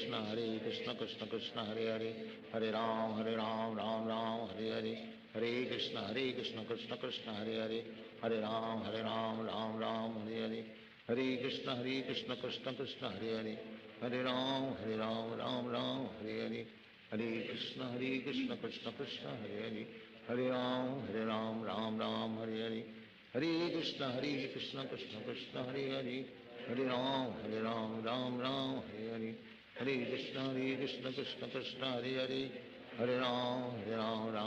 Hare Krishna Krishna Krishna Hare Hare, Hare Ram Ram Hare Hare, Hare Krishna Krishna Krishna Hare Hare, Hare Ram Ram Hare Hare, Hare Krishna Krishna Krishna Hare Hare, Hare Ram Ram Hare Hare, Hare Krishna Krishna Krishna Hare Hare, Hare Ram Hare Hare, Hare Krishna Krishna Krishna Hare Hare, Hare Ram Hare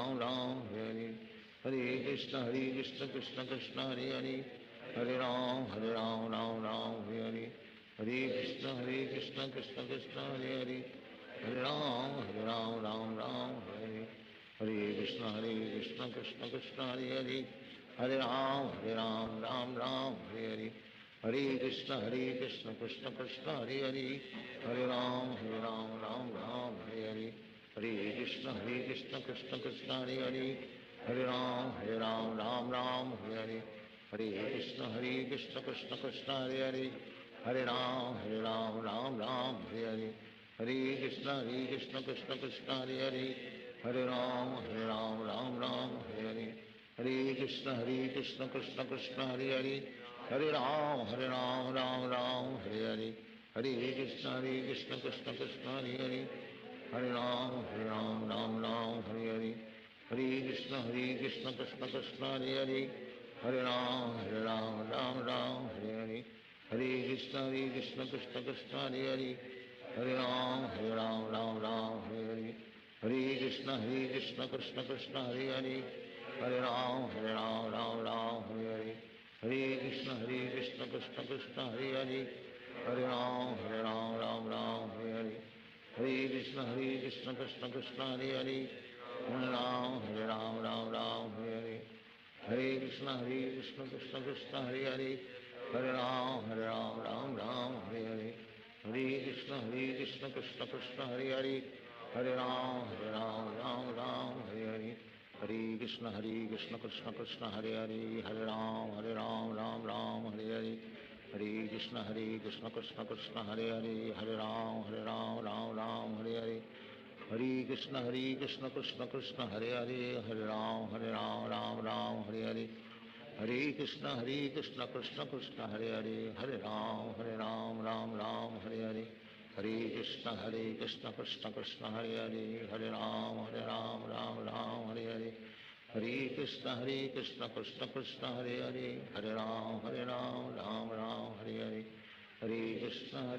Hare, Hare Krishna Krishna Krishna Hare Hare, Hare Ram Hare Hare, Hare Krishna Krishna Krishna Hare Hare, Hare Ram Hare Hare, Hare Krishna Krishna Krishna Hare Hare, Hare Ram Hare Hare, Hare Krishna Krishna Krishna Hare Hare, Hare Ram Hare Hare, Hare Krishna Krishna Krishna Hare Hare, Hare Ram Hare Hare, Hare Krishna Krishna Krishna Hare Hare, Hare Ram Hare Hare, Hare Krishna Krishna Krishna Hare Hare, Hare Ram Hare Hare, Hare Krishna Krishna Krishna Hare Hare, Hare Ram Hare Hare, Hare Krishna Krishna Krishna Hare Hare, Hare Ram Hare Hare, Hare Krishna Krishna Krishna Hare Hare, Hare Ram Hare Hare, Hare Krishna Krishna Krishna Hare Hare, Hare Ram Hare Hare, Hare Krishna Krishna Krishna Hare Hare, Hare Ram Hare Hare, Hare Krishna Krishna Krishna Hare Hare, Hare Ram Hare Hare, Hare Krishna Krishna Krishna Hare Hare, Hare Ram Hare Hare, Hare Krishna Krishna Krishna Hare Hare, Hare Ram Hare Hare, Hare Krishna Krishna Krishna Hare Hare, Hare Ram Hare Hare, Hare Krishna Krishna Krishna Hare Hare, Hare Ram Hare Hare, Hare Krishna Krishna Krishna Hare Hare, Hare Ram Hare Hare, Hare Krishna Krishna Krishna Hare Hare, Hare Ram Hare Hare, Hare Krishna Krishna Krishna Hare Hare, Hare Ram Hare Hare, Hare Krishna Krishna Krishna Hare Hare, Hare Ram Hare Hare, Hare Krishna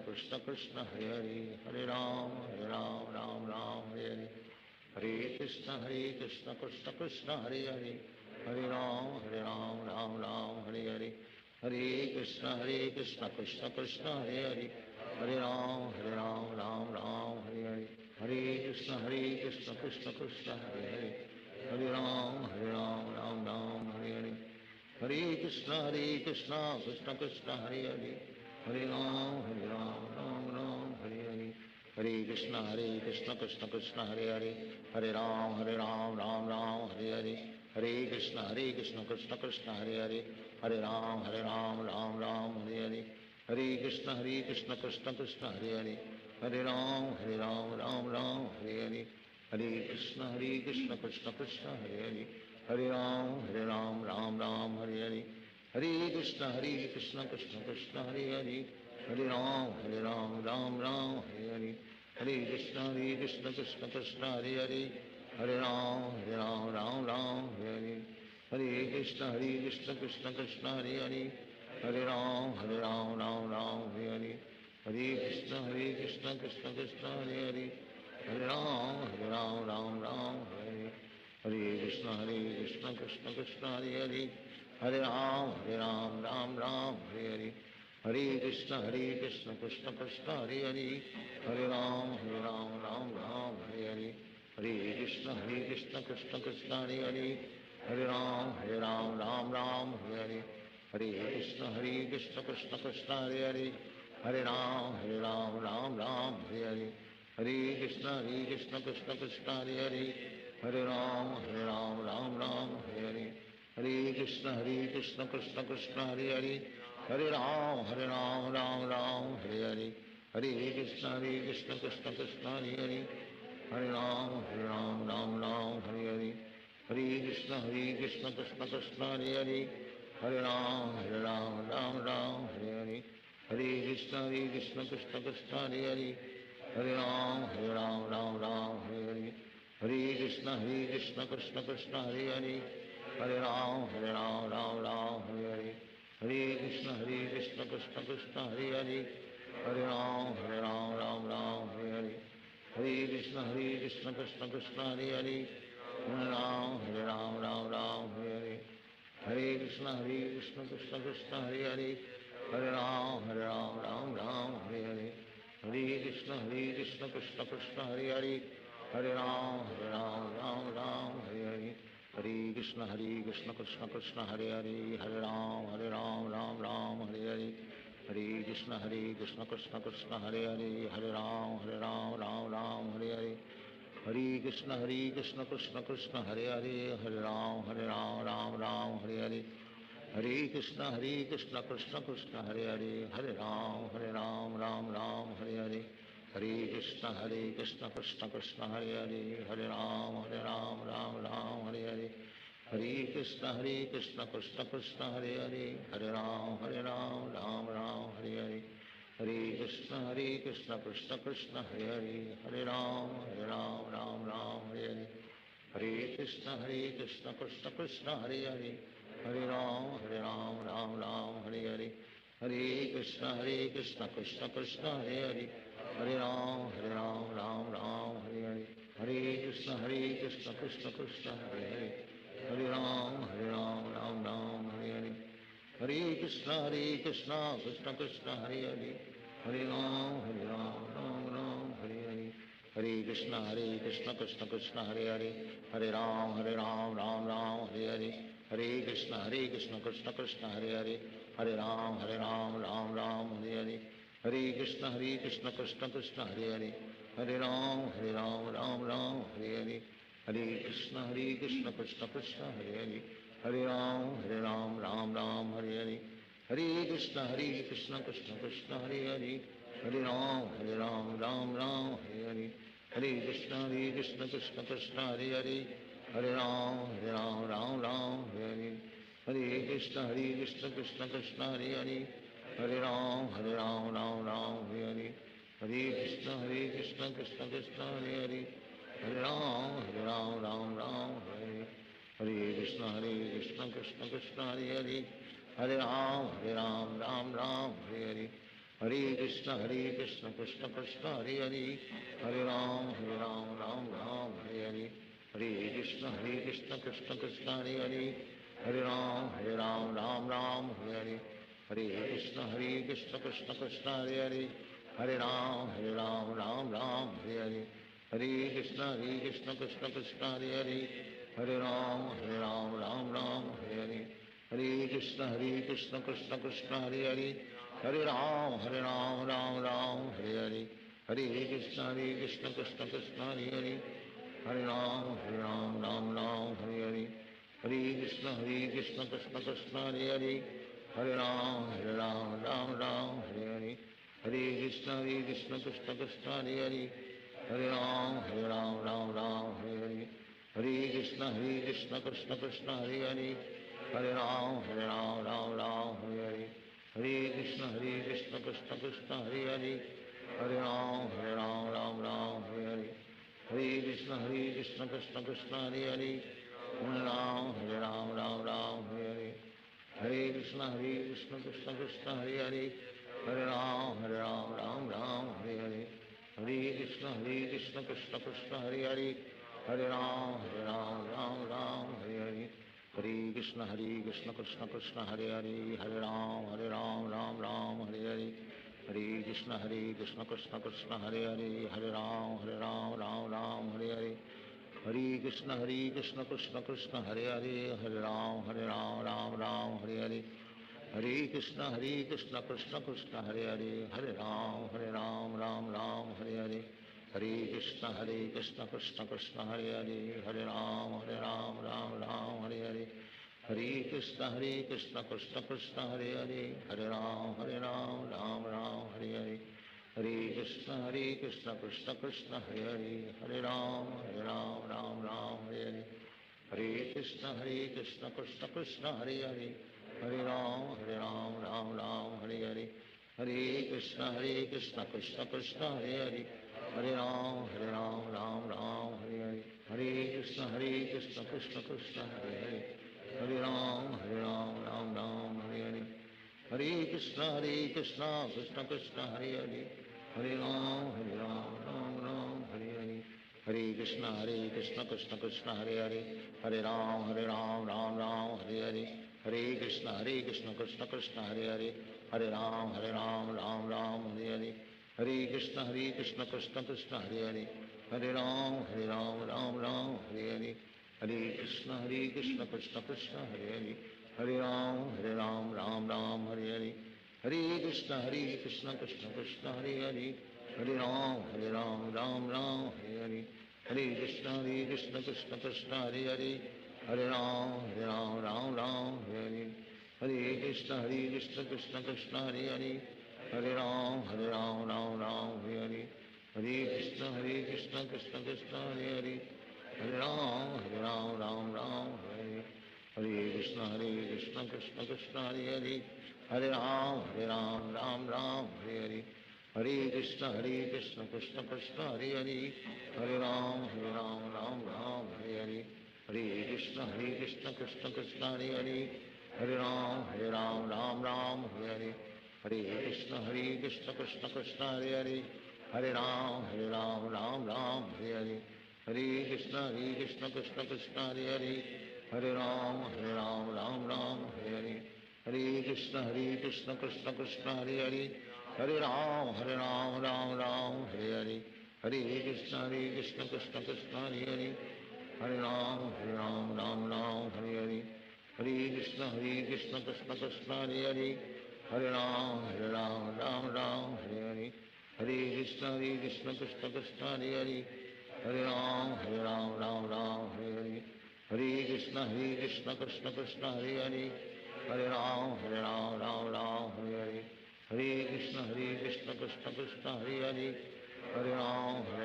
Krishna Krishna Hare Hare, Hare Ram Hare Hare, Hare Krishna Krishna Krishna Hare Hare, Hare Ram Hare Hare, हरे कृष्ण कृष्ण कृष्ण हरे हरे, हरे राम राम राम हरे हरे, हरे कृष्ण कृष्ण कृष्ण हरे हरे, हरे राम राम राम हरे हरे, हरे कृष्ण कृष्ण कृष्ण हरे हरे, हरे राम राम हरे हरे, हरे कृष्ण कृष्ण कृष्ण हरे हरे, हरे राम राम राम हरे हरे, हरे कृष्ण कृष्ण कृष्ण हरे हरे, हरे राम राम राम हरे हरे, हरे कृष्ण कृष्ण कृष्ण हरे हरे, हरे राम राम राम हरे हरे, हरे कृष्ण कृष्ण कृष्ण हरे हरे, हरे राम राम हरे हरे, हरे कृष्ण कृष्ण कृष्ण हरे हरे, हरे राम राम राम हरे हरे, हरे कृष्ण कृष्ण कृष्ण हरे हरे, हरे राम राम हरे हरे, हरे कृष्ण कृष्ण कृष्ण हरे हरे, हरे राम राम हरे हरे, हरे कृष्ण कृष्ण कृष्ण हरे हरे, हरे राम राम हरे हरे, हरे कृष्ण कृष्ण कृष्ण हरे हरे, हरे राम राम हरे हरे, हरे कृष्ण कृष्ण कृष्ण हरे हरे, हरे राम राम हरे हरे, हरे कृष्ण कृष्ण कृष्ण हरे हरे, हरे राम राम हरे हरे, हरे कृष्ण कृष्ण कृष्ण हरे हरे, हरे राम राम हरे हरे, हरे कृष्ण कृष्ण कृष्ण हरे हरे, हरे राम राम हरे हरे, हरे कृष्ण कृष्ण कृष्ण हरे हरे, हरे राम राम हरे हरे, हरे कृष्ण कृष्ण कृष्ण हरे हरे, हरे राम राम हरे हरे, हरे कृष्ण कृष्ण कृष्ण हरे हरे, हरे राम राम हरे हरे, हरे कृष्ण कृष्ण कृष्ण हरे हरे, हरे राम राम हरे हरे, हरे कृष्ण कृष्ण कृष्ण हरे हरे, हरे राम राम हरे हरे, हरे कृष्ण कृष्ण कृष्ण हरे हरे, हरे राम राम हरे हरे, हरे कृष्ण कृष्ण कृष्ण हरे हरे, हरे राम राम हरे हरे, हरे कृष्ण कृष्ण कृष्ण हरे हरे, हरे राम राम हरे हरे, हरे कृष्ण कृष्ण कृष्ण हरे हरे, हरे राम राम हरे हरे, हरे कृष्ण कृष्ण कृष्ण हरे हरे, हरे राम राम हरे हरे, हरे कृष्ण कृष्ण कृष्ण हरे हरे, हरे राम राम हरे हरे, हरे कृष्ण कृष्ण कृष्ण हरे हरे, हरे राम राम हरे हरे, हरे कृष्ण कृष्ण कृष्ण हरे हरे, हरे राम राम हरे हरे, हरे कृष्ण कृष्ण कृष्ण हरे हरे, हरे राम राम हरे हरे, हरे कृष्ण कृष्ण कृष्ण हरे हरे, हरे राम राम हरे हरे, हरे कृष्ण कृष्ण कृष्ण हरे हरे, हरे राम राम हरे हरे, हरे कृष्ण कृष्ण कृष्ण हरे हरे, हरे राम राम हरे हरे, हरे कृष्ण कृष्ण कृष्ण हरे हरे, हरे राम राम हरे हरे, हरे कृष्ण कृष्ण कृष्ण हरे हरे, हरे राम राम हरे हरे, हरे कृष्ण कृष्ण कृष्ण हरे हरे, हरे राम राम हरे हरे, हरे कृष्ण कृष्ण कृष्ण हरे हरे, हरे राम राम हरे हरे, हरे कृष्ण कृष्ण कृष्ण हरे हरे, हरे राम राम हरे हरे, हरे कृष्ण कृष्ण कृष्ण हरे हरे, हरे राम राम हरे हरे, हरे कृष्ण कृष्ण कृष्ण हरे हरे, हरे राम राम हरे हरे, हरे कृष्ण कृष्ण कृष्ण हरे हरे, हरे राम राम हरे हरे, हरे कृष्ण कृष्ण कृष्ण हरे हरे, हरे राम राम हरे हरे, हरे कृष्ण कृष्ण कृष्ण हरे हरे, हरे राम राम हरे हरे, हरे कृष्ण कृष्ण कृष्ण हरे हरे, हरे राम राम हरे हरे, हरे कृष्ण कृष्ण कृष्ण हरे हरे, हरे राम राम हरे हरे, हरे कृष्ण कृष्ण कृष्ण हरे हरे, हरे राम राम हरे हरे, हरे कृष्ण कृष्ण कृष्ण हरे हरे, हरे Ram Ram Ram Hare Hare, Hare Krishna Krishna Krishna Hare Hare, Hare Ram Ram Ram Hare Hare, Hare Krishna Krishna Krishna Hare Hare, Hare Ram Ram Ram Hare Hare, Hare Krishna Krishna Krishna Hare Hare, Hare Ram Ram Hare Hare, Hare Krishna Krishna Krishna Hare Hare, Hare Ram Ram Hare Hare, Hare Krishna Krishna Krishna Hare Hare, Hare Ram Ram Hare Hare, Hare Krishna Krishna Krishna Hare Hare, Hare Ram Ram Hare Hare, Hare Krishna Krishna Krishna Hare Hare, Hare Ram Ram Hare Hare, Hare Krishna Krishna Krishna Hare Hare, Hare Ram Ram Hare Hare, Hare Krishna Krishna Krishna Hare Hare, Hare Ram Ram Hare Hare, Hare Krishna Krishna Krishna Hare Hare, Hare Ram Ram Hare Hare, Hare Krishna Krishna Krishna Hare Hare, Hare Ram Ram Hare Hare, Hare Krishna Krishna Krishna Hare Hare, Hare Ram Ram Hare Hare, Hare Krishna Krishna Krishna Hare Hare, Hare Ram Ram Hare Hare, Hare Krishna Krishna Krishna Hare Hare, Hare Ram Ram Hare Hare, Hare Krishna Krishna Krishna Hare Hare, Hare Ram Ram Hare Hare, Hare Krishna Krishna Krishna Hare Hare, Hare Ram Ram Hare Hare, Hare Krishna Krishna Krishna Hare Hare, Hare Ram Ram Hare Hare, Hare Krishna Krishna Krishna Hare Hare, Hare Ram Ram Hare Hare, Hare Krishna Krishna Krishna Hare Hare, Hare Ram Ram Hare Hare, Hare Krishna Krishna Krishna Hare Hare, Hare Ram Ram Hare Hare, Hare Krishna Krishna Krishna Hare Hare, Hare Ram Ram Hare Hare, Hare Krishna Krishna Krishna Hare Hare, Hare Ram Ram Hare Hare, Hare Krishna Krishna Krishna Hare Hare, Hare Ram Ram Hare Hare, Hare Krishna Krishna Krishna Hare Hare, Hare Ram Ram Hare Hare, Hare Krishna Krishna Krishna Hare Hare, Hare Ram Ram Hare Hare, Hare Krishna Krishna Krishna Hare Hare, Hare Ram Ram Hare Hare, Hare Krishna Krishna Krishna Hare Hare, Hare Ram Ram Hare Hare, Hare Krishna Krishna Krishna Hare Hare, Hare Ram Ram Hare Hare, Hare Krishna Krishna Krishna Hare Hare, Hare Ram Ram Hare Hare, Hare Krishna Krishna Krishna Hare Hare, Hare Ram Ram Hare Hare, Hare Krishna Krishna Krishna Hare Hare, Hare Ram Ram Hare Hare, Hare Krishna Krishna Krishna Hare Hare, Hare Ram Ram Hare Hare, Hare Krishna Krishna Krishna Hare Hare, Hare Ram Ram Hare Hare, Hare Krishna Krishna Krishna Hare Hare, Hare Ram Ram Hare Hare, Hare Krishna Krishna Krishna Hare Hare, Hare Ram Ram Hare Hare, Hare Krishna Krishna Krishna Hare Hare, Hare Ram Ram Hare Hare, Hare Krishna Krishna Krishna Hare Hare, Hare Ram Ram Hare Hare, Hare Krishna Krishna Krishna Hare Hare, Hare Ram Ram Hare Hare, Hare Krishna Krishna Krishna Hare Hare, Hare Ram Ram Hare Hare, Hare Krishna Krishna Krishna Hare Hare, Hare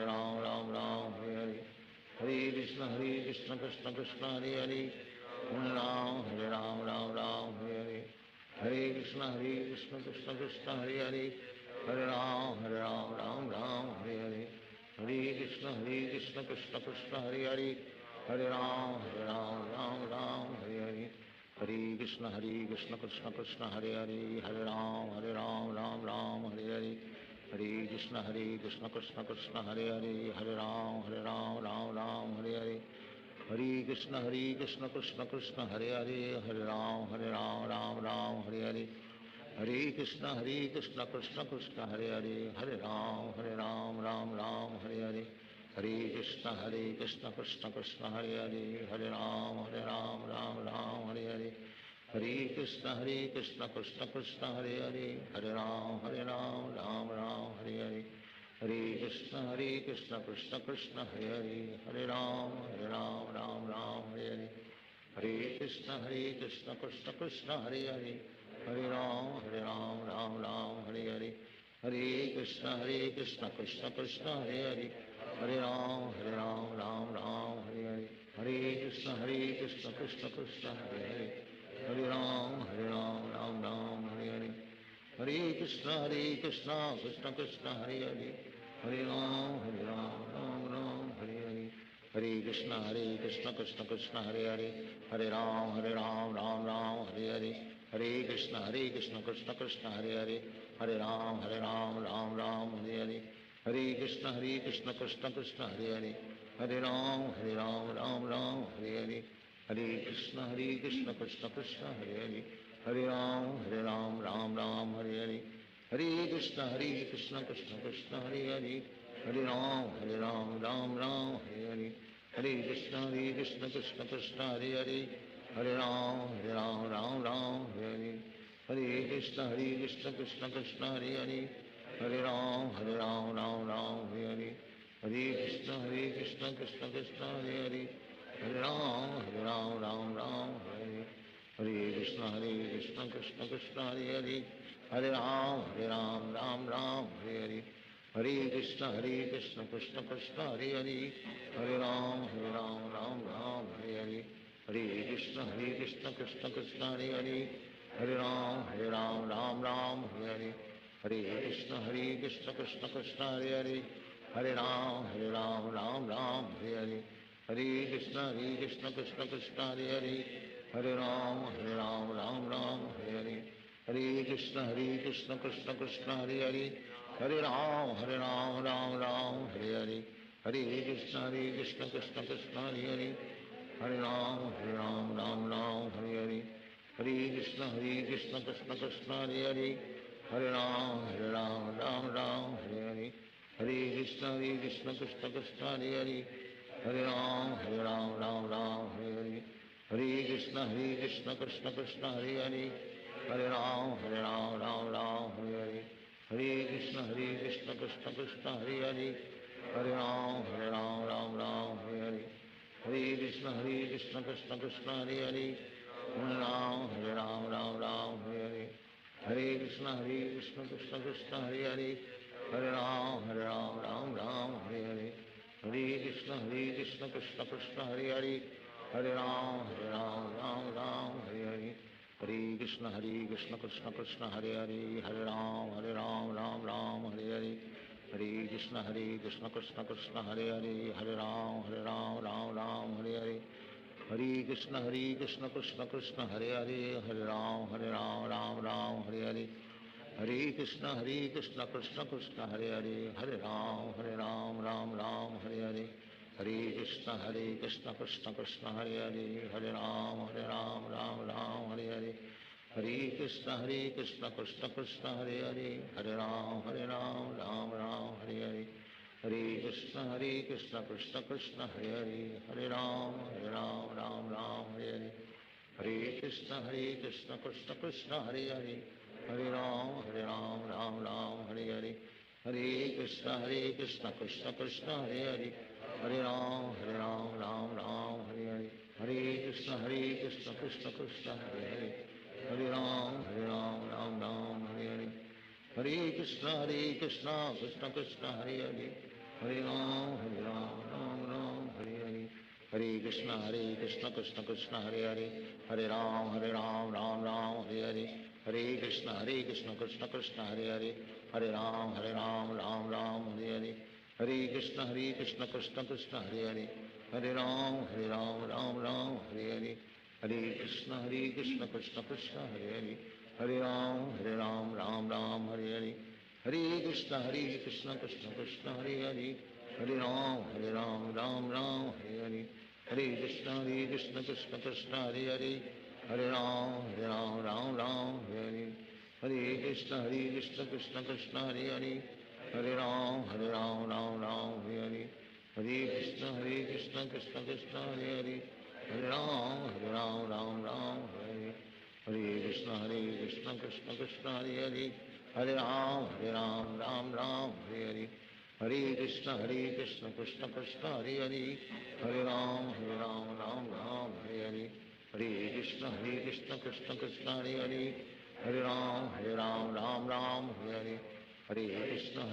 Ram Ram Hare Hare, Hare Krishna Krishna Krishna Hare Hare, Hare Ram Ram Hare Hare, Hare Krishna Krishna Krishna Hare Hare, Hare Ram Ram Hare Hare, Hare Krishna Krishna Krishna Hare Hare, Hare Ram Ram Hare Hare, Hare Krishna Krishna Krishna Hare Hare, Hare Ram Ram Hare Hare, Hare Krishna Krishna Krishna Hare Hare, Hare Ram Ram Hare Hare, Hare Krishna Krishna Krishna Hare Hare, Hare Ram Ram Hare Hare, Hare Krishna Krishna Krishna Hare Hare, Hare Ram Ram Hare Hare, हरे कृष्ण कृष्ण कृष्ण हरे हरे, हरे राम राम राम हरे हरे, हरे कृष्ण कृष्ण कृष्ण हरे हरे, हरे राम राम राम हरे हरे, हरे कृष्ण कृष्ण कृष्ण हरे हरे, हरे राम राम राम हरे हरे, हरे कृष्ण कृष्ण कृष्ण हरे हरे, हरे राम राम राम हरे हरे, हरे कृष्ण कृष्ण कृष्ण हरे हरे, हरे राम राम राम हरे हरे, हरे कृष्ण कृष्ण कृष्ण हरे हरे, हरे राम राम राम हरे हरे, हरे कृष्ण कृष्ण कृष्ण हरे हरे, हरे राम राम राम हरे हरे, हरे कृष्ण कृष्ण कृष्ण हरे हरे, हरे राम राम राम हरे हरे, हरे कृष्ण कृष्ण कृष्ण हरे हरे, हरे राम राम राम हरे हरे, हरे कृष्ण कृष्ण कृष्ण हरे हरे, हरे राम राम राम हरे हरे, हरे कृष्ण कृष्ण कृष्ण हरे हरे, हरे राम राम राम हरे हरे, हरे कृष्ण कृष्ण कृष्ण हरे हरे, हरे राम राम हरे हरे, हरे कृष्ण कृष्ण कृष्ण हरे हरे, हरे राम राम हरे हरे, हरे कृष्ण कृष्ण कृष्ण हरे हरे, हरे राम राम हरे हरे, हरे कृष्ण कृष्ण कृष्ण हरे हरे, हरे राम राम हरे हरे, हरे कृष्ण कृष्ण कृष्ण हरे हरे, हरे राम राम हरे हरे, हरे कृष्ण कृष्ण कृष्ण हरे हरे, हरे राम राम हरे हरे, हरे कृष्ण कृष्ण कृष्ण हरे हरे, हरे राम राम राम हरे हरे, हरे कृष्ण कृष्ण कृष्ण हरे हरे, हरे राम राम हरे हरे, हरे कृष्ण कृष्ण कृष्ण हरे हरे, हरे राम राम हरे हरे, हरे कृष्ण कृष्ण कृष्ण हरे हरे, हरे राम राम राम हरे हरे, हरे कृष्ण कृष्ण कृष्ण हरे हरे, हरे राम राम राम हरे हरे, हरे कृष्ण कृष्ण कृष्ण हरे हरे, हरे राम राम हरे हरे, हरे कृष्ण कृष्ण कृष्ण हरे हरे, हरे राम राम हरे हरे, हरे कृष्ण कृष्ण कृष्ण हरे हरे, हरे राम राम हरे हरे, हरे कृष्ण कृष्ण कृष्ण हरे हरे, हरे राम राम हरे हरे, हरे कृष्ण कृष्ण कृष्ण हरे हरे, हरे राम राम हरे हरे, हरे कृष्ण कृष्ण कृष्ण हरे हरे, हरे राम हरे हरे, हरे कृष्ण कृष्ण कृष्ण हरे हरे, हरे राम राम हरे हरे, हरे कृष्ण कृष्ण कृष्ण हरे हरे, हरे राम राम हरे हरे, हरे कृष्ण कृष्ण कृष्ण हरे हरे, हरे राम राम हरे हरे, हरे कृष्ण कृष्ण कृष्ण हरे हरे, हरे राम राम हरे हरे, हरे कृष्ण कृष्ण कृष्ण हरे हरे, हरे राम राम हरे हरे, हरे कृष्ण कृष्ण कृष्ण हरे हरे, हरे राम राम हरे हरे, हरे कृष्ण कृष्ण कृष्ण हरे हरे, हरे राम राम राम हरे हरे, हरे कृष्ण कृष्ण कृष्ण हरे हरे, हरे राम राम हरे हरे, हरे कृष्ण कृष्ण कृष्ण हरे हरे, हरे राम राम हरे हरे, हरे कृष्ण कृष्ण कृष्ण हरे हरे, हरे राम राम हरे हरे, हरे कृष्ण कृष्ण कृष्ण हरे हरे, हरे राम राम हरे हरे, हरे कृष्ण कृष्ण कृष्ण हरे हरे, हरे राम राम हरे हरे, हरे कृष्ण कृष्ण कृष्ण हरे हरे, हरे राम राम हरे हरे, हरे कृष्ण कृष्ण कृष्ण हरे हरे, हरे राम राम हरे हरे, हरे कृष्ण कृष्ण कृष्ण हरे हरे, हरे राम राम हरे हरे, हरे कृष्ण कृष्ण कृष्ण हरे हरे, हरे राम राम हरे हरे, हरे कृष्ण कृष्ण कृष्ण हरे हरे, हरे राम राम हरे हरे, हरे कृष्ण कृष्ण कृष्ण हरे हरे, हरे राम राम हरे हरे, हरे कृष्ण कृष्ण कृष्ण हरे हरे, हरे Ram Ram Hare Hare, Hare Krishna Krishna Krishna Hare Hare, Hare Ram Ram Ram Hare Hare, Hare Krishna Krishna Krishna Hare Hare, Hare Ram Ram Hare Hare, Hare Krishna Krishna Krishna Hare Hare, Hare Ram Ram Hare Hare, Hare Krishna Krishna Krishna Hare Hare, Hare Ram Ram Hare Hare, Hare Krishna Krishna Krishna Hare Hare, Hare Ram Ram Hare Hare, Hare Krishna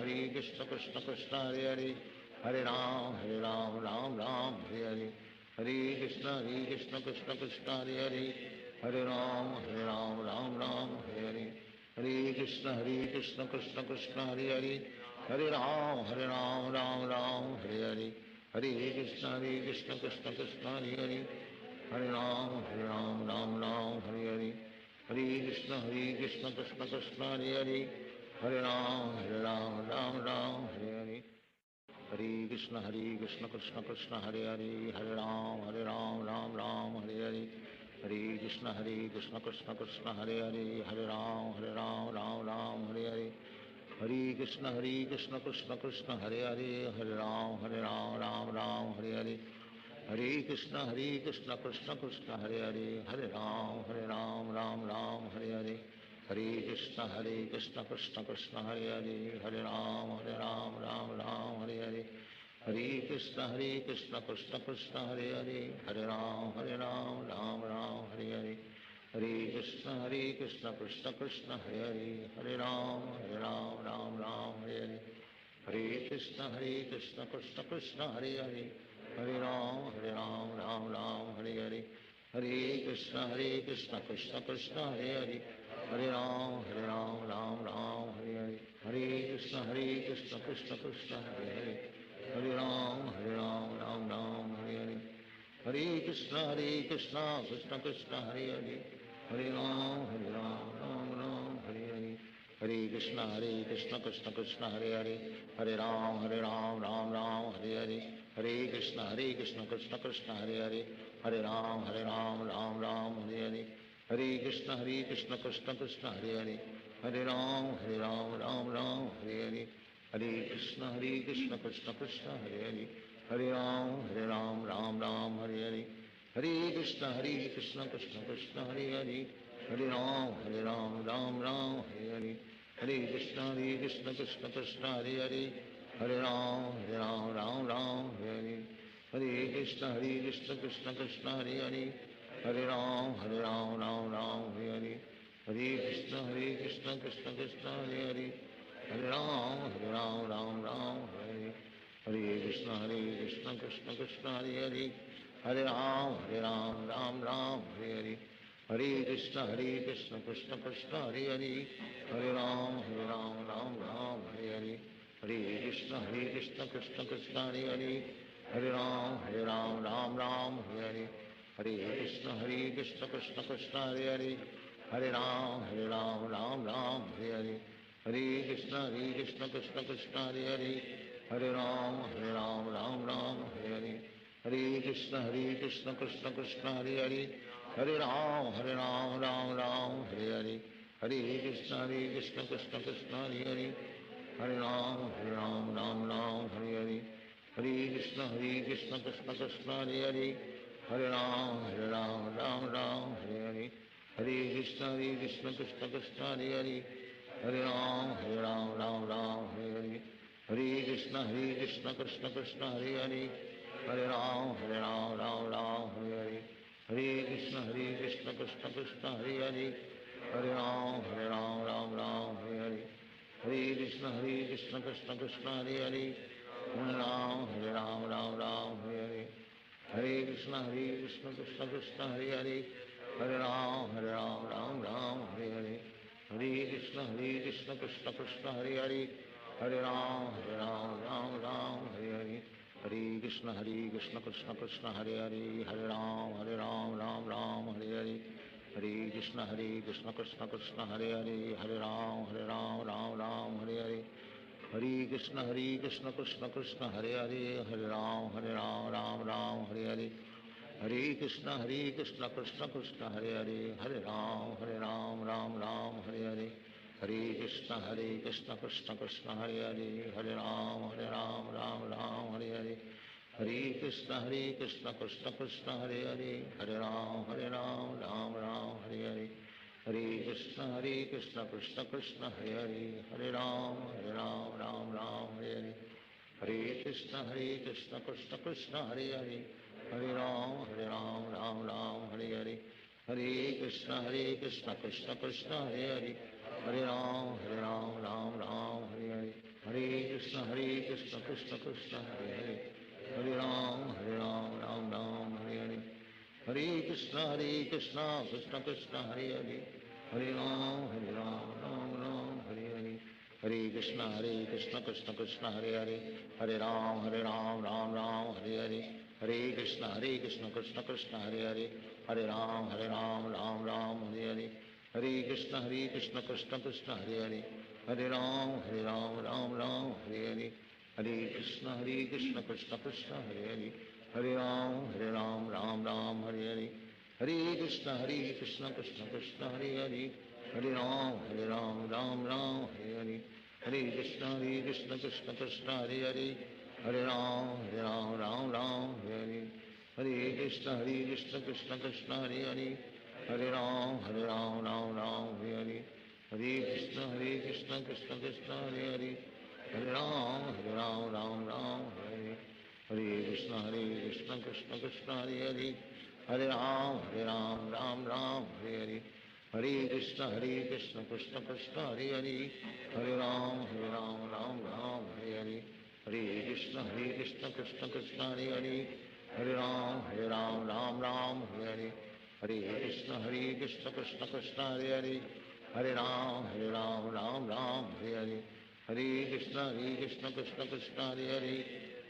Krishna Krishna Hare Hare, Hare Ram Ram Hare Hare, Hare Krishna Krishna Krishna Hare Hare, Hare Ram Hare Hare, Hare Krishna Krishna Krishna Hare Hare, Hare Ram Ram Hare Hare, Hare Krishna Krishna Krishna Hare Hare, Hare Ram Ram Hare Hare, Hare Krishna Krishna Krishna Hare Hare, Hare Ram Hare Hare, Hare Krishna Krishna Krishna Hare Hare, Hare Ram Ram Hare Hare, Hare Krishna Krishna Krishna Hare Hare, Hare Ram Hare Hare, Hare Krishna Krishna Krishna Hare Hare, Hare Ram Hare Hare, Hare Krishna Krishna Krishna Hare Hare, Hare Ram Hare Hare, Hare Krishna Krishna Krishna Hare Hare, Hare Ram Hare Hare, Hare Krishna Krishna Krishna Hare Hare, Hare Ram Hare Hare, Hare Krishna Krishna Krishna Hare Hare, Hare Ram Hare Hare, Hare Krishna Krishna Krishna Hare Hare, Hare Ram Hare Hare, Hare Krishna Krishna Krishna Hare Hare, Hare Ram Hare Hare, Hare Krishna Krishna Krishna Hare Hare, Hare Ram Hare Hare, Hare Krishna Krishna Krishna Hare Hare, Hare Ram Hare Hare, Hare Krishna Krishna Krishna Hare Hare, Hare Ram Ram Hare Hare, Hare Krishna Krishna Krishna Hare Hare, Hare Ram Ram Hare Hare, Hare Krishna Krishna Krishna Hare Hare, Hare Ram Ram Hare Hare, Hare Krishna Krishna Krishna Hare Hare, Hare Ram Ram Hare Hare, Hare Krishna Krishna Krishna Hare Hare, Hare Ram Ram Hare Hare, Hare Krishna Krishna Krishna Hare Hare, Hare Ram Hare Hare, Hare Krishna Krishna Krishna Hare Hare, Hare Ram Hare Hare, Hare Krishna Krishna Krishna Hare Hare, Hare Ram Hare Hare, Hare Krishna Krishna Krishna Hare Hare, Hare Ram Hare Hare, Hare Krishna Krishna Krishna Hare Hare, Hare Ram Hare Hare, Hare Krishna Krishna Krishna Hare Hare, Hare Ram Hare Hare, Hare Krishna Krishna Krishna Hare Hare, Hare Ram Hare Hare, Hare Krishna Krishna Krishna Hare Hare, Hare Ram Hare Hare, Hare Krishna Krishna Krishna Hare Hare, Hare Ram Hare Hare, Hare Krishna Krishna Krishna Hare Hare, Hare Ram Hare Hare, Hare Krishna Krishna Krishna Hare Hare, Hare Ram Hare Hare, Hare Krishna Krishna Krishna Hare Hare, Hare Ram Hare Hare, Hare Krishna Krishna Krishna Hare Hare, Hare Ram Hare Hare, Hare Krishna Krishna Krishna Hare Hare, Hare Ram Hare Hare, Hare Krishna Krishna Krishna Hare Hare, Hare Ram Hare Hare, Hare Krishna Krishna Krishna Hare Hare, Hare Ram Hare Hare, Hare Krishna Krishna Krishna Hare Hare, Hare Ram Hare Hare, Hare Krishna Krishna Krishna Hare Hare, Hare Ram Hare Hare, Hare Krishna Krishna Krishna Hare Hare, Hare Ram Hare Hare, Hare Krishna Krishna Krishna Hare Hare, Hare Ram Hare Hare, Hare Krishna Krishna Krishna Hare Hare, Hare Ram Hare Hare, Hare Krishna Krishna Krishna Hare Hare, Hare Ram Ram Ram Hare Hare, Hare Krishna Krishna Krishna Hare Hare, Hare Ram Ram Hare Hare, Hare Krishna Krishna Krishna Hare Hare, Hare Ram Ram Hare Hare, Hare Krishna Krishna Krishna Hare Hare, Hare Ram Ram Hare Hare, Hare Krishna Krishna Krishna Hare Hare, Hare Ram Ram Hare Hare, Hare Krishna Krishna Krishna Hare Hare, Hare Ram Ram Hare Hare, Hare Krishna Krishna Krishna Hare Hare, Hare Ram Ram Hare Hare, Hare Krishna Krishna Krishna Hare Hare, Hare Ram Ram Hare Hare, Hare Krishna Krishna Krishna Hare Hare, Hare Ram Ram Hare Hare, Hare Krishna Krishna Krishna Hare Hare, Hare Ram Ram Hare Hare, Hare Krishna Krishna Krishna Hare Hare, Hare Ram Ram Hare Hare, Hare Krishna Krishna Krishna Hare Hare, Hare Ram Ram Hare Hare, Hare Krishna Krishna Krishna Hare Hare, Hare Ram Ram Hare Hare, Hare Krishna Krishna Krishna Hare Hare, Hare Ram Ram Hare Hare, Hare Krishna Krishna Krishna Hare Hare, Hare Ram Ram Hare Hare, Hare Krishna Krishna Krishna Hare Hare, Hare Ram Ram Hare Hare, Hare Krishna Krishna Krishna Hare Hare, Hare Ram Ram Hare Hare, Hare Krishna Krishna Krishna Hare Hare, Hare Ram Ram Hare Hare, Hare Krishna Krishna Krishna Hare Hare, Hare Ram Ram Hare Hare, Hare Krishna Krishna Krishna Hare Hare, Hare Ram Ram Hare Hare, Hare Krishna Krishna Krishna Hare Hare, Hare Ram Ram Hare Hare, Hare Krishna Krishna Krishna Hare Hare,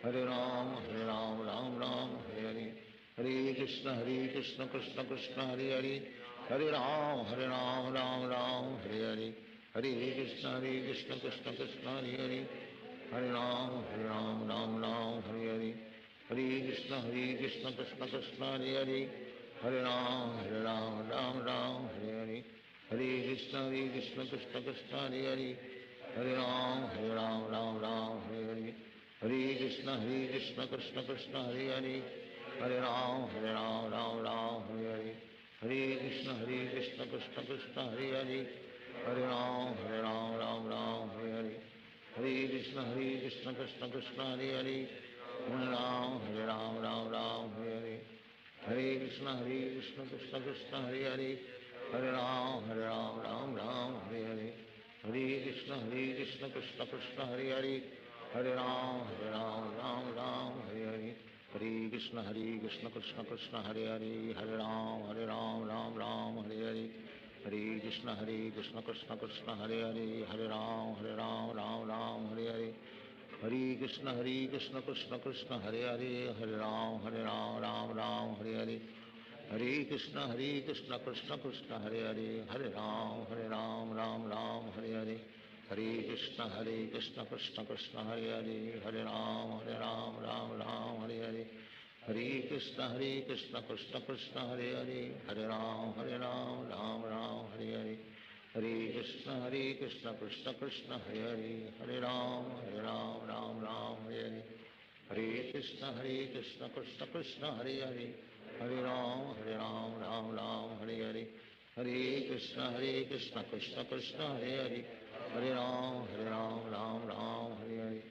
Hare Ram Ram Hare Hare, Hare Krishna Krishna Krishna Hare Hare, Hare Ram Ram Hare Hare, Hare Krishna Krishna Krishna Hare Hare, Hare Ram Ram Hare Hare, Hare Krishna Krishna Krishna Hare Hare, Hare Ram Ram Hare Hare, Hare Krishna Krishna Krishna Hare Hare, Hare Ram Ram Hare Hare, Hare Krishna Krishna Krishna Hare Hare, Hare Ram Ram Hare Hare, Hare Krishna Krishna Krishna Hare Hare, Hare Ram Ram Hare Hare, Hare Krishna Krishna Krishna Hare Hare, Hare Ram Ram Hare Hare, Hare Krishna Krishna Krishna Hare Hare, Hare Ram Ram Hare Hare, Hare Krishna Krishna Krishna Hare Hare, Hare Ram Ram Hare Hare, Hare Krishna Krishna Krishna Hare Hare, Hare Ram Ram Hare Hare, Hare Krishna Krishna Krishna Hare Hare, Hare Ram Ram Hare Hare, Hare Krishna Krishna Krishna Hare Hare, Hare Ram Ram Hare Hare, Hare Krishna Krishna Krishna Hare Hare, Hare Ram Ram Hare Hare, Hare Krishna Krishna Krishna Hare Hare, Hare Ram Ram Hare Hare, Hare Krishna Krishna Krishna Hare Hare, Hare Ram Ram Hare Hare, Hare Krishna Krishna Krishna Hare Hare, Hare Ram Ram Hare Hare,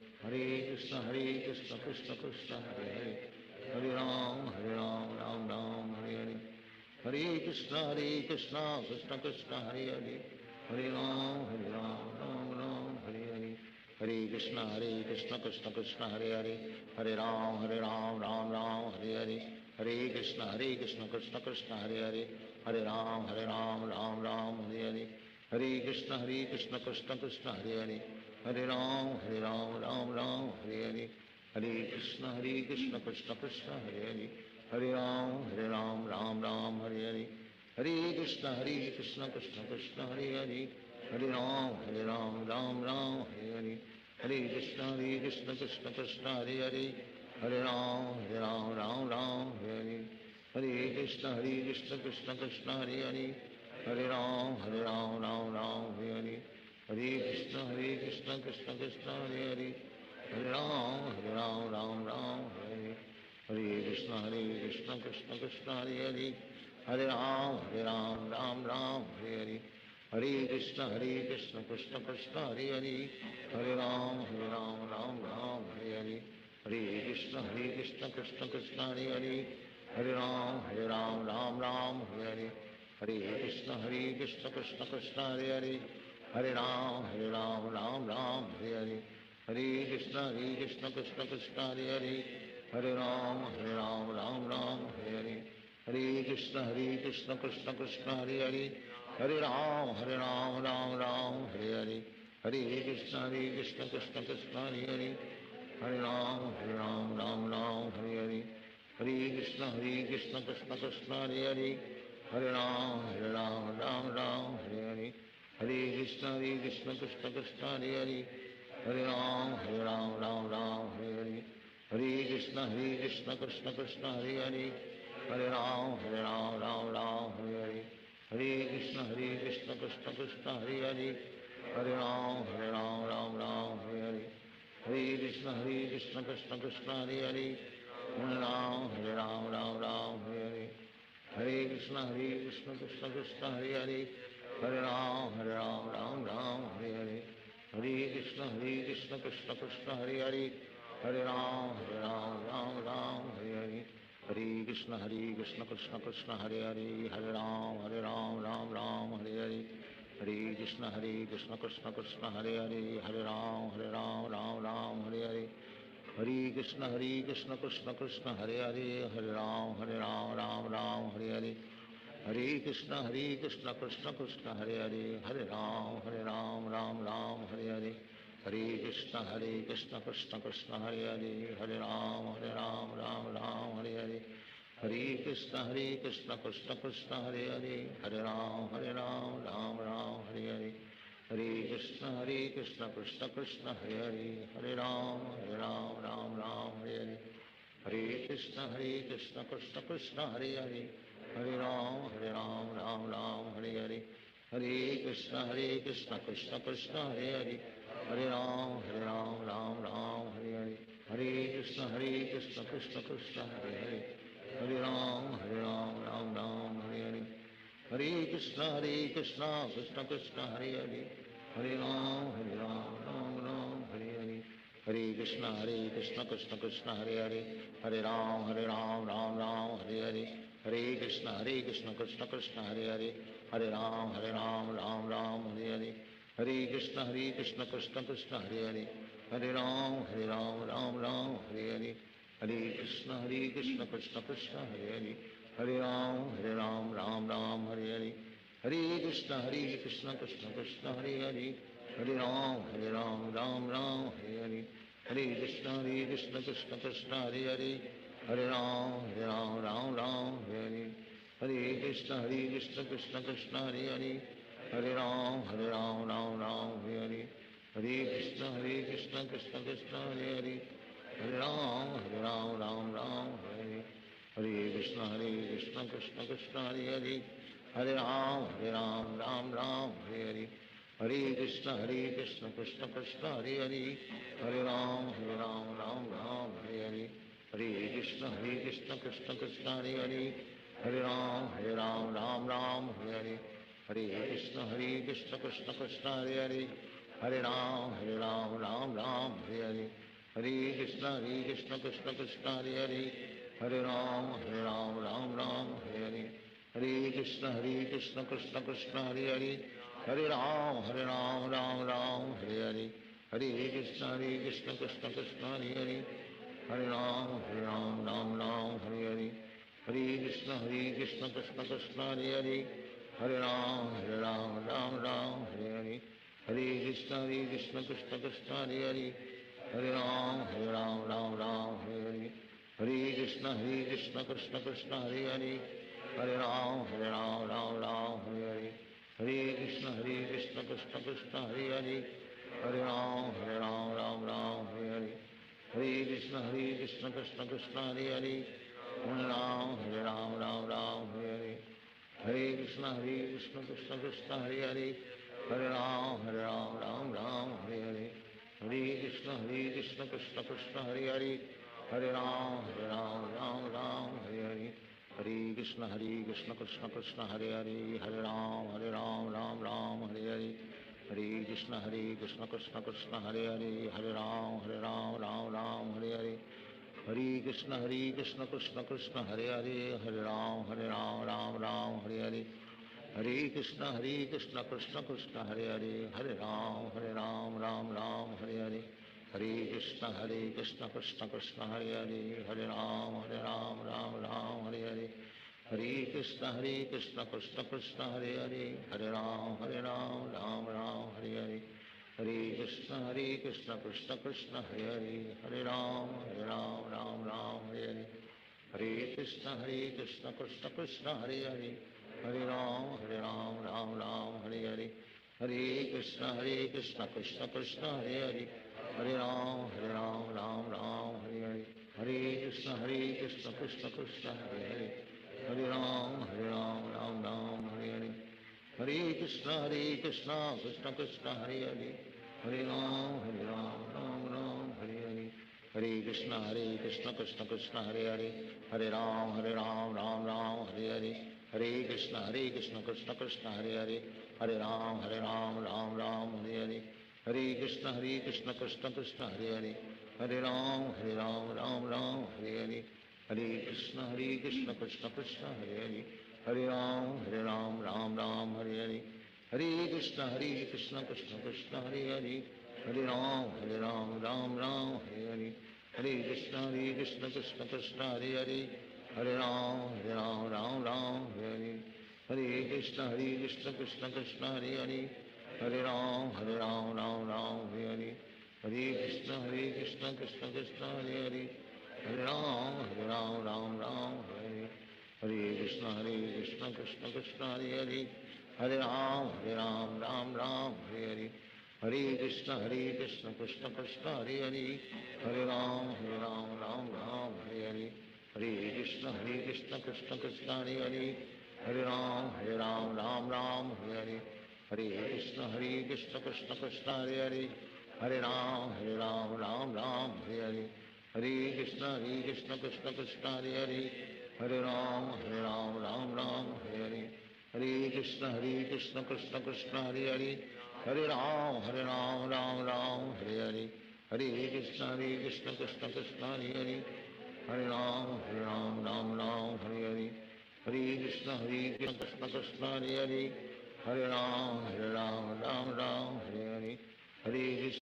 Hare Krishna Krishna Krishna Hare Hare, Hare Ram Ram Hare Hare, Hare Krishna Krishna Krishna Hare Hare, Hare Ram Ram Hare Hare, Hare Krishna Krishna Krishna Hare Hare, Hare Ram Ram Hare Hare, Hare Krishna Krishna Krishna Hare Hare, Hare Ram Ram Hare Hare, Hare Krishna Krishna Krishna Hare Hare, Hare Ram Ram Hare Hare, Hare Krishna Krishna Krishna Hare Hare, Hare Ram Ram Hare Hare, Hare Krishna Krishna Krishna Hare Hare, Hare Ram Ram Hare Hare, Hare Krishna Krishna Krishna Hare Hare, Hare Ram Ram Hare Hare, Hare Krishna Krishna Krishna Hare Hare, Hare Ram Ram Hare Hare, हरे कृष्ण कृष्ण कृष्ण हरे हरे, हरे राम राम राम हरे हरे, हरे कृष्ण कृष्ण कृष्ण हरे हरे, हरे राम राम राम हरे हरे, हरे कृष्ण कृष्ण कृष्ण हरे हरे, हरे राम राम राम हरे हरे, हरे कृष्ण कृष्ण कृष्ण हरे हरे, हरे राम राम हरे हरे, हरे कृष्ण कृष्ण कृष्ण हरे हरे, हरे राम राम हरे हरे, हरे कृष्ण कृष्ण कृष्ण हरे हरे, हरे राम राम हरे हरे, हरे कृष्ण कृष्ण कृष्ण हरे हरे, हरे राम राम हरे हरे, हरे कृष्ण कृष्ण कृष्ण हरे हरे, हरे राम राम हरे हरे, हरे कृष्ण कृष्ण कृष्ण हरे हरे, हरे राम राम हरे हरे, हरे कृष्ण कृष्ण कृष्ण हरे हरे, हरे राम राम हरे हरे, हरे कृष्ण कृष्ण कृष्ण हरे हरे, हरे राम राम हरे हरे, हरे कृष्ण कृष्ण कृष्ण हरे हरे, हरे राम राम हरे हरे, हरे कृष्ण कृष्ण कृष्ण हरे हरे, हरे राम राम हरे हरे, हरे कृष्ण कृष्ण कृष्ण हरे हरे, हरे राम राम हरे हरे, हरे कृष्ण कृष्ण कृष्ण हरे हरे, हरे राम राम हरे हरे, हरे कृष्ण कृष्ण कृष्ण हरे हरे, हरे राम राम हरे हरे, हरे कृष्ण कृष्ण कृष्ण हरे हरे, हरे राम राम हरे हरे, हरे कृष्ण कृष्ण कृष्ण हरे हरे, हरे राम राम हरे हरे, हरे कृष्ण कृष्ण कृष्ण हरे हरे, हरे राम राम हरे हरे, हरे कृष्ण कृष्ण कृष्ण हरे हरे, हरे राम राम हरे हरे, हरे कृष्ण कृष्ण कृष्ण हरे हरे, हरे राम राम हरे हरे, हरे कृष्ण कृष्ण कृष्ण हरे हरे, हरे राम राम हरे हरे, हरे कृष्ण कृष्ण कृष्ण हरे हरे, हरे राम राम हरे हरे, हरे कृष्ण कृष्ण कृष्ण हरे हरे, हरे राम राम हरे हरे, हरे कृष्ण कृष्ण कृष्ण हरे हरे, हरे राम राम हरे हरे, हरे कृष्ण कृष्ण कृष्ण हरे हरे, हरे राम राम हरे हरे, हरे कृष्ण कृष्ण कृष्ण हरे हरे, हरे राम राम हरे हरे, हरे कृष्ण कृष्ण कृष्ण हरे हरे, हरे राम राम हरे हरे, हरे कृष्ण कृष्ण कृष्ण हरे हरे, हरे राम राम हरे हरे, हरे कृष्ण कृष्ण कृष्ण हरे हरे, हरे राम राम हरे हरे, हरे कृष्ण कृष्ण कृष्ण हरे हरे, हरे राम राम हरे हरे, हरे कृष्ण कृष्ण कृष्ण हरे हरे, हरे राम राम हरे हरे, हरे कृष्ण कृष्ण कृष्ण हरे हरे, हरे राम राम हरे हरे, हरे कृष्ण कृष्ण कृष्ण हरे हरे, हरे राम राम हरे हरे, हरे कृष्ण कृष्ण कृष्ण हरे हरे, हरे राम राम हरे हरे, हरे कृष्ण कृष्ण कृष्ण हरे हरे, हरे राम राम हरे हरे, हरे कृष्ण कृष्ण कृष्ण हरे हरे, हरे राम राम हरे हरे, हरे कृष्ण कृष्ण कृष्ण हरे हरे, हरे राम राम हरे हरे, हरे कृष्ण कृष्ण कृष्ण हरे हरे, हरे राम राम हरे हरे, हरे कृष्ण कृष्ण कृष्ण हरे हरे, हरे राम राम हरे हरे, हरे कृष्ण कृष्ण कृष्ण हरे हरे, हरे राम राम हरे हरे, हरे कृष्ण कृष्ण कृष्ण हरे हरे, हरे राम राम हरे हरे, हरे कृष्ण कृष्ण कृष्ण हरे हरे, हरे राम राम हरे हरे, हरे कृष्ण कृष्ण कृष्ण हरे हरे, हरे राम राम हरे हरे, हरे कृष्ण कृष्ण कृष्ण हरे हरे, हरे राम राम हरे हरे, हरे कृष्ण कृष्ण कृष्ण हरे हरे, हरे राम राम हरे हरे, हरे Krishna Krishna Krishna Hare Hare, Hare Ram, Ram Ram, Hare Hare, Hare Krishna, Krishna Krishna, Hare Hare, Hare Ram, Ram Ram, Hare Hare, Hare Krishna, Krishna Krishna, Hare Hare, Hare Ram, Ram Ram, Hare Hare, Hare Krishna, Krishna Krishna, Hare Hare, Hare Ram, Ram Ram, Hare Hare, Hare Krishna, Krishna Krishna, Hare Hare, Hare Ram, Ram Ram, Hare Hare, Hare Krishna, Krishna Krishna, Hare Hare, Hare Ram, Ram Ram, Hare Hare, Hare Krishna, Krishna Krishna, Hare Hare, Hare Ram, Ram Ram, Hare Hare, Hare Krishna, Krishna Krishna, Hare Hare, Hare Ram, Ram Ram, Hare Hare, Hare Krishna, Krishna Krishna, Hare Hare, Hare Ram, Ram Ram, Hare Hare, Hare Krishna, Krishna Krishna, Hare Hare, Hare Ram, Ram Ram, Hare Hare, Hare Krishna, Krishna Krishna, Hare Hare, Hare Ram, Ram Ram, Hare Hare, Hare Krishna, Krishna Krishna, Hare Hare, Hare Ram, Ram Ram, Hare Hare, Hare Krishna, Krishna Krishna, Hare Hare, Hare Ram Ram, Hare Hare, Hare Krishna, Krishna Krishna, Hare Hare, Hare Ram, Ram Ram, Hare Hare, Hare Krishna, Krishna Krishna, Hare Hare, Hare Ram, Ram Ram, Hare Hare, Hare Krishna, Krishna Krishna, Hare Hare, Hare Ram, Ram Ram, Hare Hare, Hare Krishna, Krishna Krishna, Hare Hare, Hare Ram, Ram Ram, Hare Hare, Hare Krishna, Krishna Krishna, Hare Hare, Hare Ram, Ram Ram, Hare Hare, Hare Krishna, Krishna Krishna, Hare Hare, Hare Ram, Ram, Hare Hare, Hare Krishna, Krishna Krishna, Hare Hare, Hare Ram, Ram, Hare Hare, Hare Krishna, Krishna Krishna, Hare Hare, Hare Ram, Ram, Hare Hare, Hare Krishna, Krishna Krishna, Hare Hare, Hare Ram, Ram, Hare Hare, Hare Krishna, Krishna Krishna, Hare Hare, Hare Ram, Ram, Hare Hare, Hare Krishna, Krishna Krishna, Hare Hare, Hare Ram, Ram, Hare Hare, Hare Krishna, Krishna Krishna, Hare Hare, Hare Ram, Ram, Hare Hare, Hare Krishna, Krishna Krishna, Hare Hare, Hare Ram, Hare Hare, Hare Krishna, Krishna Krishna, Hare Hare, Hare Ram, Ram, Hare Hare, Hare Krishna, Krishna Krishna, Hare Hare, Hare Ram, Ram, Hare Hare, Hare Krishna, Krishna Krishna, Hare Hare, Hare Ram, Ram, Hare Hare, Hare Krishna,